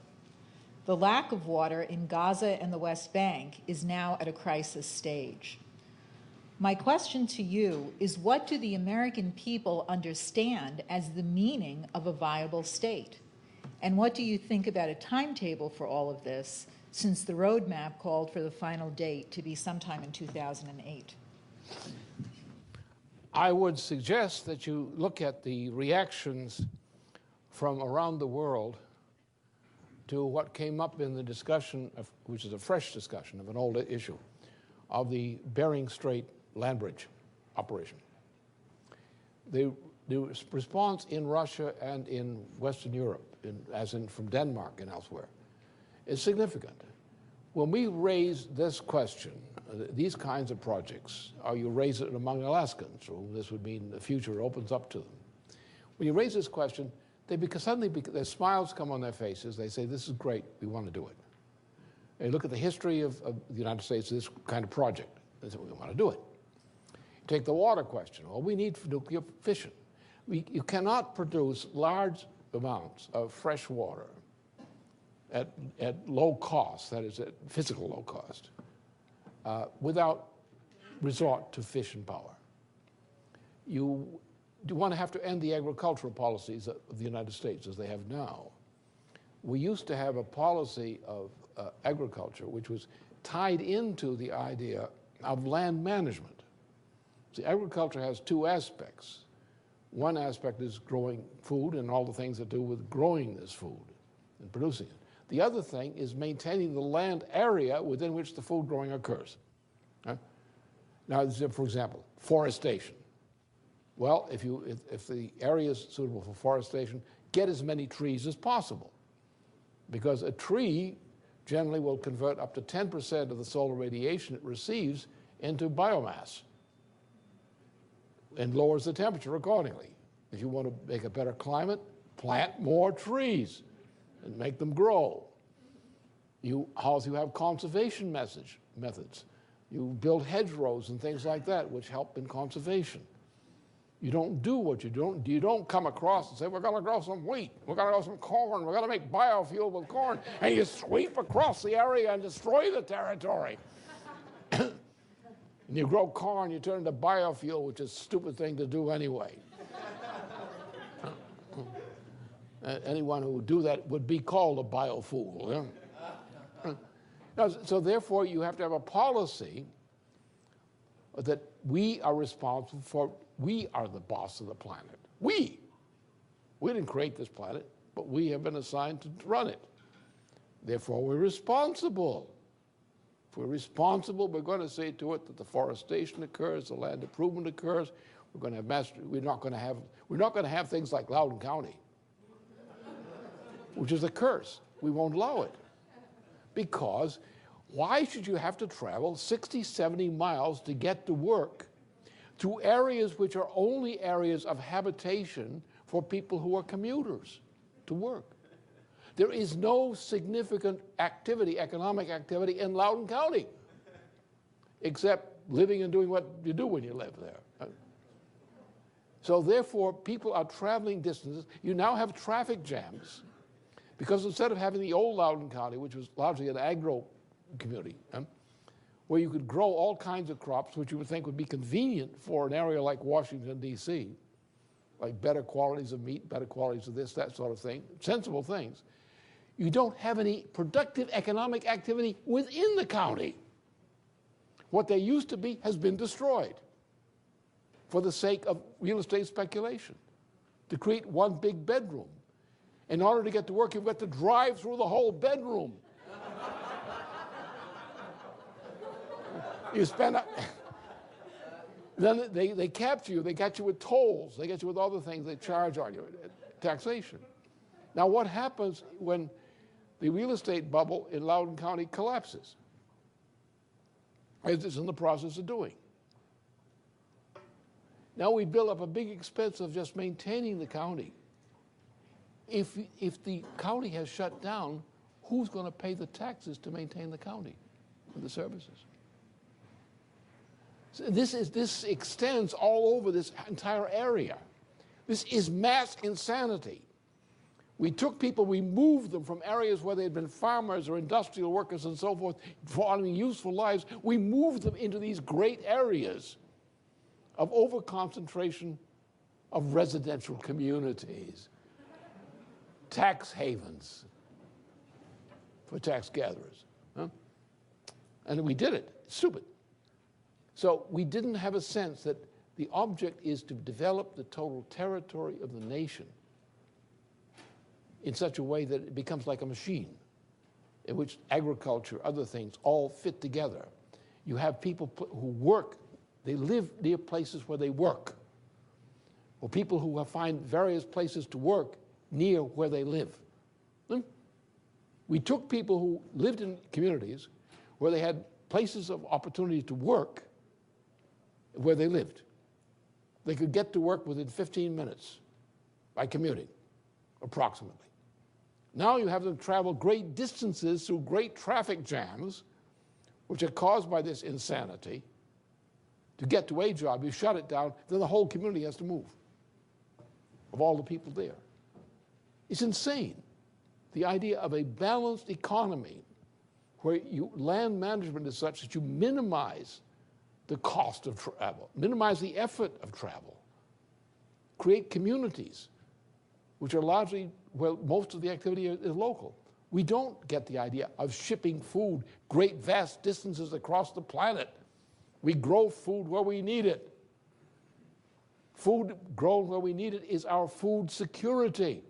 The lack of water in Gaza and the West Bank is now at a crisis stage. My question to you is, what do the American people understand as the meaning of a viable state? And what do you think about a timetable for all of this, since the roadmap called for the final date to be sometime in 2008? I would suggest that you look at the reactions from around the world to what came up in the discussion, which is a fresh discussion of an old issue, of the Bering Strait land bridge operation. The response in Russia and in Western Europe, as in from Denmark and elsewhere, is significant. When we raise this question, these kinds of projects, or you raise it among Alaskans, who this would mean the future opens up to them. When you raise this question, suddenly their smiles come on their faces. They say, this is great, we want to do it. They look at the history of the United States, this kind of project. They say, we want to do it. Take the water question. Well, we need nuclear fission. You cannot produce large amounts of fresh water at low cost, that is at physical low cost, without resort to fission power. You want to have to end the agricultural policies of the United States as they have now. We used to have a policy of agriculture which was tied into the idea of land management. See, agriculture has two aspects. One aspect is growing food and all the things that do with growing this food and producing it. The other thing is maintaining the land area within which the food growing occurs. Now, for example, forestation. Well, if the area is suitable for forestation, get as many trees as possible, because a tree generally will convert up to 10% of the solar radiation it receives into biomass and lowers the temperature accordingly. If you want to make a better climate, plant more trees and make them grow. You have conservation methods. You build hedgerows and things like that, which help in conservation. You don't do what you don't. You don't come across and say, we're going to grow some wheat, we're going to grow some corn, we're going to make biofuel with corn, and you sweep across the area and destroy the territory. And you grow corn, you turn into biofuel, which is a stupid thing to do anyway. Anyone who would do that would be called a biofool. Yeah? So therefore, you have to have a policy that we are responsible for. We are the boss of the planet. We didn't create this planet, but we have been assigned to run it. Therefore, we're responsible. If we're responsible, we're going to say to it that the forestation occurs, the land improvement occurs. We're going to have mastery. We're not going to have things like Loudoun County, which is a curse. We won't allow it. Because why should you have to travel 60, 70 miles to get to work to areas which are only areas of habitation for people who are commuters to work? There is no significant activity, economic activity in Loudoun County, except living and doing what you do when you live there. So therefore, people are traveling distances. You now have traffic jams, because instead of having the old Loudoun County, which was largely an agro community, where you could grow all kinds of crops, which you would think would be convenient for an area like Washington, D.C., like better qualities of meat, better qualities of this, that sort of thing, sensible things. You don't have any productive economic activity within the county. What there used to be has been destroyed for the sake of real estate speculation, to create one big bedroom. In order to get to work, you've got to drive through the whole bedroom. You spend then they capture you, they get you with tolls, they get you with other things they charge on you, taxation. Now what happens when the real estate bubble in Loudoun County collapses, as it's in the process of doing? Now we build up a big expense of just maintaining the county. If the county has shut down, who's going to pay the taxes to maintain the county and the services? So this extends all over this entire area. This is mass insanity. We took people, we moved them from areas where they had been farmers or industrial workers and so forth, following useful lives. We moved them into these great areas of overconcentration of residential communities, tax havens for tax gatherers. Huh? And we did it. It's stupid. So we didn't have a sense that the object is to develop the total territory of the nation in such a way that it becomes like a machine in which agriculture, other things, all fit together. You have people who work, they live near places where they work, or people who find various places to work near where they live. We took people who lived in communities where they had places of opportunity to work where they lived. They could get to work within 15 minutes by commuting, approximately. Now you have them travel great distances through great traffic jams, which are caused by this insanity, to get to a job. You shut it down, then the whole community has to move, of all the people there. It's insane. The idea of a balanced economy where land management is such that you minimize the cost of travel, minimize the effort of travel, create communities which are largely, well, most of the activity is local. We don't get the idea of shipping food great vast distances across the planet. We grow food where we need it. Food grown where we need it is our food security.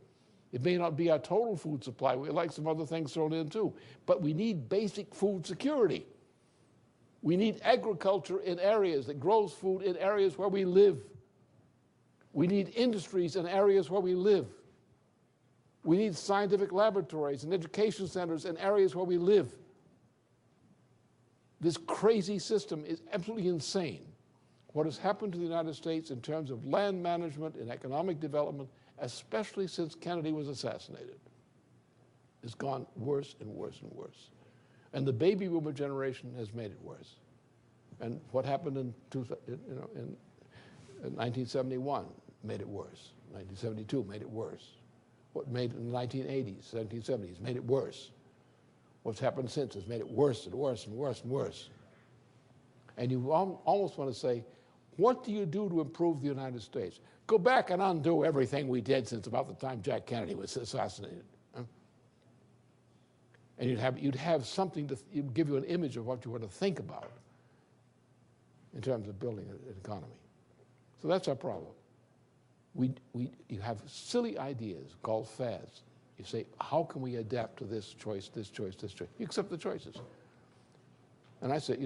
It may not be our total food supply. We like some other things thrown in too. But we need basic food security. We need agriculture in areas that grows food in areas where we live. We need industries in areas where we live. We need scientific laboratories and education centers in areas where we live. This crazy system is absolutely insane. What has happened to the United States in terms of land management and economic development, especially since Kennedy was assassinated, has gone worse and worse and worse. And the baby boomer generation has made it worse. And what happened in 1971 made it worse. 1972 made it worse. What made it in the 1980s, 1770s made it worse. What's happened since has made it worse and worse and worse and worse. And you almost want to say, what do you do to improve the United States? Go back and undo everything we did since about the time Jack Kennedy was assassinated. And you'd have something to give you an image of what you want to think about in terms of building an economy. So that's our problem. You have silly ideas called fads. You say, how can we adapt to this choice, this choice, this choice? You accept the choices. And I said,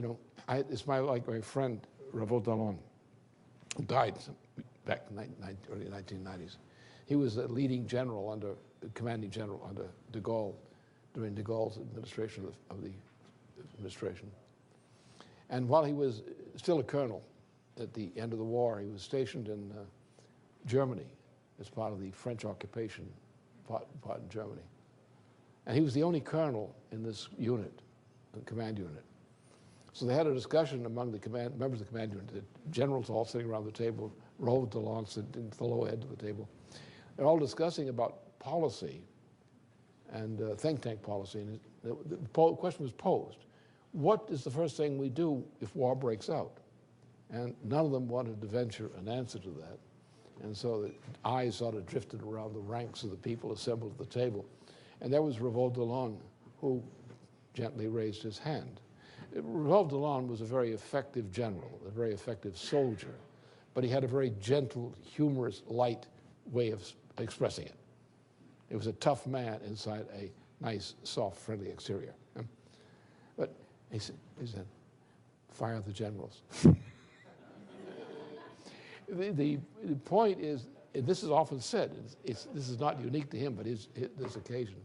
it's like my friend Raveau Dallon, who died back in the early 1990s. He was a leading general commanding general under de Gaulle, during de Gaulle's administration of the administration. And while he was still a colonel at the end of the war, he was stationed in Germany as part of the French occupation part in Germany. And he was the only colonel in this unit, the command unit. So they had a discussion among the members of the command unit, the generals all sitting around the table, Raveau Dallon sitting at the lower end of the table. They're all discussing about policy and think tank policy. And the question was posed, what is the first thing we do if war breaks out? And none of them wanted to venture an answer to that. And so the eyes sort of drifted around the ranks of the people assembled at the table. And there was Revolt Delon, who gently raised his hand. Revolt Delon was a very effective general, a very effective soldier, but he had a very gentle, humorous, light way of expressing it. It was a tough man inside a nice, soft, friendly exterior. But he said, fire the generals. The point is, and this is often said, this is not unique to him, but this occasion.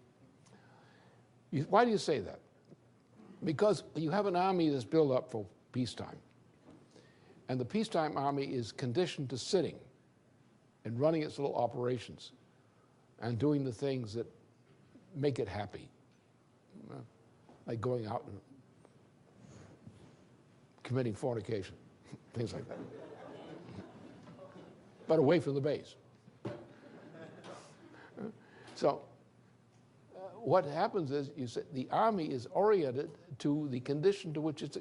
Why do you say that? Because you have an army that's built up for peacetime. And the peacetime army is conditioned to sitting and running its little operations and doing the things that make it happy, like going out and committing fornication, things like that. But away from the base. So what happens is, you say the army is oriented to the condition to which it's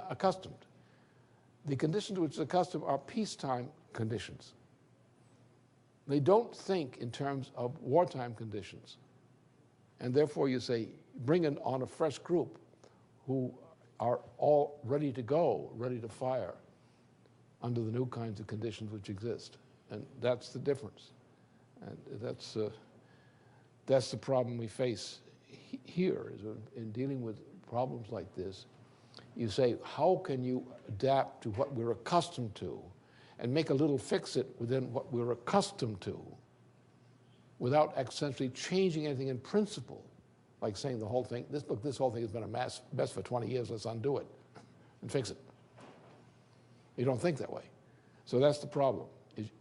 accustomed. The conditions to which it's accustomed are peacetime conditions. They don't think in terms of wartime conditions. And therefore you say, bring on a fresh group who are all ready to go, ready to fire under the new kinds of conditions which exist. And that's the difference. And that's the problem we face here, is in dealing with problems like this. You say, how can you adapt to what we're accustomed to and make a little fix-it within what we're accustomed to without essentially changing anything in principle, like saying the whole thing, this whole thing has been a mess for 20 years, let's undo it and fix it. You don't think that way. So that's the problem.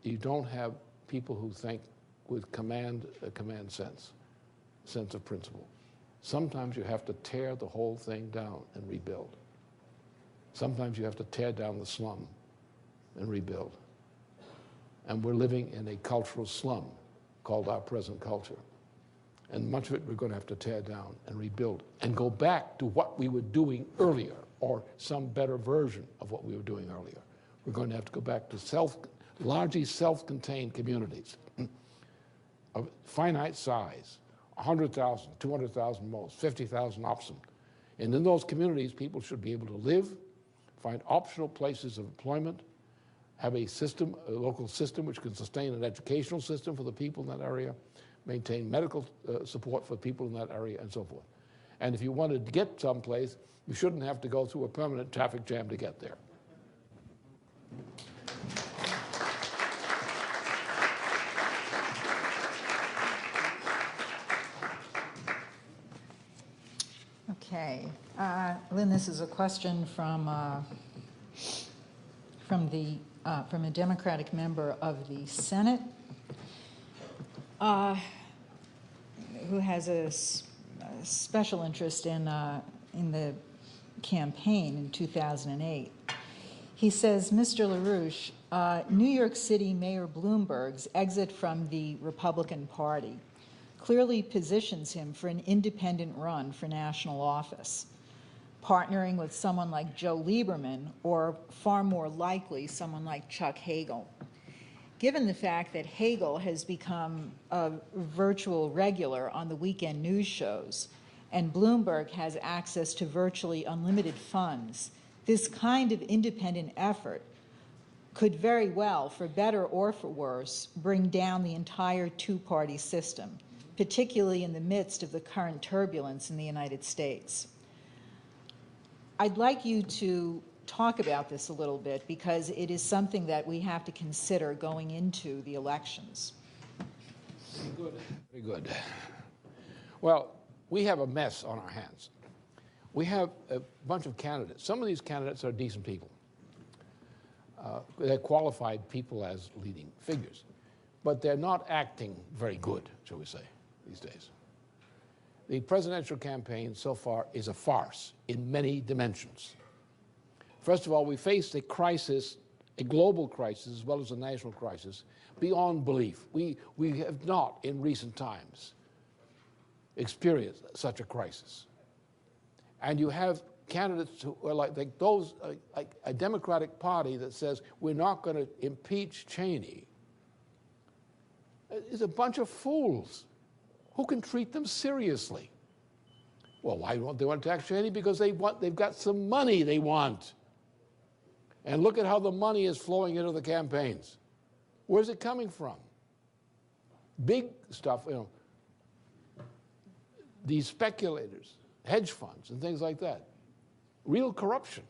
You don't have people who think with a command sense of principle. Sometimes you have to tear the whole thing down and rebuild. Sometimes you have to tear down the slum and rebuild. And we're living in a cultural slum called our present culture. And much of it we're going to have to tear down and rebuild and go back to what we were doing earlier, or some better version of what we were doing earlier. We're going to have to go back to largely self-contained communities of finite size, 100,000, 200,000 most, 50,000 optimum. And in those communities, people should be able to live, find optional places of employment, have a system, a local system which can sustain an educational system for the people in that area, maintain medical support for people in that area, and so forth. And if you wanted to get someplace, you shouldn't have to go through a permanent traffic jam to get there. Okay, Lynn, this is a question from a Democratic member of the Senate who has a special interest in the campaign in 2008. He says, Mr. LaRouche, New York City Mayor Bloomberg's exit from the Republican Party clearly positions him for an independent run for national office, partnering with someone like Joe Lieberman, or far more likely, someone like Chuck Hagel. Given the fact that Hagel has become a virtual regular on the weekend news shows, and Bloomberg has access to virtually unlimited funds, this kind of independent effort could very well, for better or for worse, bring down the entire two-party system, particularly in the midst of the current turbulence in the United States. I'd like you to talk about this a little bit, because it is something that we have to consider going into the elections. Very good. Very good. Well, we have a mess on our hands. We have a bunch of candidates. Some of these candidates are decent people. They're qualified people as leading figures, but they're not acting very good, shall we say, these days. The presidential campaign so far is a farce in many dimensions. First of all, we face a crisis, a global crisis as well as a national crisis, beyond belief. We have not in recent times experienced such a crisis. And you have candidates who are like a Democratic Party that says we're not going to impeach Cheney is a bunch of fools. Who can treat them seriously? Well, why don't they want tax change? Because they've got some money they want. And look at how the money is flowing into the campaigns. Where's it coming from? Big stuff, you know, these speculators, hedge funds, and things like that. Real corruption.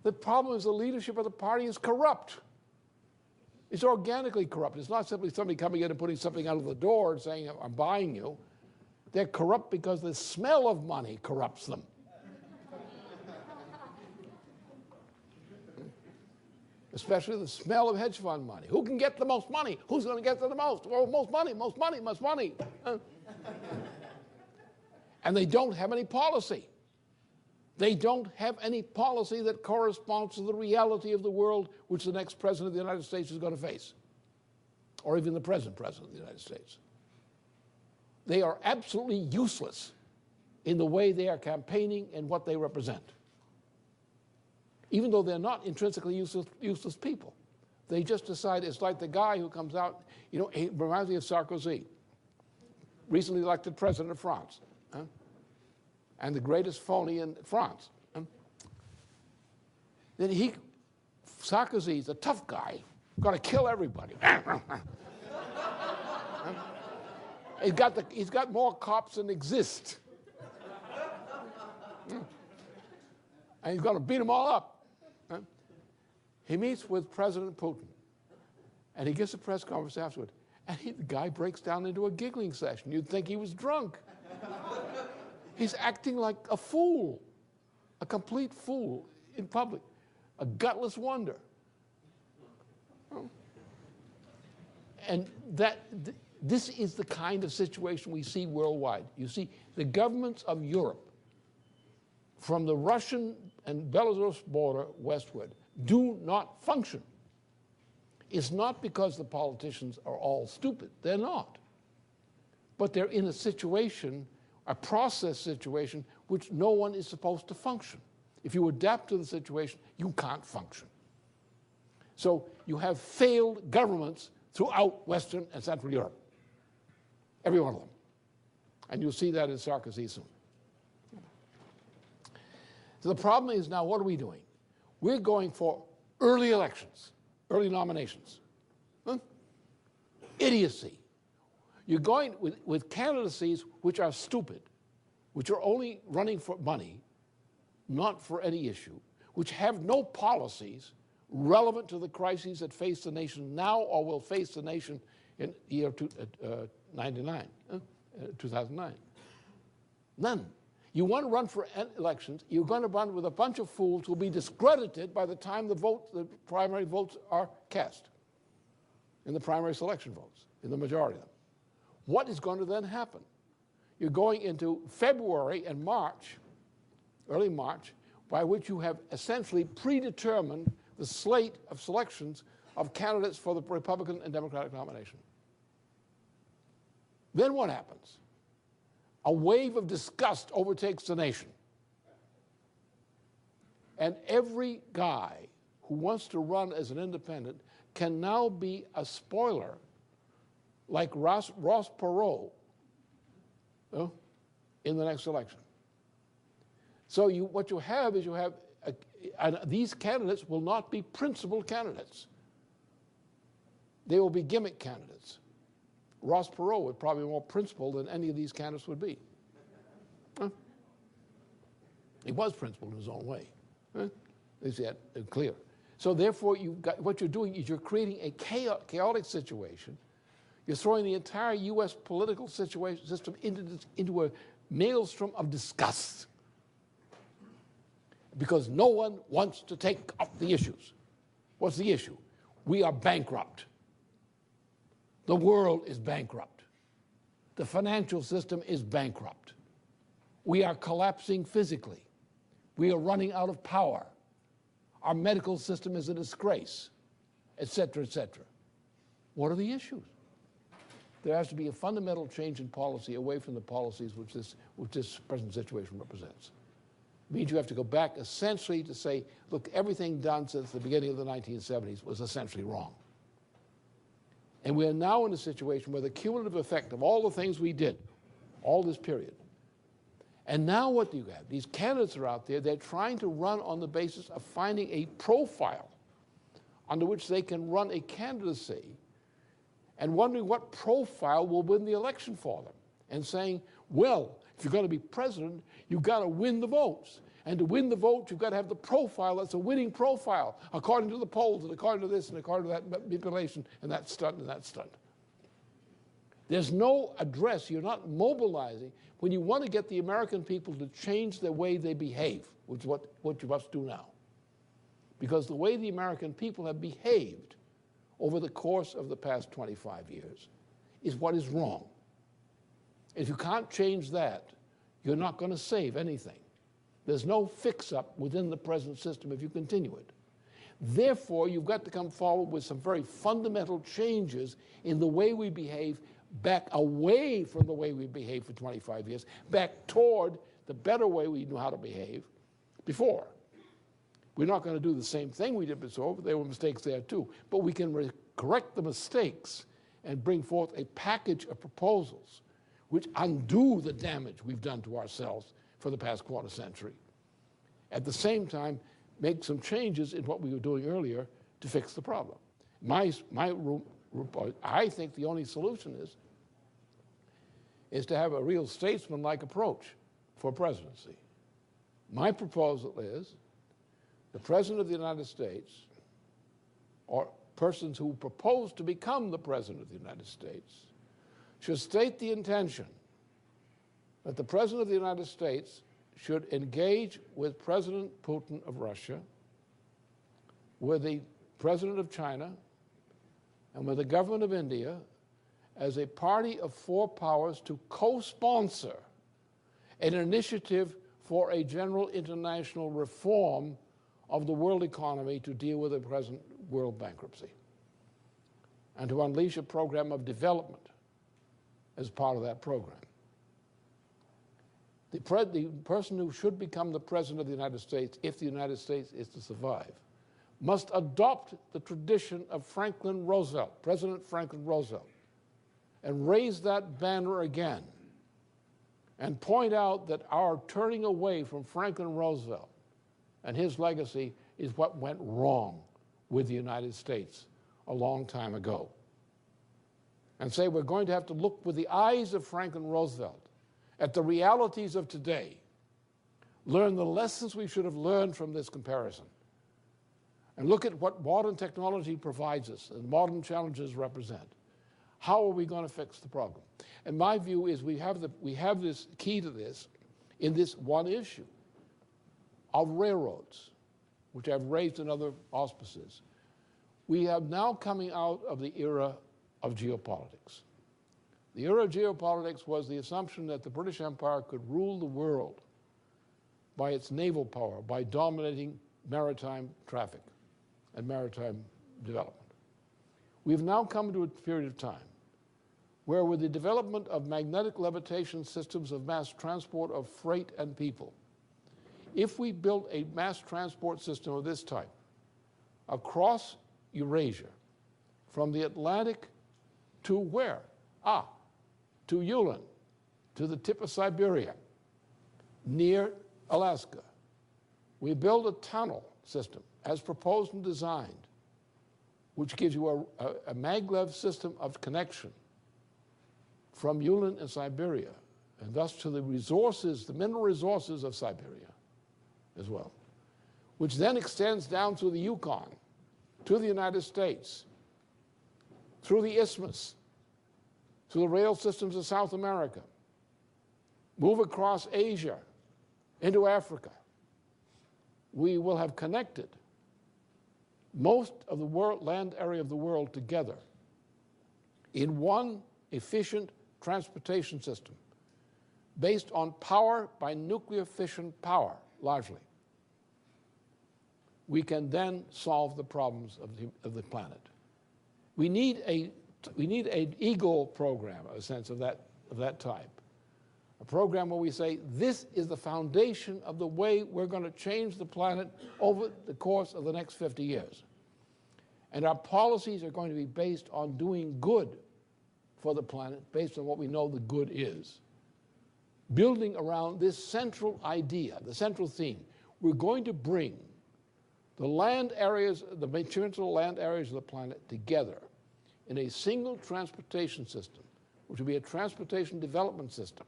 The problem is the leadership of the party is corrupt. It's organically corrupt. It's not simply somebody coming in and putting something out of the door and saying, I'm buying you. They're corrupt because the smell of money corrupts them. Especially the smell of hedge fund money. Who can get the most money? Who's going to get the most? Well, most money, most money, most money. And they don't have any policy. They don't have any policy that corresponds to the reality of the world which the next president of the United States is going to face, or even the present president of the United States. They are absolutely useless in the way they are campaigning and what they represent. Even though they're not intrinsically useless people. They just decide, it's like the guy who comes out, you know, he reminds me of Sarkozy, recently elected president of France, and the greatest phony in France. Then Sarkozy's a tough guy, got to kill everybody. He's got more cops than exist. And he's going to beat them all up. He meets with President Putin, and he gives a press conference afterward, and the guy breaks down into a giggling session. You'd think he was drunk. He's acting like a fool, a complete fool in public, a gutless wonder. And this is the kind of situation we see worldwide. You see, the governments of Europe, from the Russian and Belarus border westward, do not function. It's not because the politicians are all stupid. They're not. But they're in a situation, a process situation, which no one is supposed to function. If you adapt to the situation, you can't function. So you have failed governments throughout Western and Central Europe. Every one of them. And you'll see that in Sarkozy soon. So the problem is now, what are we doing? We're going for early elections, early nominations. Idiocy. You're going with candidacies which are stupid, which are only running for money, not for any issue, which have no policies relevant to the crises that face the nation now or will face the nation in the year 2009. None. You want to run for elections, you're going to run with a bunch of fools who will be discredited by the time the primary votes are cast, in the primary selection votes, in the majority of them. What is going to then happen? You're going into February and March, early March, by which you have essentially predetermined the slate of selections of candidates for the Republican and Democratic nomination. Then what happens? A wave of disgust overtakes the nation. And every guy who wants to run as an independent can now be a spoiler, like Ross Perot in the next election. So what you have is and these candidates will not be principal candidates. They will be gimmick candidates. Ross Perot would probably be more principled than any of these candidates would be. He was principled in his own way. Is that clear? So therefore, what you're doing is you're creating a chaotic situation. You're throwing the entire U.S. political system into a maelstrom of disgust because no one wants to take up the issues. What's the issue? We are bankrupt. The world is bankrupt. The financial system is bankrupt. We are collapsing physically. We are running out of power. Our medical system is a disgrace, et cetera, et cetera. What are the issues? There has to be a fundamental change in policy away from the policies which this present situation represents. It means you have to go back essentially to say, look, everything done since the beginning of the 1970s was essentially wrong. And we are now in a situation where the cumulative effect of all the things we did, all this period, and now what do you have? These candidates are out there, they're trying to run on the basis of finding a profile under which they can run a candidacy and wondering what profile will win the election for them. And saying, well, if you're going to be president, you've got to win the votes. And to win the vote, you've got to have the profile that's a winning profile, according to the polls, and according to this, and according to that manipulation, and that stunt, and that stunt. There's no address. You're not mobilizing when you want to get the American people to change the way they behave, which is what you must do now. Because the way the American people have behaved over the course of the past 25 years is what is wrong. If you can't change that, you're not going to save anything. There's no fix-up within the present system if you continue it. Therefore, you've got to come forward with some very fundamental changes in the way we behave, back away from the way we behaved for 25 years, back toward the better way we knew how to behave before. We're not going to do the same thing we did before, but there were mistakes there too. But we can correct the mistakes and bring forth a package of proposals which undo the damage we've done to ourselves for the past quarter century. At the same time, make some changes in what we were doing earlier to fix the problem. I think the only solution is to have a real statesman-like approach for presidency. My proposal is the President of the United States, or persons who propose to become the President of the United States, should state the intention that the President of the United States should engage with President Putin of Russia, with the President of China, and with the government of India as a party of four powers to co-sponsor an initiative for a general international reform of the world economy to deal with the present world bankruptcy, and to unleash a program of development as part of that program. The person who should become the President of the United States, if the United States is to survive, must adopt the tradition of Franklin Roosevelt, President Franklin Roosevelt, and raise that banner again and point out that our turning away from Franklin Roosevelt and his legacy is what went wrong with the United States a long time ago. And say we're going to have to look with the eyes of Franklin Roosevelt at the realities of today, learn the lessons we should have learned from this comparison, and look at what modern technology provides us and modern challenges represent. How are we going to fix the problem? And my view is we have this key to this in this one issue of railroads, which I've raised in other auspices. We have now coming out of the era of geopolitics. The era of geopolitics was the assumption that the British Empire could rule the world by its naval power, by dominating maritime traffic and maritime development. We've now come to a period of time where, with the development of magnetic levitation systems of mass transport of freight and people, if we built a mass transport system of this type across Eurasia, from the Atlantic to where? To Yulin, to the tip of Siberia, near Alaska. We build a tunnel system as proposed and designed, which gives you a maglev system of connection from Yulin and Siberia, and thus to the resources, the mineral resources of Siberia as well, which then extends down through the Yukon to the United States, through the Isthmus, through the rail systems of South America, move across Asia into Africa. We will have connected most of the land area of the world together in one efficient transportation system based on power by nuclear fission power, largely. We can then solve the problems of the planet. We need an Eagle program, a sense of that type. A program where we say, this is the foundation of the way we're going to change the planet over the course of the next 50 years. And our policies are going to be based on doing good for the planet, based on what we know the good is. Building around this central idea, the central theme. We're going to bring the land areas, the material land areas of the planet together in a single transportation system, which will be a transportation development system,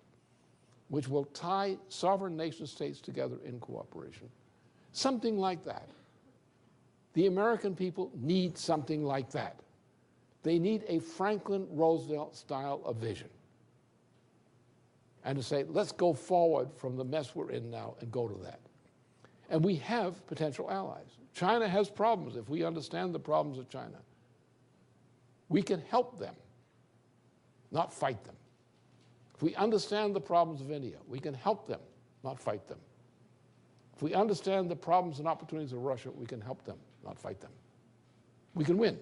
which will tie sovereign nation states together in cooperation. Something like that. The American people need something like that. They need a Franklin Roosevelt style of vision. And to say, let's go forward from the mess we're in now and go to that. And we have potential allies. China has problems. If we understand the problems of China, we can help them, not fight them. If we understand the problems of India, we can help them, not fight them. If we understand the problems and opportunities of Russia, we can help them, not fight them. We can win.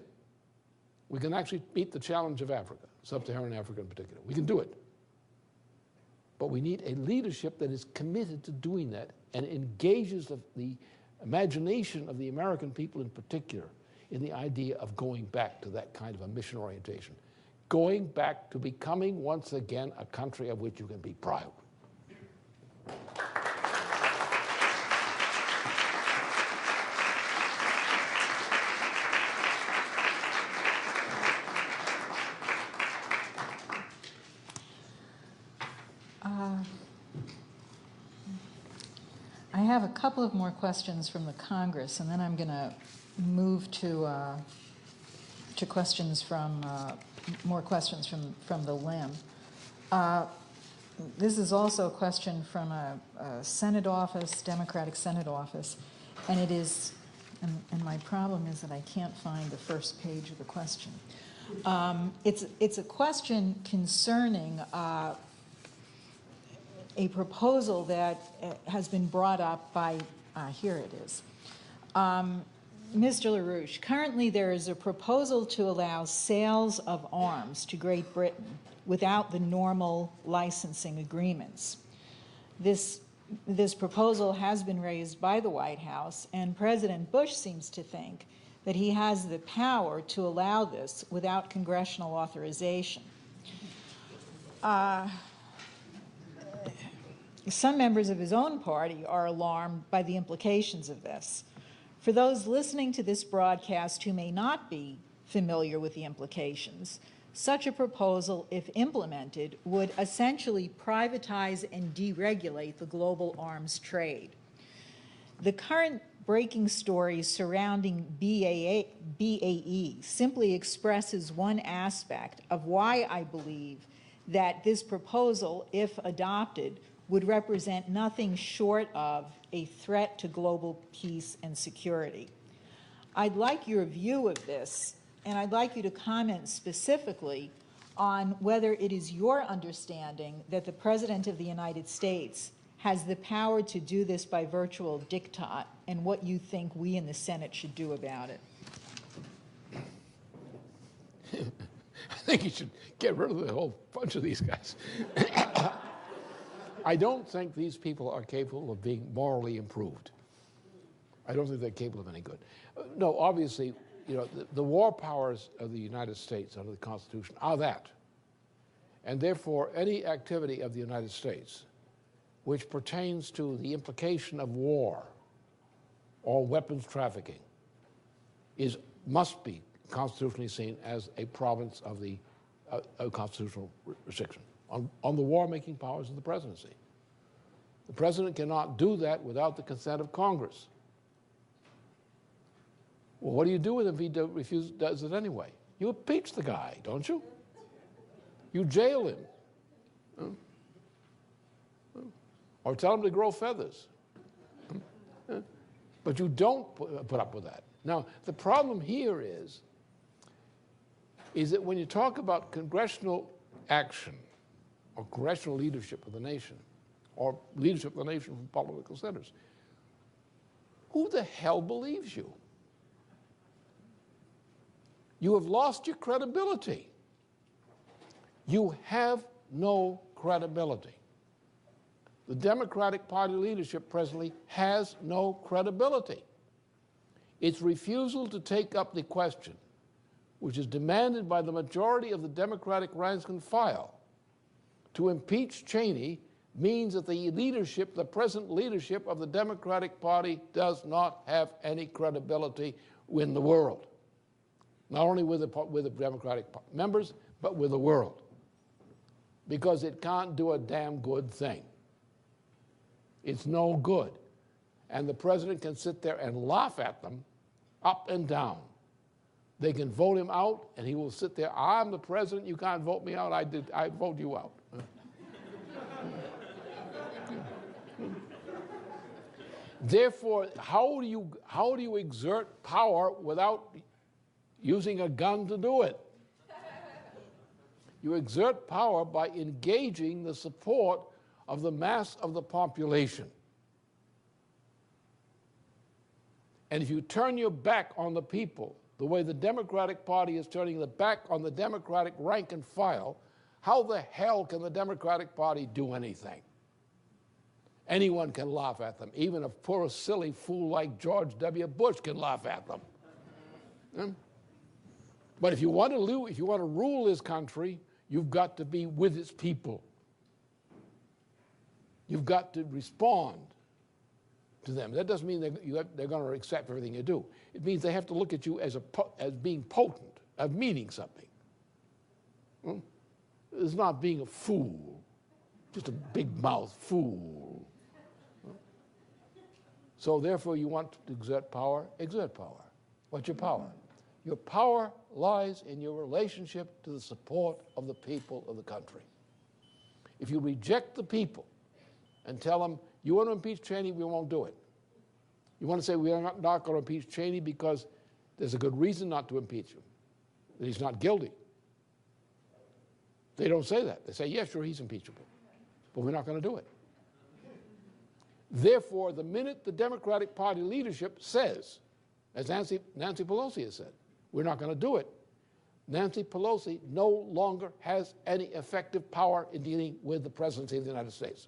We can actually meet the challenge of Africa, sub-Saharan Africa in particular. We can do it. But we need a leadership that is committed to doing that and engages the imagination of the American people in particular in the idea of going back to that kind of a mission orientation. Going back to becoming once again a country of which you can be proud. I have a couple of more questions from the Congress, and then I'm going to move to questions from more questions from the LIM. This is also a question from a Senate office, Democratic Senate office, and it is, and my problem is that I can't find the first page of the question. It's a question concerning a proposal that has been brought up by, here it is. Mr. LaRouche, currently there is a proposal to allow sales of arms to Great Britain without the normal licensing agreements. This proposal has been raised by the White House, and President Bush seems to think that he has the power to allow this without congressional authorization. Some members of his own party are alarmed by the implications of this. For those listening to this broadcast who may not be familiar with the implications, such a proposal, if implemented, would essentially privatize and deregulate the global arms trade. The current breaking story surrounding BAE simply expresses one aspect of why I believe that this proposal, if adopted, would represent nothing short of a threat to global peace and security. I'd like your view of this, and I'd like you to comment specifically on whether it is your understanding that the President of the United States has the power to do this by virtual diktat, and what you think we in the Senate should do about it. I think you should get rid of the whole bunch of these guys. I don't think these people are capable of being morally improved. I don't think they're capable of any good. No, obviously, you know, the war powers of the United States under the Constitution are that. And therefore, any activity of the United States which pertains to the implication of war or weapons trafficking must be constitutionally seen as a province of the constitutional restriction on the war-making powers of the presidency. The president cannot do that without the consent of Congress. Well, what do you do with him if he does it anyway? You impeach the guy, don't you? You jail him. Or tell him to grow feathers. But you don't put up with that. Now, the problem here is that when you talk about congressional action or congressional leadership of the nation or leadership of the nation from political centers, who the hell believes you? You have lost your credibility. You have no credibility. The Democratic Party leadership presently has no credibility. Its refusal to take up the question, which is demanded by the majority of the Democratic rank and file, to impeach Cheney means that the leadership, the present leadership of the Democratic Party does not have any credibility in the world. Not only with the Democratic members, but with the world. Because it can't do a damn good thing. It's no good. And the president can sit there and laugh at them up and down. They can vote him out, and he will sit there, I'm the president, you can't vote me out, I vote you out. Therefore, how do you exert power without using a gun to do it? You exert power by engaging the support of the mass of the population. And if you turn your back on the people, the way the Democratic Party is turning the back on the Democratic rank and file, how the hell can the Democratic Party do anything? Anyone can laugh at them. Even a poor, silly fool like George W. Bush can laugh at them. But if you want to rule this country, you've got to be with its people. You've got to respond to them. That doesn't mean they're going to accept everything you do. It means they have to look at you as being potent, as meaning something. It's not being a fool, just a big-mouthed fool. So therefore, you want to exert power? Exert power. What's your power? Your power lies in your relationship to the support of the people of the country. If you reject the people and tell them, you want to impeach Cheney, we won't do it. You want to say we are not going to impeach Cheney because there's a good reason not to impeach him, that he's not guilty. They don't say that. They say, yeah, sure, he's impeachable, but we're not going to do it. Therefore, the minute the Democratic Party leadership says, as Nancy Pelosi has said, we're not going to do it, Nancy Pelosi no longer has any effective power in dealing with the presidency of the United States.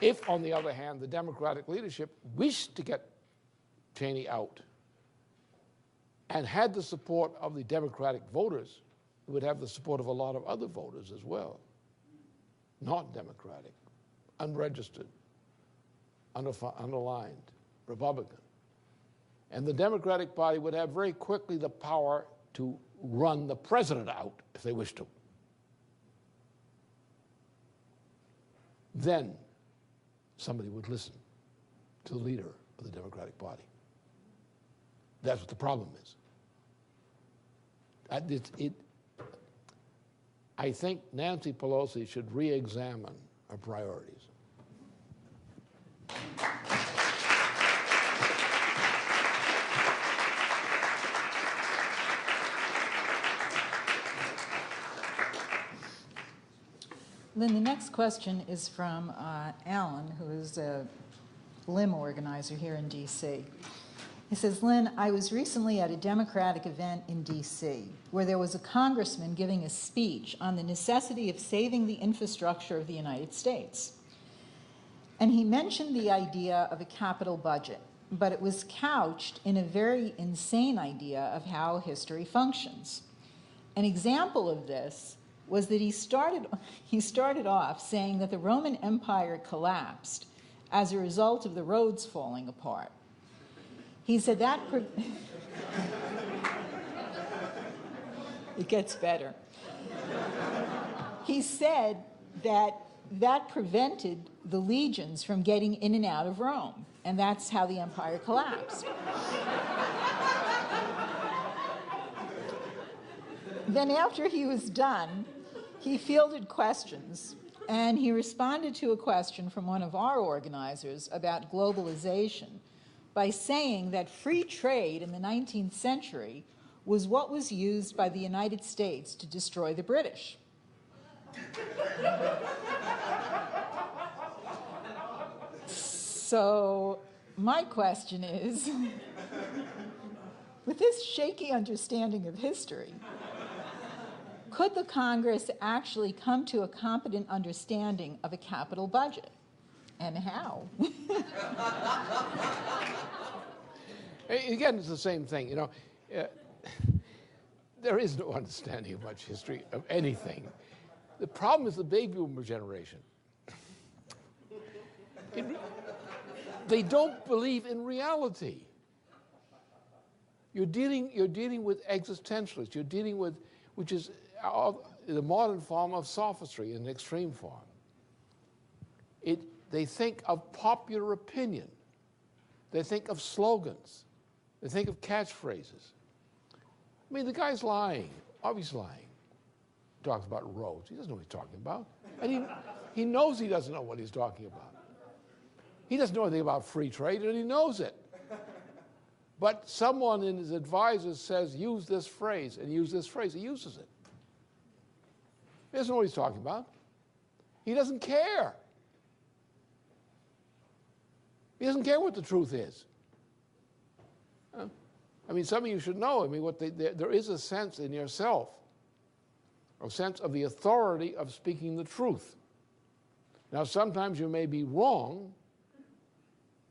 If, on the other hand, the Democratic leadership wished to get Cheney out and had the support of the Democratic voters, it would have the support of a lot of other voters as well, not Democratic, unregistered, underlined, Republican. And the Democratic Party would have very quickly the power to run the president out if they wished to. Then somebody would listen to the leader of the Democratic Party. That's what the problem is. I think Nancy Pelosi should re-examine her priorities. Lynn, the next question is from Alan, who is a LIM organizer here in D.C. He says, Lynn, I was recently at a Democratic event in D.C. where there was a congressman giving a speech on the necessity of saving the infrastructure of the United States. And he mentioned the idea of a capital budget, but it was couched in a very insane idea of how history functions. An example of this was that he started off saying that the Roman Empire collapsed as a result of the roads falling apart. He said that it gets better. He said that prevented the legions from getting in and out of Rome, and that's how the empire collapsed. Then after he was done, he fielded questions, and he responded to a question from one of our organizers about globalization by saying that free trade in the 19th century was what was used by the United States to destroy the British. So my question is, with this shaky understanding of history, could the Congress actually come to a competent understanding of a capital budget? And how? Again, it's the same thing. You know, there is no understanding of much history of anything. The problem is the baby boomer generation. They don't believe in reality. You're dealing with existentialists. You're dealing with, which is the modern form of sophistry in an extreme form. They think of popular opinion. They think of slogans. They think of catchphrases. I mean, the guy's lying. Obviously lying. He talks about roads. He doesn't know what he's talking about. And he knows he doesn't know what he's talking about. He doesn't know anything about free trade, and he knows it. But someone in his advisors says, use this phrase, and use this phrase. He uses it. He doesn't know what he's talking about. He doesn't care. He doesn't care what the truth is. I mean, some of you should know. I mean, there is a sense in yourself, a sense of the authority of speaking the truth. Now, sometimes you may be wrong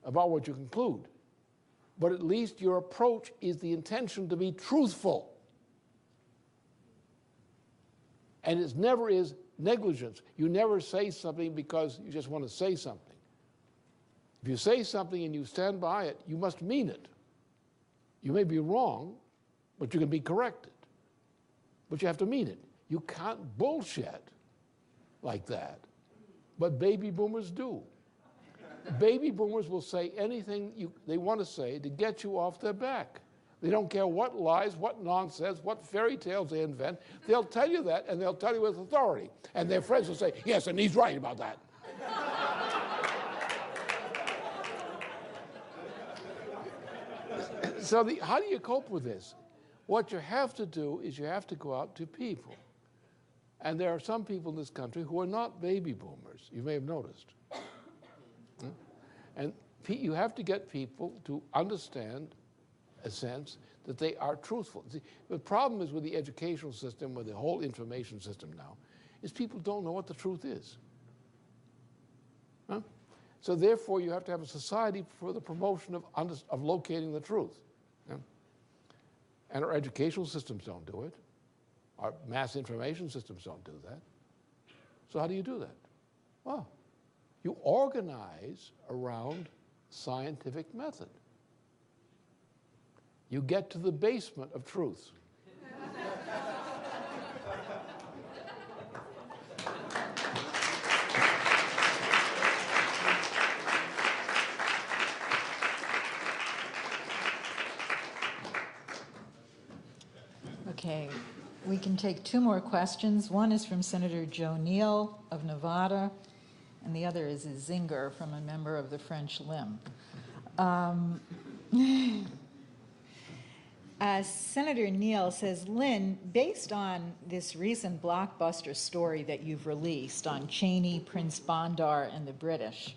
about what you conclude, but at least your approach is the intention to be truthful. And it never is negligence. You never say something because you just want to say something. If you say something and you stand by it, you must mean it. You may be wrong, but you can be corrected. But you have to mean it. You can't bullshit like that. But baby boomers do. Baby boomers will say anything they want to say to get you off their back. They don't care what lies, what nonsense, what fairy tales they invent. They'll tell you that, and they'll tell you with authority. And their friends will say, yes, and he's right about that. So how do you cope with this? What you have to do is you have to go out to people. And there are some people in this country who are not baby boomers. You may have noticed. And you have to get people to understand a sense that they are truthful. See, the problem is with the educational system, with the whole information system now, is people don't know what the truth is. So therefore, you have to have a society for the promotion of locating the truth. And our educational systems don't do it. Our mass information systems don't do that. So how do you do that? Well, you organize around scientific method. You get to the basement of truth. Okay, we can take two more questions. One is from Senator Joe Neal of Nevada, and the other is a zinger from a member of the French Limb. Senator Neal says, Lynn, based on this recent blockbuster story that you've released on Cheney, Prince Bandar, and the British,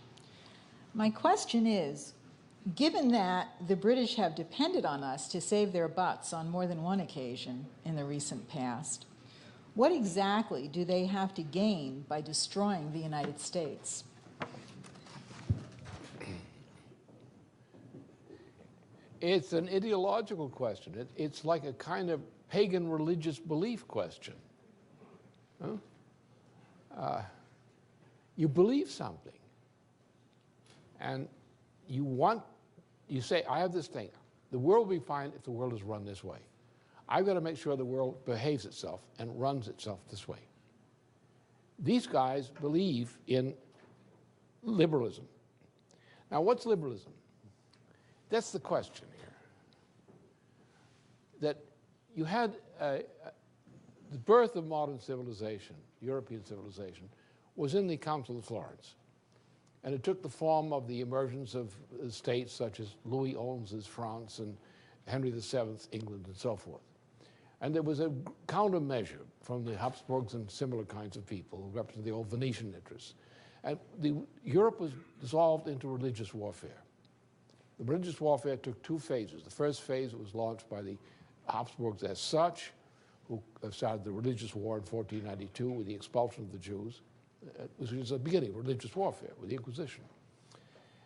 my question is, given that the British have depended on us to save their butts on more than one occasion in the recent past, what exactly do they have to gain by destroying the United States? It's an ideological question. It's like a kind of pagan religious belief question. You believe something, and you say, I have this thing. The world will be fine if the world is run this way. I've got to make sure the world behaves itself and runs itself this way. These guys believe in liberalism. Now, what's liberalism? That's the question here. That you had the birth of modern civilization, European civilization, was in the Council of Florence. And it took the form of the emergence of states such as Louis XI's France and Henry VII's England and so forth. And there was a countermeasure from the Habsburgs and similar kinds of people who represented the old Venetian interests. And Europe was dissolved into religious warfare. The religious warfare took two phases. The first phase was launched by the Habsburgs as such, who started the religious war in 1492 with the expulsion of the Jews, which was the beginning of religious warfare with the Inquisition.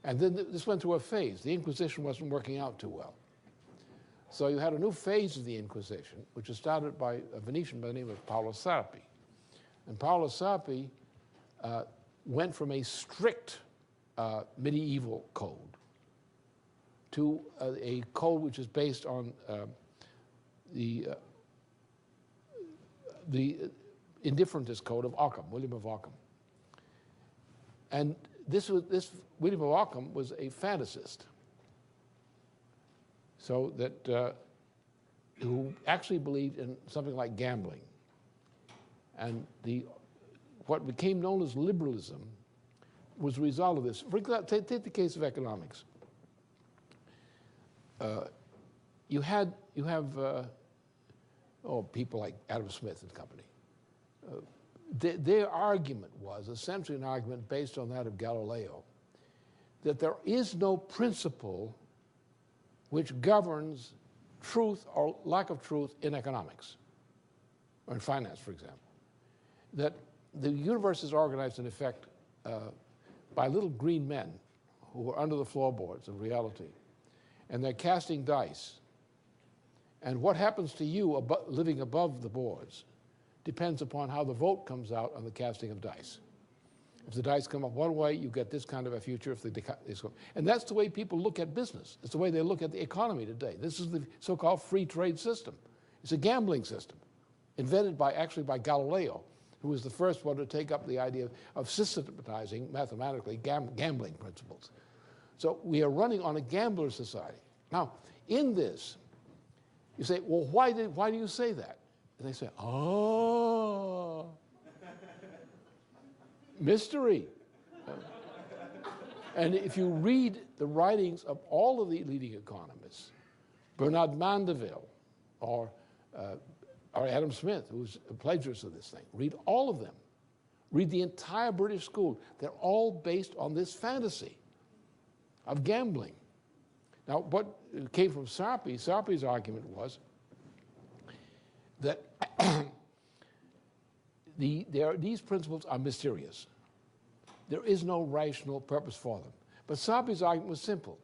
And then this went through a phase. The Inquisition wasn't working out too well. So you had a new phase of the Inquisition, which was started by a Venetian by the name of Paolo Sarpi. And Paolo Sarpi went from a strict medieval code to a code which is based on the indifferentist code of Ockham, William of Ockham. And this William of Ockham was a fantasist, so that who actually believed in something like gambling. And what became known as liberalism was a result of this. For example, take the case of economics. You have people like Adam Smith and company. Their argument was essentially an argument based on that of Galileo, that there is no principle which governs truth or lack of truth in economics, or in finance, for example. That the universe is organized, in effect, by little green men who are under the floorboards of reality, and they're casting dice. And what happens to you living above the boards depends upon how the vote comes out on the casting of dice. If the dice come up one way, you get this kind of a future. And that's the way people look at business. It's the way they look at the economy today. This is the so-called free trade system. It's a gambling system invented actually by Galileo, who was the first one to take up the idea of systematizing mathematically gambling principles. So we are running on a gambler society. Now, in this, you say, well, why do you say that? And they say, oh, mystery. And if you read the writings of all of the leading economists, Bernard Mandeville or Adam Smith, who's a plagiarist of this thing, read all of them. Read the entire British school. They're all based on this fantasy of gambling. Now, what came from Sarpi's argument was that these principles are mysterious. There is no rational purpose for them. But Sarpi's argument was simple.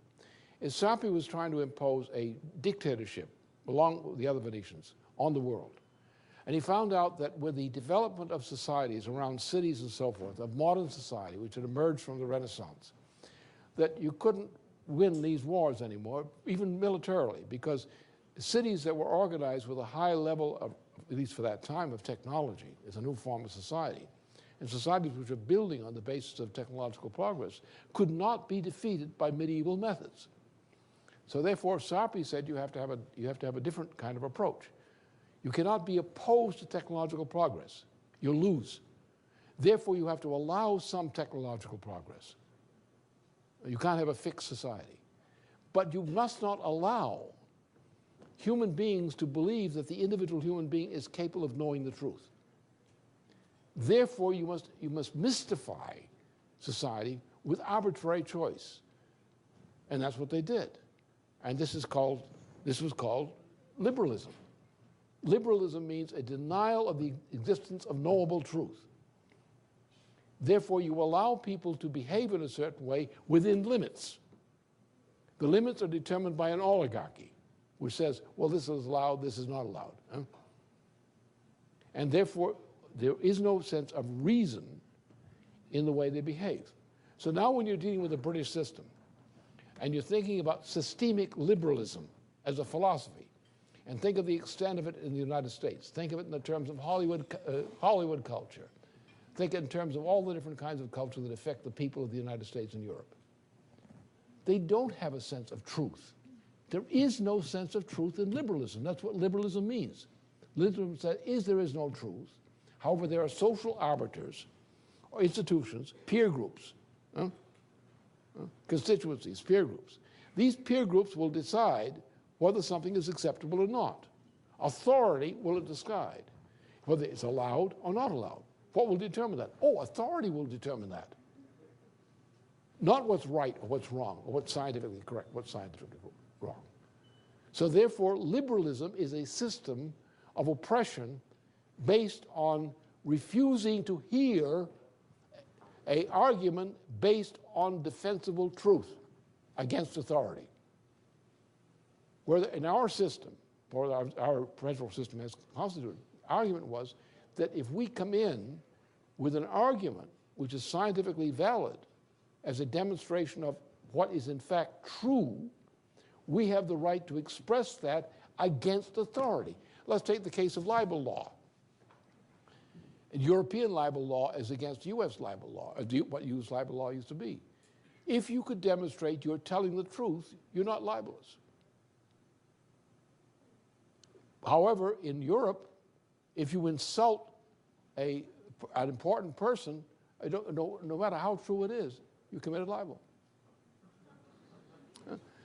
Sarpi was trying to impose a dictatorship, along with the other Venetians, on the world. And he found out that with the development of societies around cities and so forth, of modern society, which had emerged from the Renaissance, that you couldn't win these wars anymore, even militarily, because cities that were organized with a high level of, at least for that time, of technology, is a new form of society, and societies which are building on the basis of technological progress, could not be defeated by medieval methods. So therefore, Sarpi said you have to have a different kind of approach. You cannot be opposed to technological progress. You'll lose. Therefore, you have to allow some technological progress. You can't have a fixed society. But you must not allow human beings to believe that the individual human being is capable of knowing the truth. Therefore, you must mystify society with arbitrary choice. And that's what they did. And this was called liberalism. Liberalism means a denial of the existence of knowable truth. Therefore, you allow people to behave in a certain way within limits. The limits are determined by an oligarchy, which says, well, this is allowed, this is not allowed. Huh? And therefore, there is no sense of reason in the way they behave. So now when you're dealing with the British system, and you're thinking about systemic liberalism as a philosophy, and think of the extent of it in the United States, think of it in the terms of Hollywood culture, think in terms of all the different kinds of culture that affect the people of the United States and Europe. They don't have a sense of truth. There is no sense of truth in liberalism. That's what liberalism means. Liberalism says there is no truth. However, there are social arbiters or institutions, peer groups, constituencies, peer groups. These peer groups will decide whether something is acceptable or not. Authority will decide whether it's allowed or not allowed. What will determine that? Oh, authority will determine that. Not what's right or what's wrong, or what's scientifically correct, what's scientifically wrong. So therefore, liberalism is a system of oppression based on refusing to hear an argument based on defensible truth against authority. Where in our system, or our federal system as constituted, argument was that if we come in with an argument which is scientifically valid as a demonstration of what is in fact true, we have the right to express that against authority. Let's take the case of libel law. And European libel law is against U.S. libel law, what U.S. libel law used to be. If you could demonstrate you're telling the truth, you're not libelous. However, in Europe, if you insult an important person, no matter how true it is, you committed libel.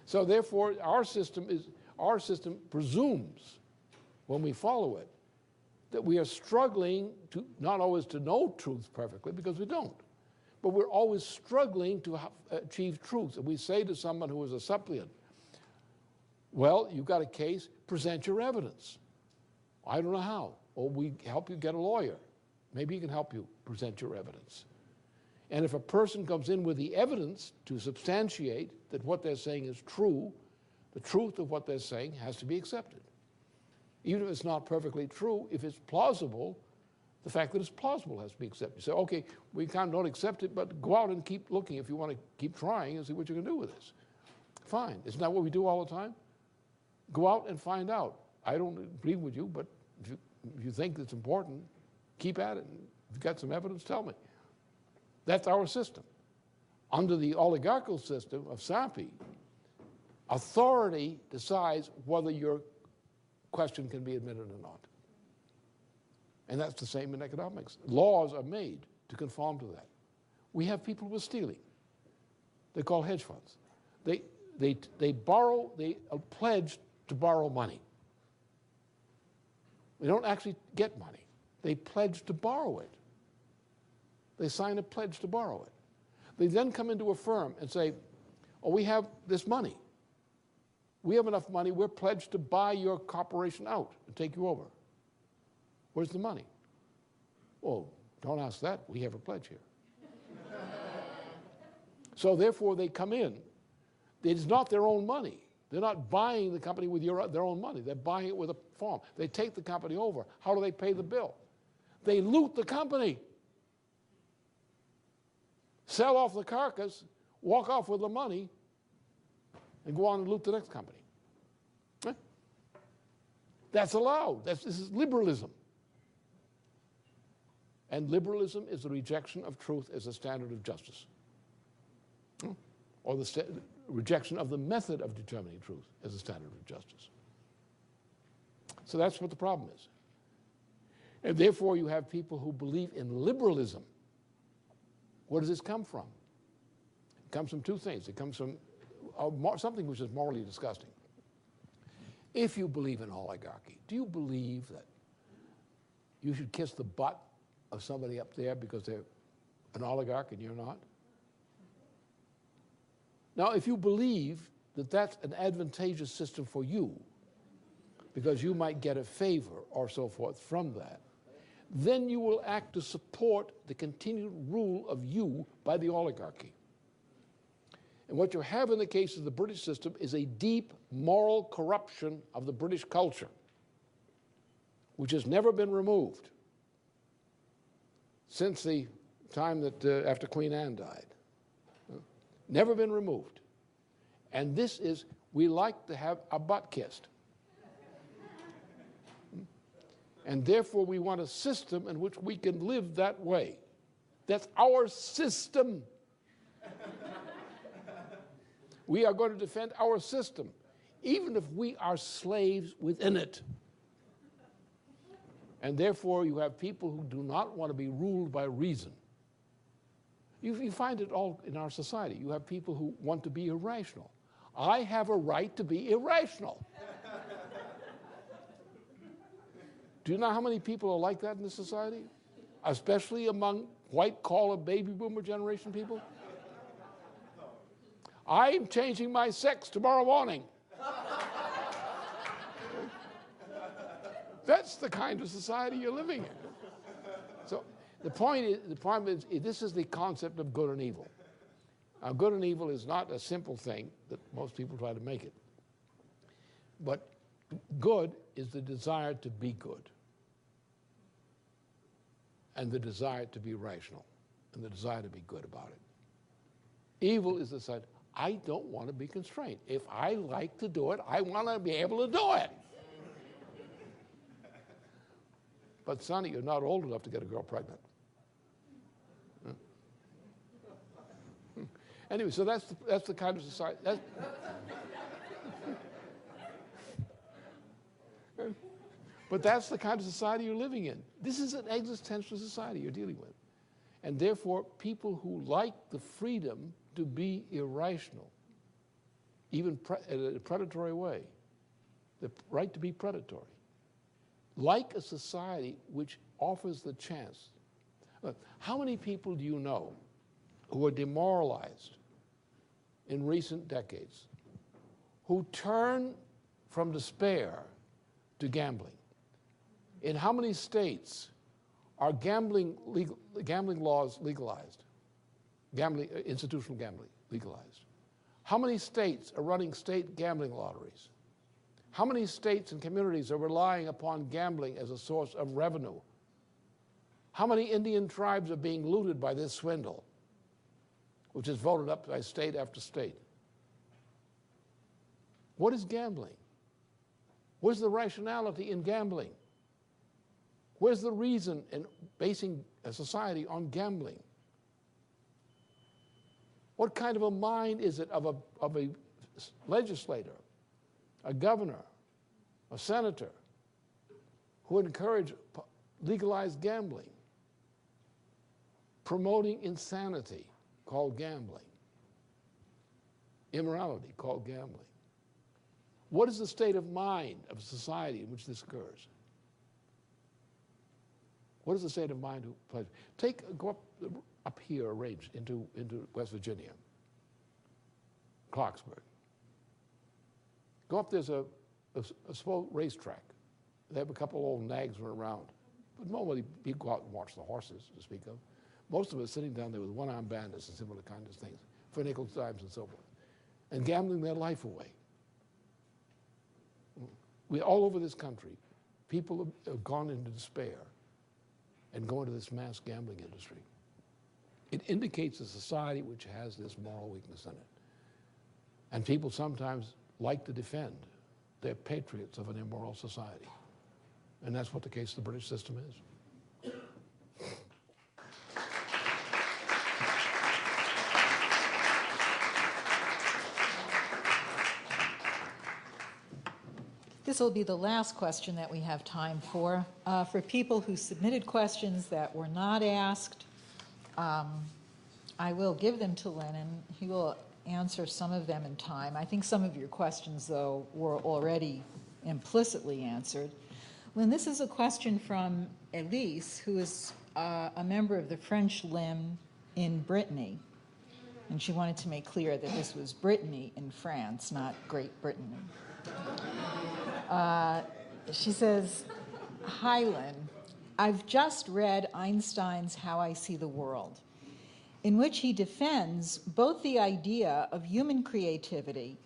So therefore, our system presumes, when we follow it, that we are struggling to not always to know truth perfectly, because we don't, but we're always struggling to achieve truth. And we say to someone who is a suppliant, well, you've got a case, present your evidence. I don't know how. Or we help you get a lawyer. Maybe he can help you present your evidence. And if a person comes in with the evidence to substantiate that what they're saying is true, the truth of what they're saying has to be accepted. Even if it's not perfectly true, if it's plausible, the fact that it's plausible has to be accepted. You say, okay, we don't accept it, but go out and keep looking if you want to keep trying and see what you can do with this. Fine. Isn't that what we do all the time? Go out and find out. I don't agree with you, but if you think it's important, keep at it. If you've got some evidence, tell me. That's our system. Under the oligarchical system of SAPI, authority decides whether your question can be admitted or not. And that's the same in economics. Laws are made to conform to that. We have people who are stealing. They're called hedge funds. They pledge to borrow money. They don't actually get money. They pledge to borrow it. They sign a pledge to borrow it. They then come into a firm and say, oh, we have this money. We have enough money, we're pledged to buy your corporation out and take you over. Where's the money? Oh, don't ask that. We have a pledge here. So therefore, they come in. It is not their own money. They're not buying the company with their own money. They're buying it with a firm. They take the company over. How do they pay the bill? They loot the company. Sell off the carcass, walk off with the money, and go on and loot the next company. That's allowed. This is liberalism. And liberalism is the rejection of truth as a standard of justice. Or the rejection of the method of determining truth as a standard of justice. So that's what the problem is. And therefore you have people who believe in liberalism. Where does this come from? It comes from two things. It comes from something which is morally disgusting. If you believe in oligarchy, do you believe that you should kiss the butt of somebody up there because they're an oligarch and you're not? Now, if you believe that that's an advantageous system for you, because you might get a favor or so forth from that, then you will act to support the continued rule of you by the oligarchy. And what you have in the case of the British system is a deep moral corruption of the British culture, which has never been removed since the time that after Queen Anne died. Never been removed. And this is, we like to have our butt kissed. And therefore we want a system in which we can live that way. That's our system. We are going to defend our system, even if we are slaves within it. And therefore you have people who do not want to be ruled by reason. You find it all in our society. You have people who want to be irrational. I have a right to be irrational. Do you know how many people are like that in this society? Especially among white-collar baby boomer generation people? I'm changing my sex tomorrow morning. That's the kind of society you're living in. So the problem is, this is the concept of good and evil. Now, good and evil is not a simple thing that most people try to make it. But good is the desire to be good, and the desire to be rational, and the desire to be good about it. Evil is the side, I don't want to be constrained. If I like to do it, I want to be able to do it. But Sonny, you're not old enough to get a girl pregnant. Anyway, so that's the kind of society. But that's the kind of society you're living in. This is an existential society you're dealing with. And therefore, people who like the freedom to be irrational, even in a predatory way, the right to be predatory, like a society which offers the chance. Look, how many people do you know who are demoralized in recent decades, who turn from despair to gambling? In how many states are gambling laws legalized? Institutional gambling legalized? How many states are running state gambling lotteries? How many states and communities are relying upon gambling as a source of revenue? How many Indian tribes are being looted by this swindle, which is voted up by state after state? What is gambling? Where's the rationality in gambling? Where's the reason in basing a society on gambling? What kind of a mind is it of a legislator, a governor, a senator who encourage legalized gambling, promoting insanity called gambling, immorality called gambling? What is the state of mind of a society in which this occurs? What is the state of mind who plays? Go up here, a range into West Virginia, Clarksburg. Go up, there's a small racetrack. They have a couple old nags running around. But normally people go out and watch the horses, to speak of. Most of us sitting down there with one-armed bandits and similar kinds of things, for nickel dimes and so forth, and gambling their life away. All over this country, people have gone into despair and go into this mass gambling industry. It indicates a society which has this moral weakness in it. And people sometimes like to defend. They're patriots of an immoral society. And that's what the case of the British system is. This will be the last question that we have time for. For people who submitted questions that were not asked, I will give them to Lennon. He will answer some of them in time. I think some of your questions, though, were already implicitly answered. Lynn, this is a question from Elise, who is a member of the French limb in Brittany. And she wanted to make clear that this was Brittany in France, not Great Britain. She says, "Hi, Lynn. I've just read Einstein's How I See the World, in which he defends both the idea of human creativity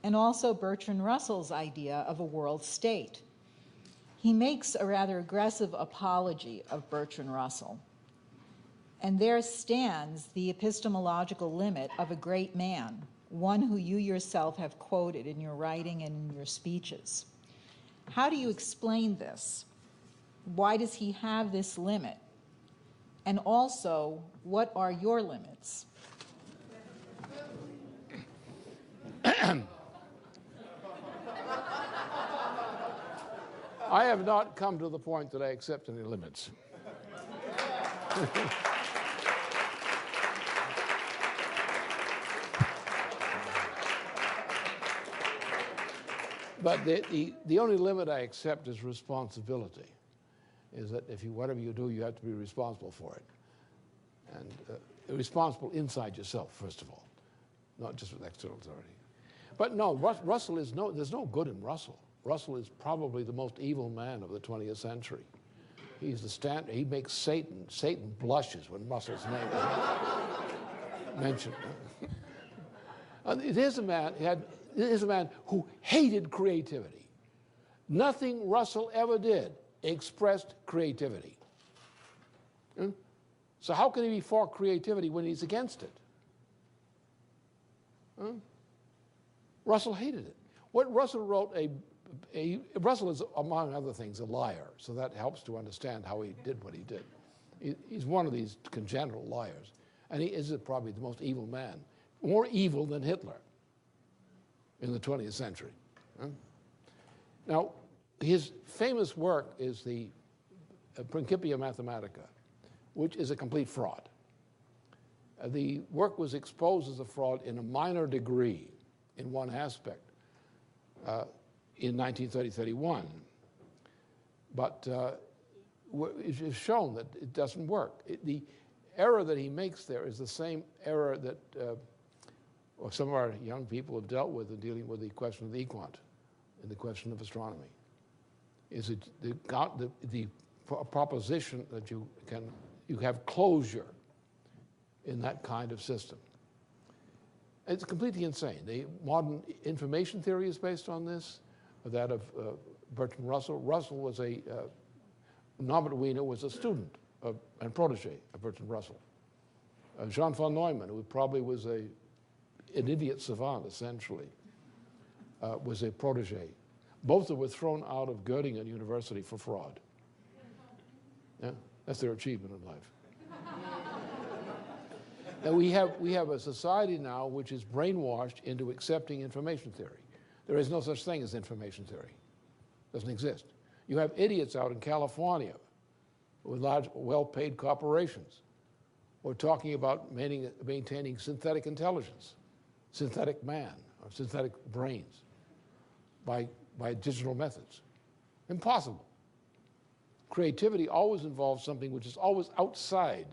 and also Bertrand Russell's idea of a world state. He makes a rather aggressive apology of Bertrand Russell. And there stands the epistemological limit of a great man, one who you yourself have quoted in your writing and in your speeches. How do you explain this? Why does he have this limit? And also, what are your limits?" I have not come to the point that I accept any limits. But the only limit I accept is responsibility, is that whatever you do, you have to be responsible for it. And responsible inside yourself, first of all, not just with external authority. But no, Russell there's no good in Russell. Russell is probably the most evil man of the 20th century. He's the standard. He makes Satan blushes when Russell's name is mentioned. It is a man who hated creativity. Nothing Russell ever did expressed creativity. So how can he be for creativity when he's against it? Russell hated it. What Russell wrote, Russell is, among other things, a liar, so that helps to understand how he did what he did. He's one of these congenital liars, and he is probably the most evil man, more evil than Hitler in the 20th century. Now, his famous work is the Principia Mathematica, which is a complete fraud. The work was exposed as a fraud in a minor degree in one aspect in 1930-31, but it is shown that it doesn't work. The error that he makes there is the same error that some of our young people have dealt with in dealing with the question of the equant and the question of astronomy. Is it the proposition that you have closure in that kind of system. It's completely insane. The modern information theory is based on this, that of Bertrand Russell. Russell was Norbert Wiener was a student and protege of Bertrand Russell. Jean von Neumann, who probably was an idiot savant, essentially, was a protege. Both were thrown out of Göttingen University for fraud. Yeah, that's their achievement in life. And we have a society now which is brainwashed into accepting information theory. There is no such thing as information theory. It doesn't exist. You have idiots out in California with large, well-paid corporations who are talking about maintaining synthetic intelligence, synthetic man, or synthetic brains by digital methods. Impossible. Creativity always involves something which is always outside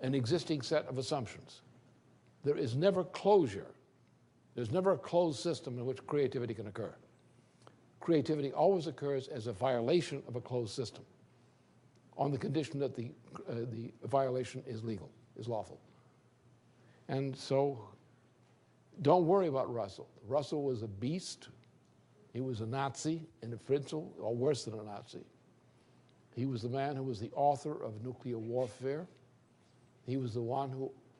an existing set of assumptions. There is never closure. There's never a closed system in which creativity can occur. Creativity always occurs as a violation of a closed system on the condition that the violation is legal, is lawful. And so don't worry about Russell. Russell was a beast. He was a Nazi in a principle, or worse than a Nazi. He was the man who was the author of nuclear warfare. He was the one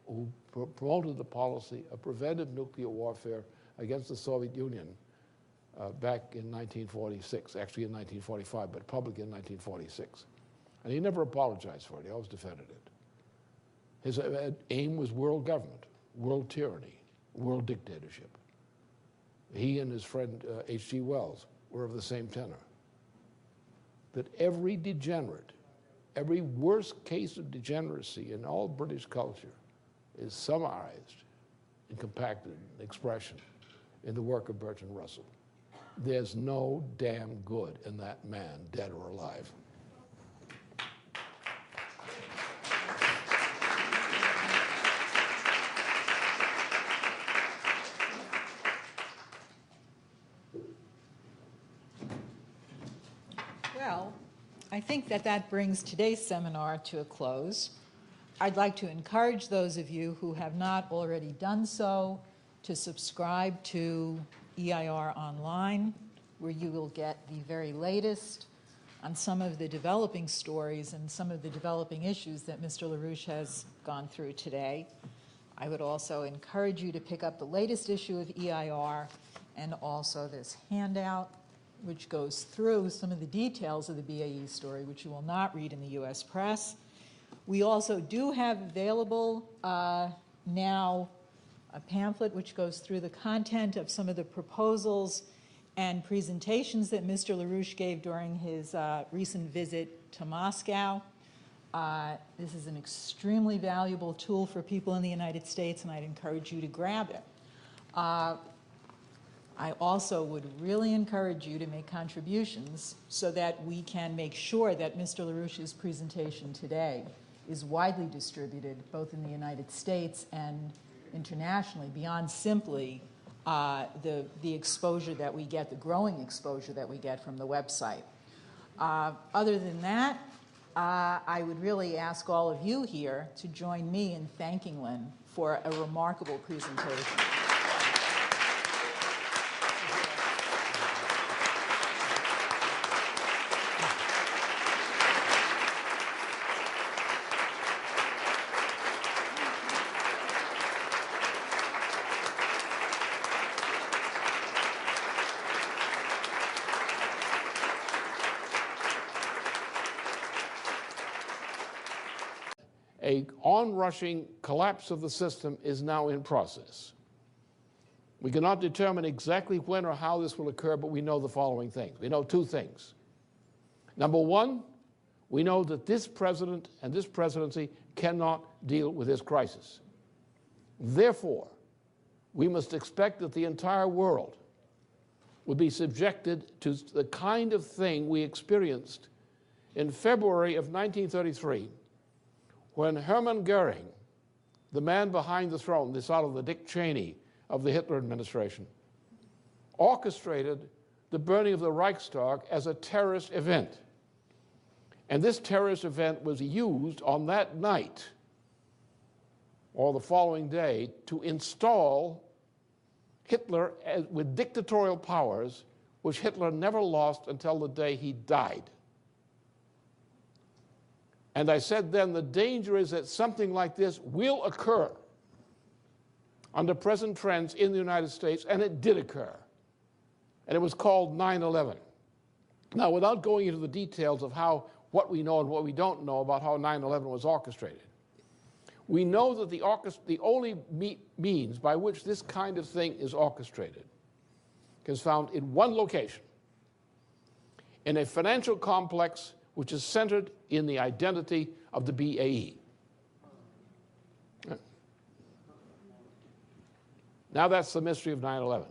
who promoted the policy of preventive nuclear warfare against the Soviet Union back in 1946, actually in 1945, but publicly in 1946. And he never apologized for it. He always defended it. His aim was world government, world tyranny, world dictatorship. He and his friend H.G. Wells were of the same tenor. That every degenerate, every worst case of degeneracy in all British culture is summarized and compacted expression in the work of Bertrand Russell. There's no damn good in that man, dead or alive. Well, I think that brings today's seminar to a close. I'd like to encourage those of you who have not already done so to subscribe to EIR Online, where you will get the very latest on some of the developing stories and some of the developing issues that Mr. LaRouche has gone through today. I would also encourage you to pick up the latest issue of EIR and also this handout, which goes through some of the details of the BAE story, which you will not read in the U.S. press. We also do have available now a pamphlet which goes through the content of some of the proposals and presentations that Mr. LaRouche gave during his recent visit to Moscow. This is an extremely valuable tool for people in the United States, and I'd encourage you to grab it. I also would really encourage you to make contributions so that we can make sure that Mr. LaRouche's presentation today is widely distributed both in the United States and internationally beyond simply the exposure that we get, the growing exposure that we get from the website. Other than that, I would really ask all of you here to join me in thanking Lynn for a remarkable presentation. An onrushing collapse of the system is now in process. We cannot determine exactly when or how this will occur, but we know the following things. We know two things. Number one, we know that this president and this presidency cannot deal with this crisis. Therefore, we must expect that the entire world will be subjected to the kind of thing we experienced in February of 1933, when Hermann Goering, the man behind the throne, this sort of the Dick Cheney of the Hitler administration, orchestrated the burning of the Reichstag as a terrorist event. And this terrorist event was used on that night or the following day to install Hitler with dictatorial powers, which Hitler never lost until the day he died. And I said then, the danger is that something like this will occur under present trends in the United States, and it did occur. And it was called 9/11. Now, without going into the details of what we know and what we don't know about how 9/11 was orchestrated, we know that the only means by which this kind of thing is orchestrated is found in one location, in a financial complex which is centered in the identity of the BAE. Now that's the mystery of 9/11.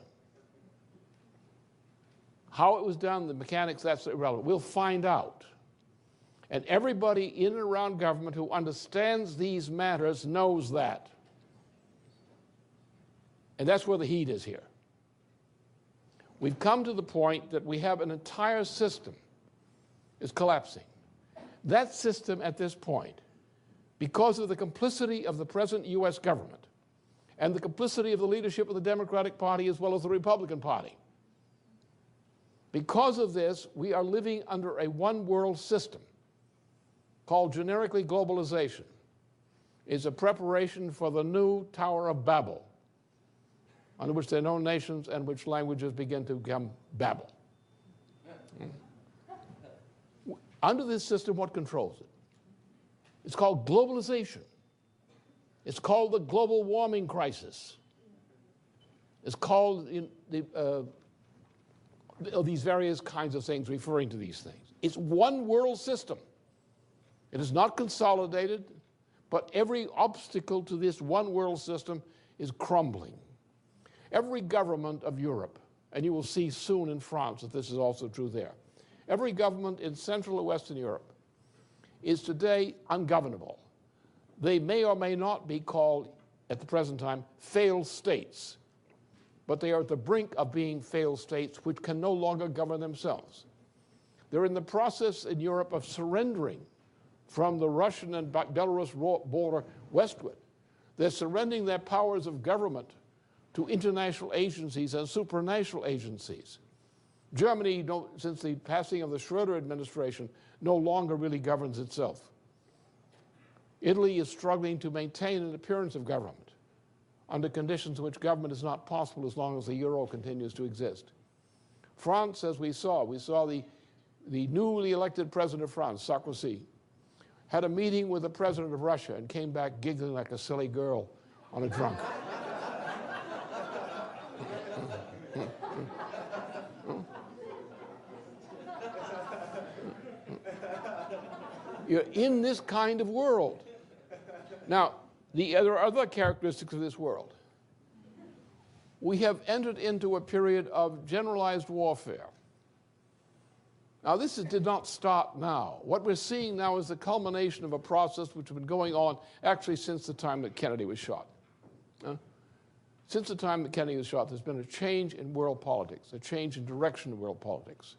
How it was done, the mechanics, that's irrelevant. We'll find out. And everybody in and around government who understands these matters knows that. And that's where the heat is here. We've come to the point that we have an entire system is collapsing. That system at this point, because of the complicity of the present U.S. government and the complicity of the leadership of the Democratic Party as well as the Republican Party, because of this, we are living under a one-world system called generically globalization. It's a preparation for the new Tower of Babel, under which there are no nations and which languages begin to become Babel. Under this system, what controls it? It's called globalization. It's called the global warming crisis. It's called these various kinds of things referring to these things. It's one world system. It is not consolidated, but every obstacle to this one world system is crumbling. Every government of Europe, and you will see soon in France that this is also true there, every government in Central or Western Europe is today ungovernable. They may or may not be called, at the present time, failed states, but they are at the brink of being failed states which can no longer govern themselves. They're in the process in Europe of surrendering from the Russian and Belarus border westward. They're surrendering their powers of government to international agencies and supranational agencies. Germany, since the passing of the Schroeder administration, no longer really governs itself. Italy is struggling to maintain an appearance of government under conditions in which government is not possible as long as the euro continues to exist. France, as we saw the newly elected president of France, Sarkozy, had a meeting with the president of Russia and came back giggling like a silly girl on a drunk. You're in this kind of world. Now, there are other characteristics of this world. We have entered into a period of generalized warfare. Now, this did not start now. What we're seeing now is the culmination of a process which has been going on actually since the time that Kennedy was shot. Since the time that Kennedy was shot, there's been a change in world politics, a change in direction of world politics,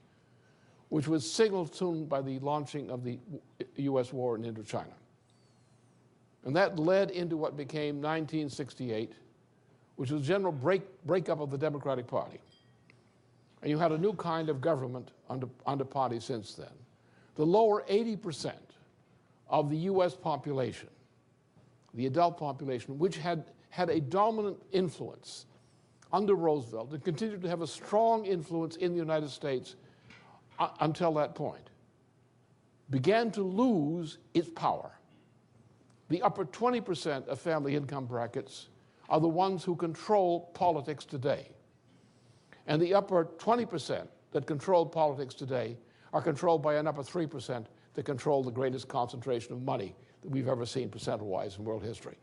which was signaled soon by the launching of the U.S. war in Indochina. And that led into what became 1968, which was a general breakup of the Democratic Party. And you had a new kind of government under party since then. The lower 80% of the U.S. population, the adult population, which had a dominant influence under Roosevelt and continued to have a strong influence in the United States until that point, began to lose its power. The upper 20% of family income brackets are the ones who control politics today. And the upper 20% that control politics today are controlled by an upper 3% that control the greatest concentration of money that we've ever seen percent-wise in world history.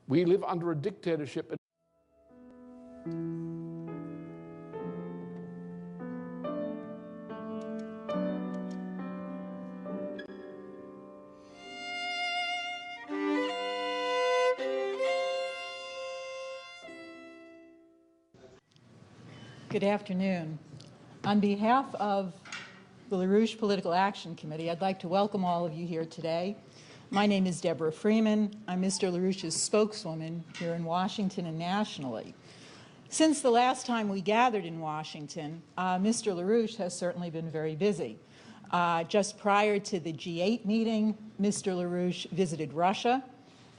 We live under a dictatorship. Good afternoon. On behalf of the LaRouche Political Action Committee, I'd like to welcome all of you here today. My name is Deborah Freeman. I'm Mr. LaRouche's spokeswoman here in Washington and nationally. Since the last time we gathered in Washington, Mr. LaRouche has certainly been very busy. Just prior to the G8 meeting, Mr. LaRouche visited Russia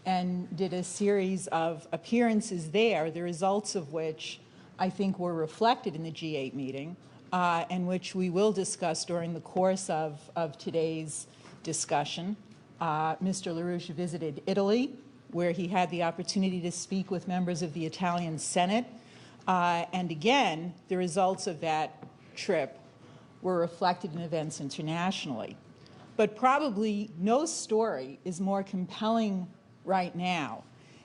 and did a series of appearances there, the results of which I think were reflected in the G8 meeting, and which we will discuss during the course of today's discussion. Mr. LaRouche visited Italy, where he had the opportunity to speak with members of the Italian Senate. And again, the results of that trip were reflected in events internationally. But probably no story is more compelling right now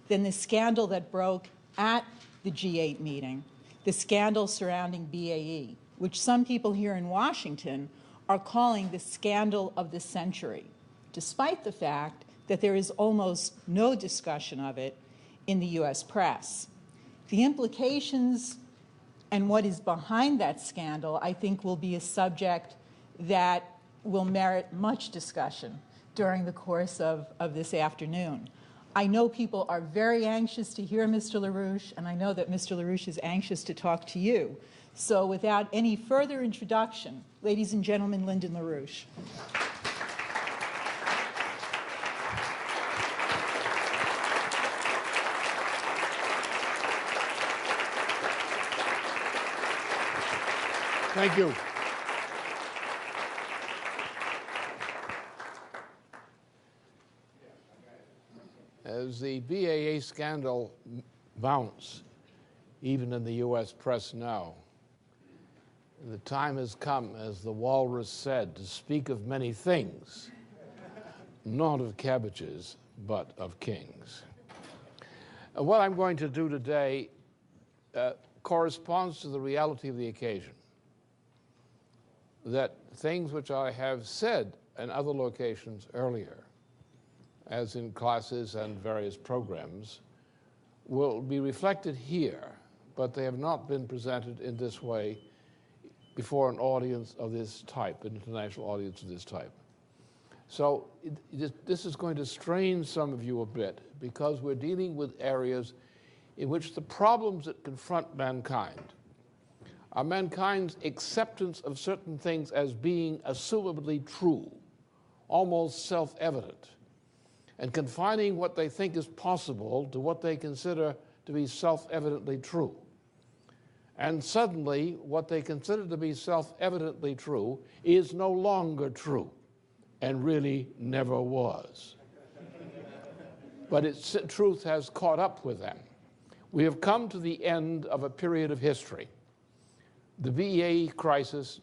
than the scandal that broke at the G8 meeting, the scandal surrounding BAE, which some people here in Washington are calling the scandal of the century, despite the fact that there is almost no discussion of it in the U.S. press. The implications and what is behind that scandal, I think, will be a subject that will merit much discussion during the course of this afternoon. I know people are very anxious to hear Mr. LaRouche, and I know that Mr. LaRouche is anxious to talk to you. So without any further introduction, ladies and gentlemen, Lyndon LaRouche. Thank you. As the BAE scandal mounts, even in the U.S. press now, the time has come, as the walrus said, to speak of many things, not of cabbages, but of kings. And what I'm going to do today corresponds to the reality of the occasion, that things which I have said in other locations earlier, as in classes and various programs, will be reflected here, but they have not been presented in this way before an audience of this type, an international audience of this type. So this is going to strain some of you a bit, because we're dealing with areas in which the problems that confront mankind are mankind's acceptance of certain things as being assumably true, almost self-evident, and confining what they think is possible to what they consider to be self-evidently true. And suddenly, what they consider to be self-evidently true is no longer true, and really never was. But its truth has caught up with them. We have come to the end of a period of history. The BAE crisis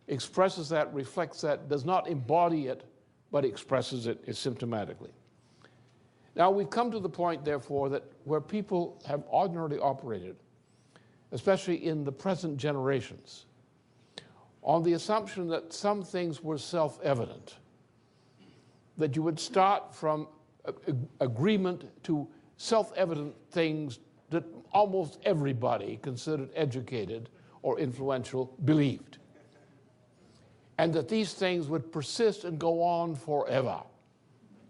expresses that, reflects that, does not embody it, but expresses it symptomatically. Now, we've come to the point, therefore, that where people have ordinarily operated, especially in the present generations, on the assumption that some things were self-evident, that you would start from agreement to self-evident things that almost everybody considered educated or influential believed. And that these things would persist and go on forever,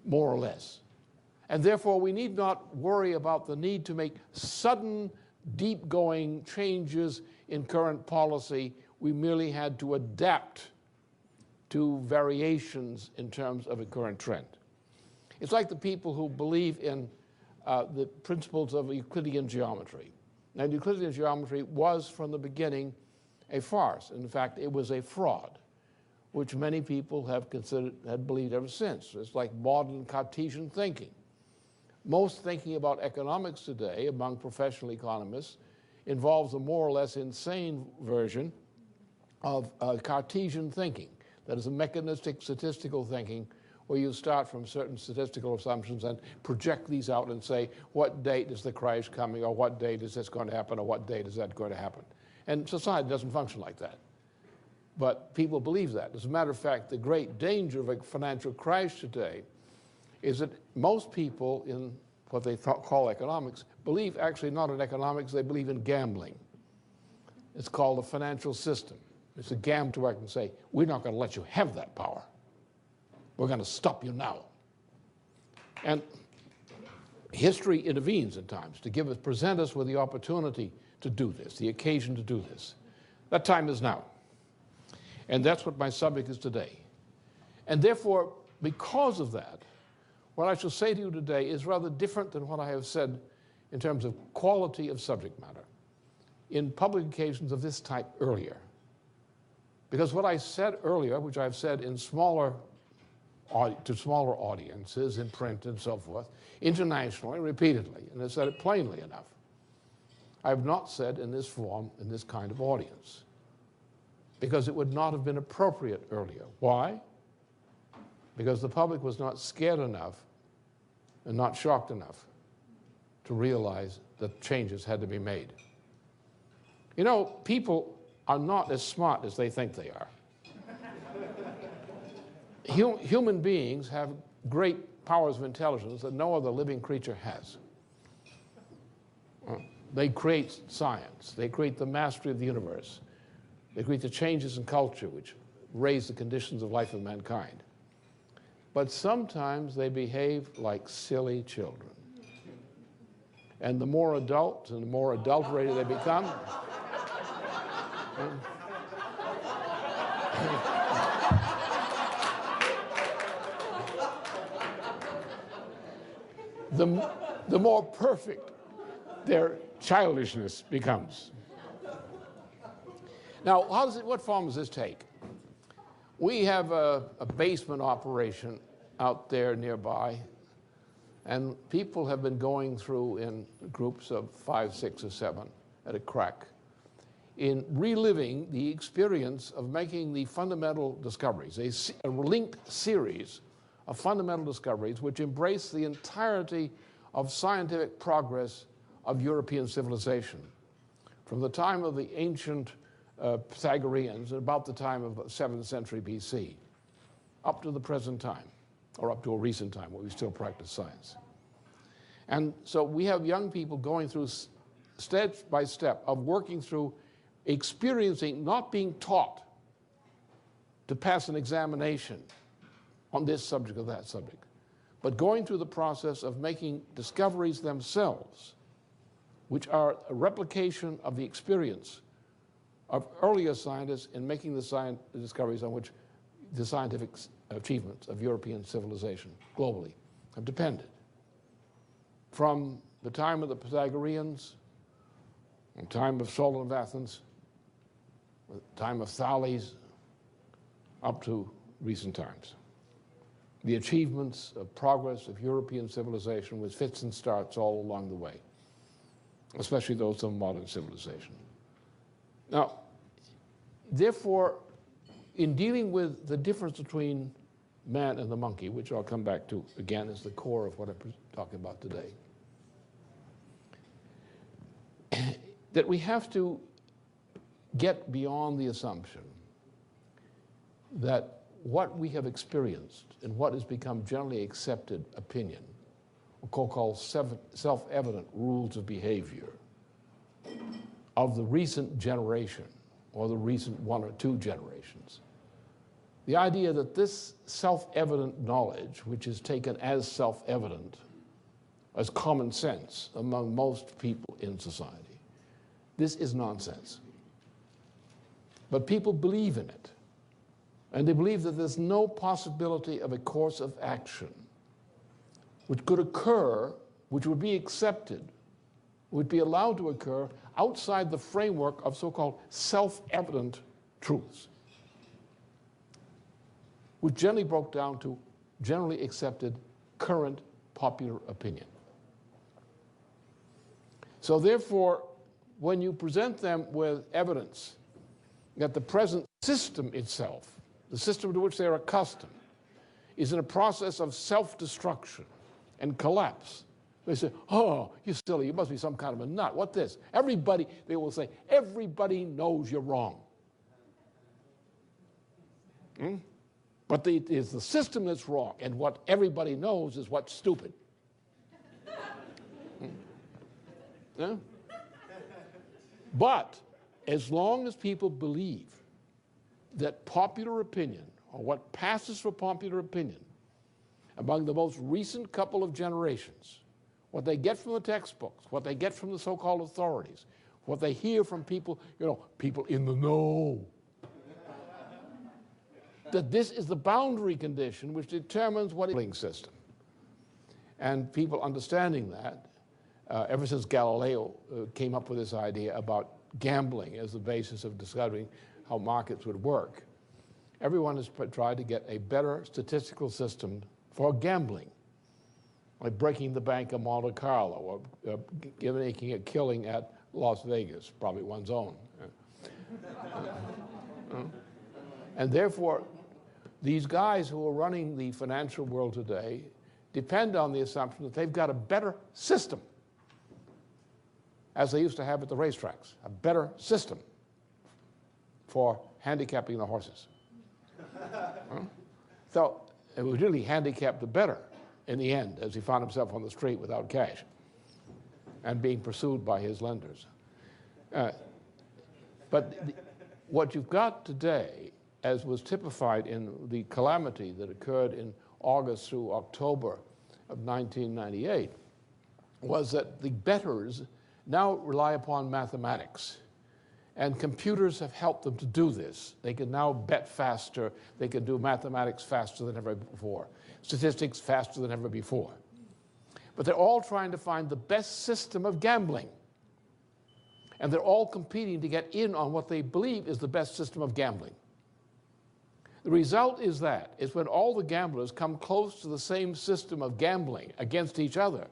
more or less. And therefore, we need not worry about the need to make sudden, deep-going changes in current policy. We merely had to adapt to variations in terms of a current trend. It's like the people who believe in the principles of Euclidean geometry. And Euclidean geometry was, from the beginning, a farce. In fact, it was a fraud, which many people have believed ever since. It's like modern Cartesian thinking. Most thinking about economics today among professional economists involves a more or less insane version of Cartesian thinking. That is a mechanistic statistical thinking where you start from certain statistical assumptions and project these out and say, what date is the crash coming, or what date is this going to happen, or what date is that going to happen? And society doesn't function like that. But people believe that. As a matter of fact, the great danger of a financial crash today is that most people in what they call economics believe actually not in economics, they believe in gambling. It's called the financial system. It's a gamble to work and say, we're not going to let you have that power. We're going to stop you now. And history intervenes at times to present us with the opportunity to do this, the occasion to do this. That time is now. And that's what my subject is today. And therefore, because of that, what I shall say to you today is rather different than what I have said in terms of quality of subject matter in public occasions of this type earlier. Because what I said earlier, which I've said in smaller audiences, in print and so forth, internationally, repeatedly, and I said it plainly enough, I have not said in this form, in this kind of audience, because it would not have been appropriate earlier. Why? Because the public was not scared enough and not shocked enough to realize that changes had to be made. You know, people are not as smart as they think they are. Human beings have great powers of intelligence that no other living creature has. They create science. They create the mastery of the universe. They create the changes in culture which raise the conditions of life of mankind. But sometimes they behave like silly children. And the more adult and the more adulterated they become, the more perfect their childishness becomes. Now, what form does this take? We have a basement operation out there nearby, and people have been going through in groups of 5, 6, or 7 at a crack in reliving the experience of making the fundamental discoveries, a linked series of fundamental discoveries which embrace the entirety of scientific progress of European civilization from the time of the ancient Pythagoreans at about the time of 7th century BC up to the present time, or up to a recent time where we still practice science. And so we have young people going through step by step of working through experiencing, not being taught to pass an examination on this subject or that subject, but going through the process of making discoveries themselves, which are a replication of the experience of earlier scientists in making the discoveries on which the scientific achievements of European civilization globally have depended. From the time of the Pythagoreans, the time of Solon of Athens, the time of Thales, up to recent times. The achievements of progress of European civilization with fits and starts all along the way, especially those of modern civilization. Now, therefore, in dealing with the difference between man and the monkey, which I'll come back to again as the core of what I'm talking about today, that we have to get beyond the assumption that what we have experienced and what has become generally accepted opinion called self-evident rules of behavior of the recent generation or the recent one or two generations. The idea that this self-evident knowledge, which is taken as self-evident, as common sense among most people in society, this is nonsense. But people believe in it. And they believe that there's no possibility of a course of action which could occur, which would be accepted, would be allowed to occur outside the framework of so-called self-evident truths, which generally broke down to generally accepted current popular opinion. So therefore, when you present them with evidence that the present system itself, the system to which they are accustomed, is in a process of self-destruction and collapse, they say, oh, you're silly, you must be some kind of a nut. What this? Everybody, they will say, everybody knows you're wrong. But it is the system that's wrong, and what everybody knows is what's stupid. Yeah? But as long as people believe that popular opinion, or what passes for popular opinion, among the most recent couple of generations, what they get from the textbooks, what they get from the so-called authorities, what they hear from people, people in the know, that this is the boundary condition which determines what is the system. And people understanding that, ever since Galileo came up with this idea about gambling as the basis of discovering how markets would work, everyone has tried to get a better statistical system for gambling, like breaking the bank of Monte Carlo or making a killing at Las Vegas, probably one's own. And therefore, these guys who are running the financial world today depend on the assumption that they've got a better system, as they used to have at the racetracks, a better system for handicapping the horses. So it was really handicapped the better in the end, as he found himself on the street without cash and being pursued by his lenders. What you've got today, as was typified in the calamity that occurred in August through October of 1998, was that the bettors now rely upon mathematics. And computers have helped them to do this. They can now bet faster. They can do mathematics faster than ever before, statistics faster than ever before. But they're all trying to find the best system of gambling. And they're all competing to get in on what they believe is the best system of gambling. The result is when all the gamblers come close to the same system of gambling against each other,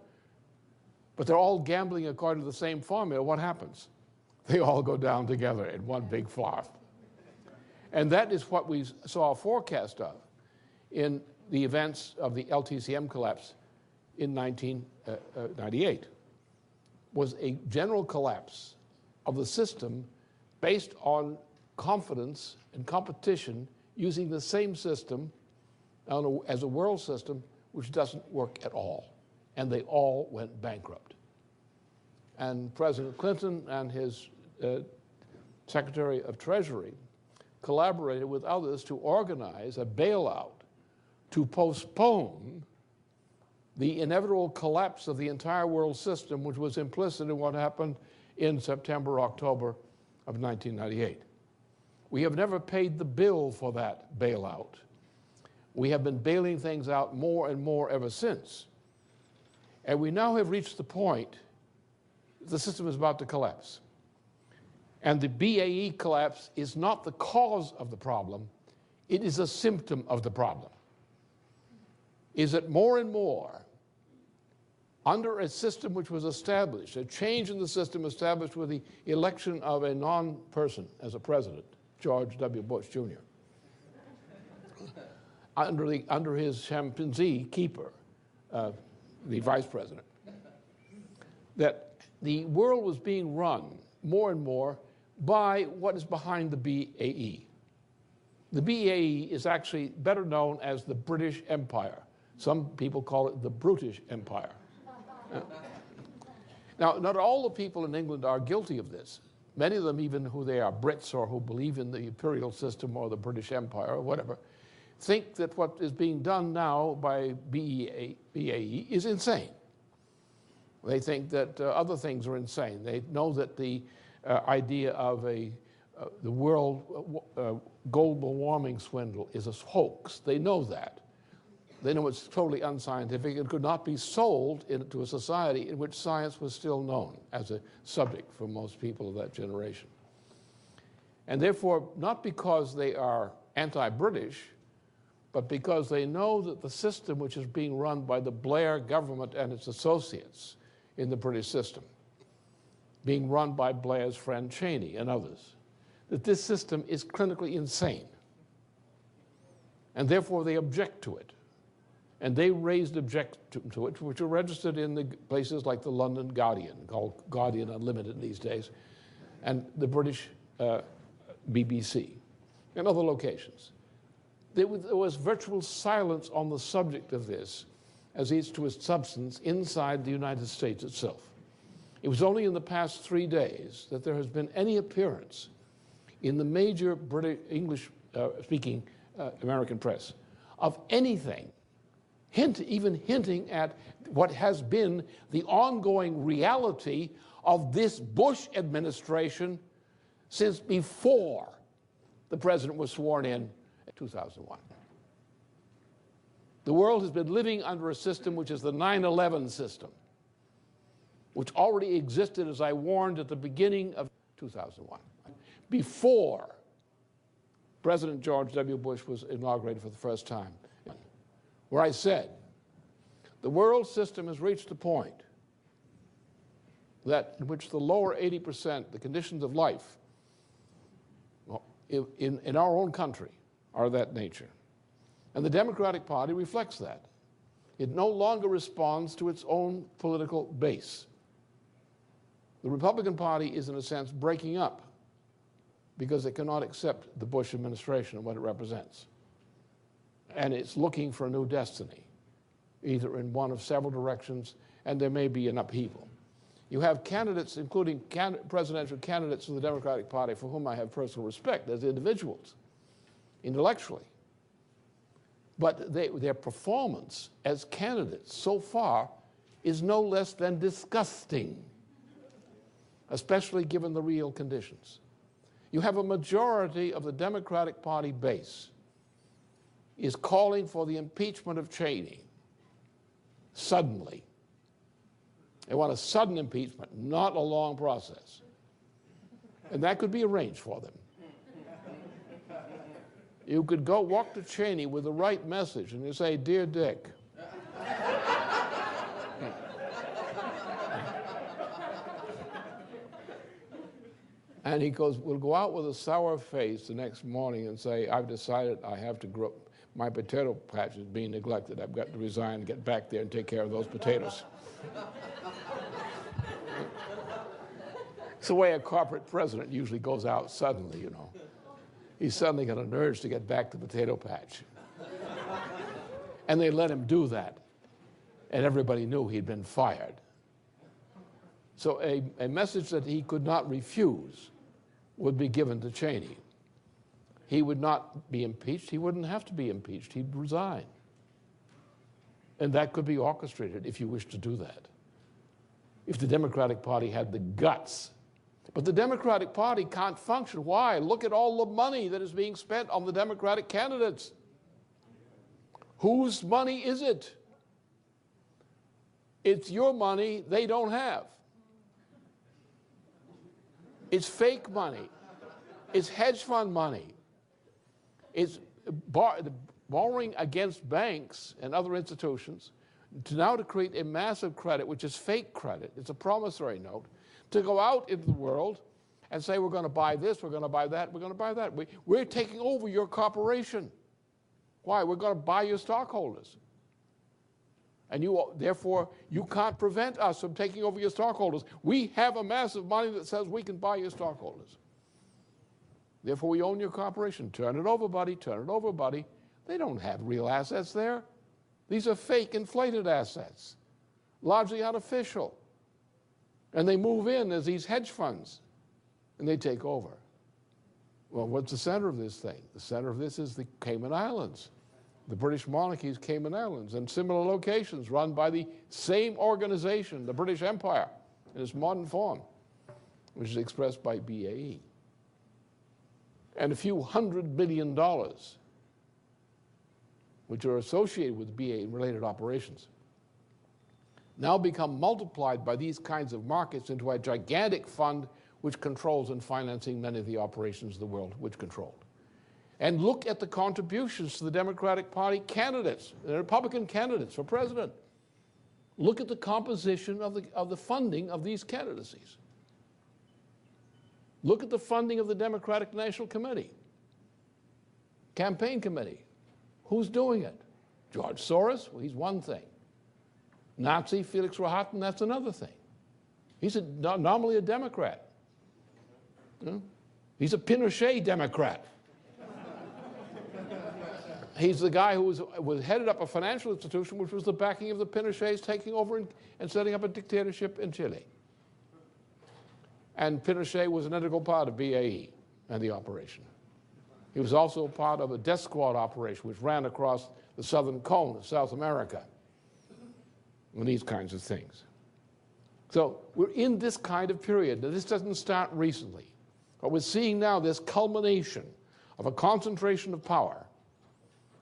but they're all gambling according to the same formula, what happens? They all go down together in one big flarf. And that is what we saw a forecast of in the events of the LTCM collapse in 1998, was a general collapse of the system based on confidence and competition using the same system as a world system which doesn't work at all. And they all went bankrupt. And President Clinton and his Secretary of Treasury collaborated with others to organize a bailout to postpone the inevitable collapse of the entire world system, which was implicit in what happened in September, October of 1998. We have never paid the bill for that bailout. We have been bailing things out more and more ever since. And we now have reached the point the system is about to collapse. And the BAE collapse is not the cause of the problem, it is a symptom of the problem. Is that more and more, under a system which was established, a change in the system established with the election of a non-person as a president, George W. Bush Jr., under his chimpanzee keeper, the vice president, that the world was being run more and more by what is behind the BAE. The BAE is actually better known as the British Empire. Some people call it the Brutish Empire. Now, not all the people in England are guilty of this. Many of them, even who they are Brits or who believe in the imperial system or the British Empire or whatever, think that what is being done now by BAE is insane. They think that other things are insane. They know that the idea of the world global warming swindle is a hoax. They know that. They know it's totally unscientific and could not be sold into a society in which science was still known as a subject for most people of that generation. And therefore, not because they are anti-British, but because they know that the system which is being run by the Blair government and its associates in the British system, being run by Blair's friend Cheney and others, that this system is clinically insane. And therefore, they object to it. And they raised objections to it, which are registered in the places like the London Guardian, called Guardian Unlimited these days, and the British BBC, and other locations. There was virtual silence on the subject of this as is to its substance inside the United States itself. It was only in the past 3 days that there has been any appearance in the major British English-speaking American press of anything even hinting at what has been the ongoing reality of this Bush administration since before the president was sworn in 2001. The world has been living under a system which is the 9/11 system, which already existed, as I warned, at the beginning of 2001, before President George W. Bush was inaugurated for the first time, where I said, the world system has reached a point that in which the lower 80%, the conditions of life in our own country are that nature. And the Democratic Party reflects that. It no longer responds to its own political base. The Republican Party is, in a sense, breaking up because it cannot accept the Bush administration and what it represents. And it's looking for a new destiny, either in one of several directions, and there may be an upheaval. You have candidates, including presidential candidates of the Democratic Party, for whom I have personal respect as individuals, intellectually. But their performance as candidates so far is no less than disgusting, especially given the real conditions. You have a majority of the Democratic Party base is calling for the impeachment of Cheney suddenly. They want a sudden impeachment, not a long process. And that could be arranged for them. You could go walk to Cheney with the right message and you say, "Dear Dick," and he goes, will go out with a sour face the next morning and say, "I've decided I have to grow, my potato patch is being neglected. I've got to resign and get back there and take care of those potatoes." It's the way a corporate president usually goes out suddenly, you know. He's suddenly got an urge to get back to the potato patch. And they let him do that. And everybody knew he'd been fired. So a message that he could not refuse would be given to Cheney. He would not be impeached. He wouldn't have to be impeached. He'd resign. And that could be orchestrated if you wish to do that, if the Democratic Party had the guts. But the Democratic Party can't function. Why? Look at all the money that is being spent on the Democratic candidates. Whose money is it? It's your money they don't have. It's fake money. It's hedge fund money. It's borrowing against banks and other institutions to create a massive credit, which is fake credit. It's a promissory note, to go out into the world and say, we're going to buy this, we're going to buy that, we're going to buy that. We're taking over your corporation. Why? We're going to buy your stockholders. And therefore, you can't prevent us from taking over your stockholders. We have a massive money that says we can buy your stockholders. Therefore, we own your corporation. Turn it over, buddy. Turn it over, buddy. They don't have real assets there. These are fake, inflated assets. largely artificial. And they move in as these hedge funds, and they take over. Well, what's the center of this thing? The center of this is the Cayman Islands, the British monarchy's Cayman Islands, and similar locations run by the same organization, the British Empire, in its modern form, which is expressed by BAE. And a few $100 billion, which are associated with BAE-related operations, now become multiplied by these kinds of markets into a gigantic fund which controls and financing many of the operations of the world which controlled. And look at the contributions to the Democratic Party candidates, the Republican candidates for president. Look at the composition of the funding of these candidacies. Look at the funding of the Democratic National Committee, campaign committee. Who's doing it? George Soros? Well, he's one thing. Nazi Felix Rohatyn, that's another thing. He's normally a Democrat. He's a Pinochet Democrat. He's the guy who was headed up a financial institution which was the backing of the Pinochets taking over and setting up a dictatorship in Chile. And Pinochet was an integral part of BAE and the operation. He was also part of a death squad operation which ran across the southern cone of South America and these kinds of things. So we're in this kind of period. Now, this doesn't start recently, but we're seeing now this culmination of a concentration of power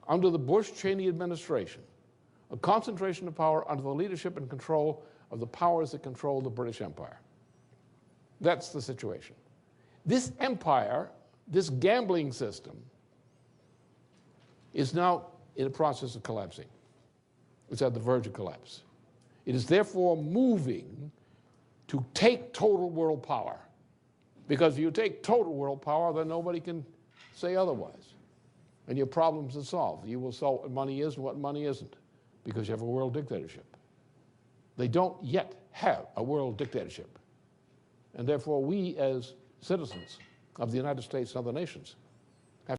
under the Bush-Cheney administration, a concentration of power under the leadership and control of the powers that control the British Empire. That's the situation. This empire, this gambling system, is now in the process of collapsing. It's at the verge of collapse. It is therefore moving to take total world power. Because if you take total world power, then nobody can say otherwise. And your problems are solved. You will solve what money is and what money isn't, because you have a world dictatorship. They don't yet have a world dictatorship. And therefore, we as citizens of the United States and other nations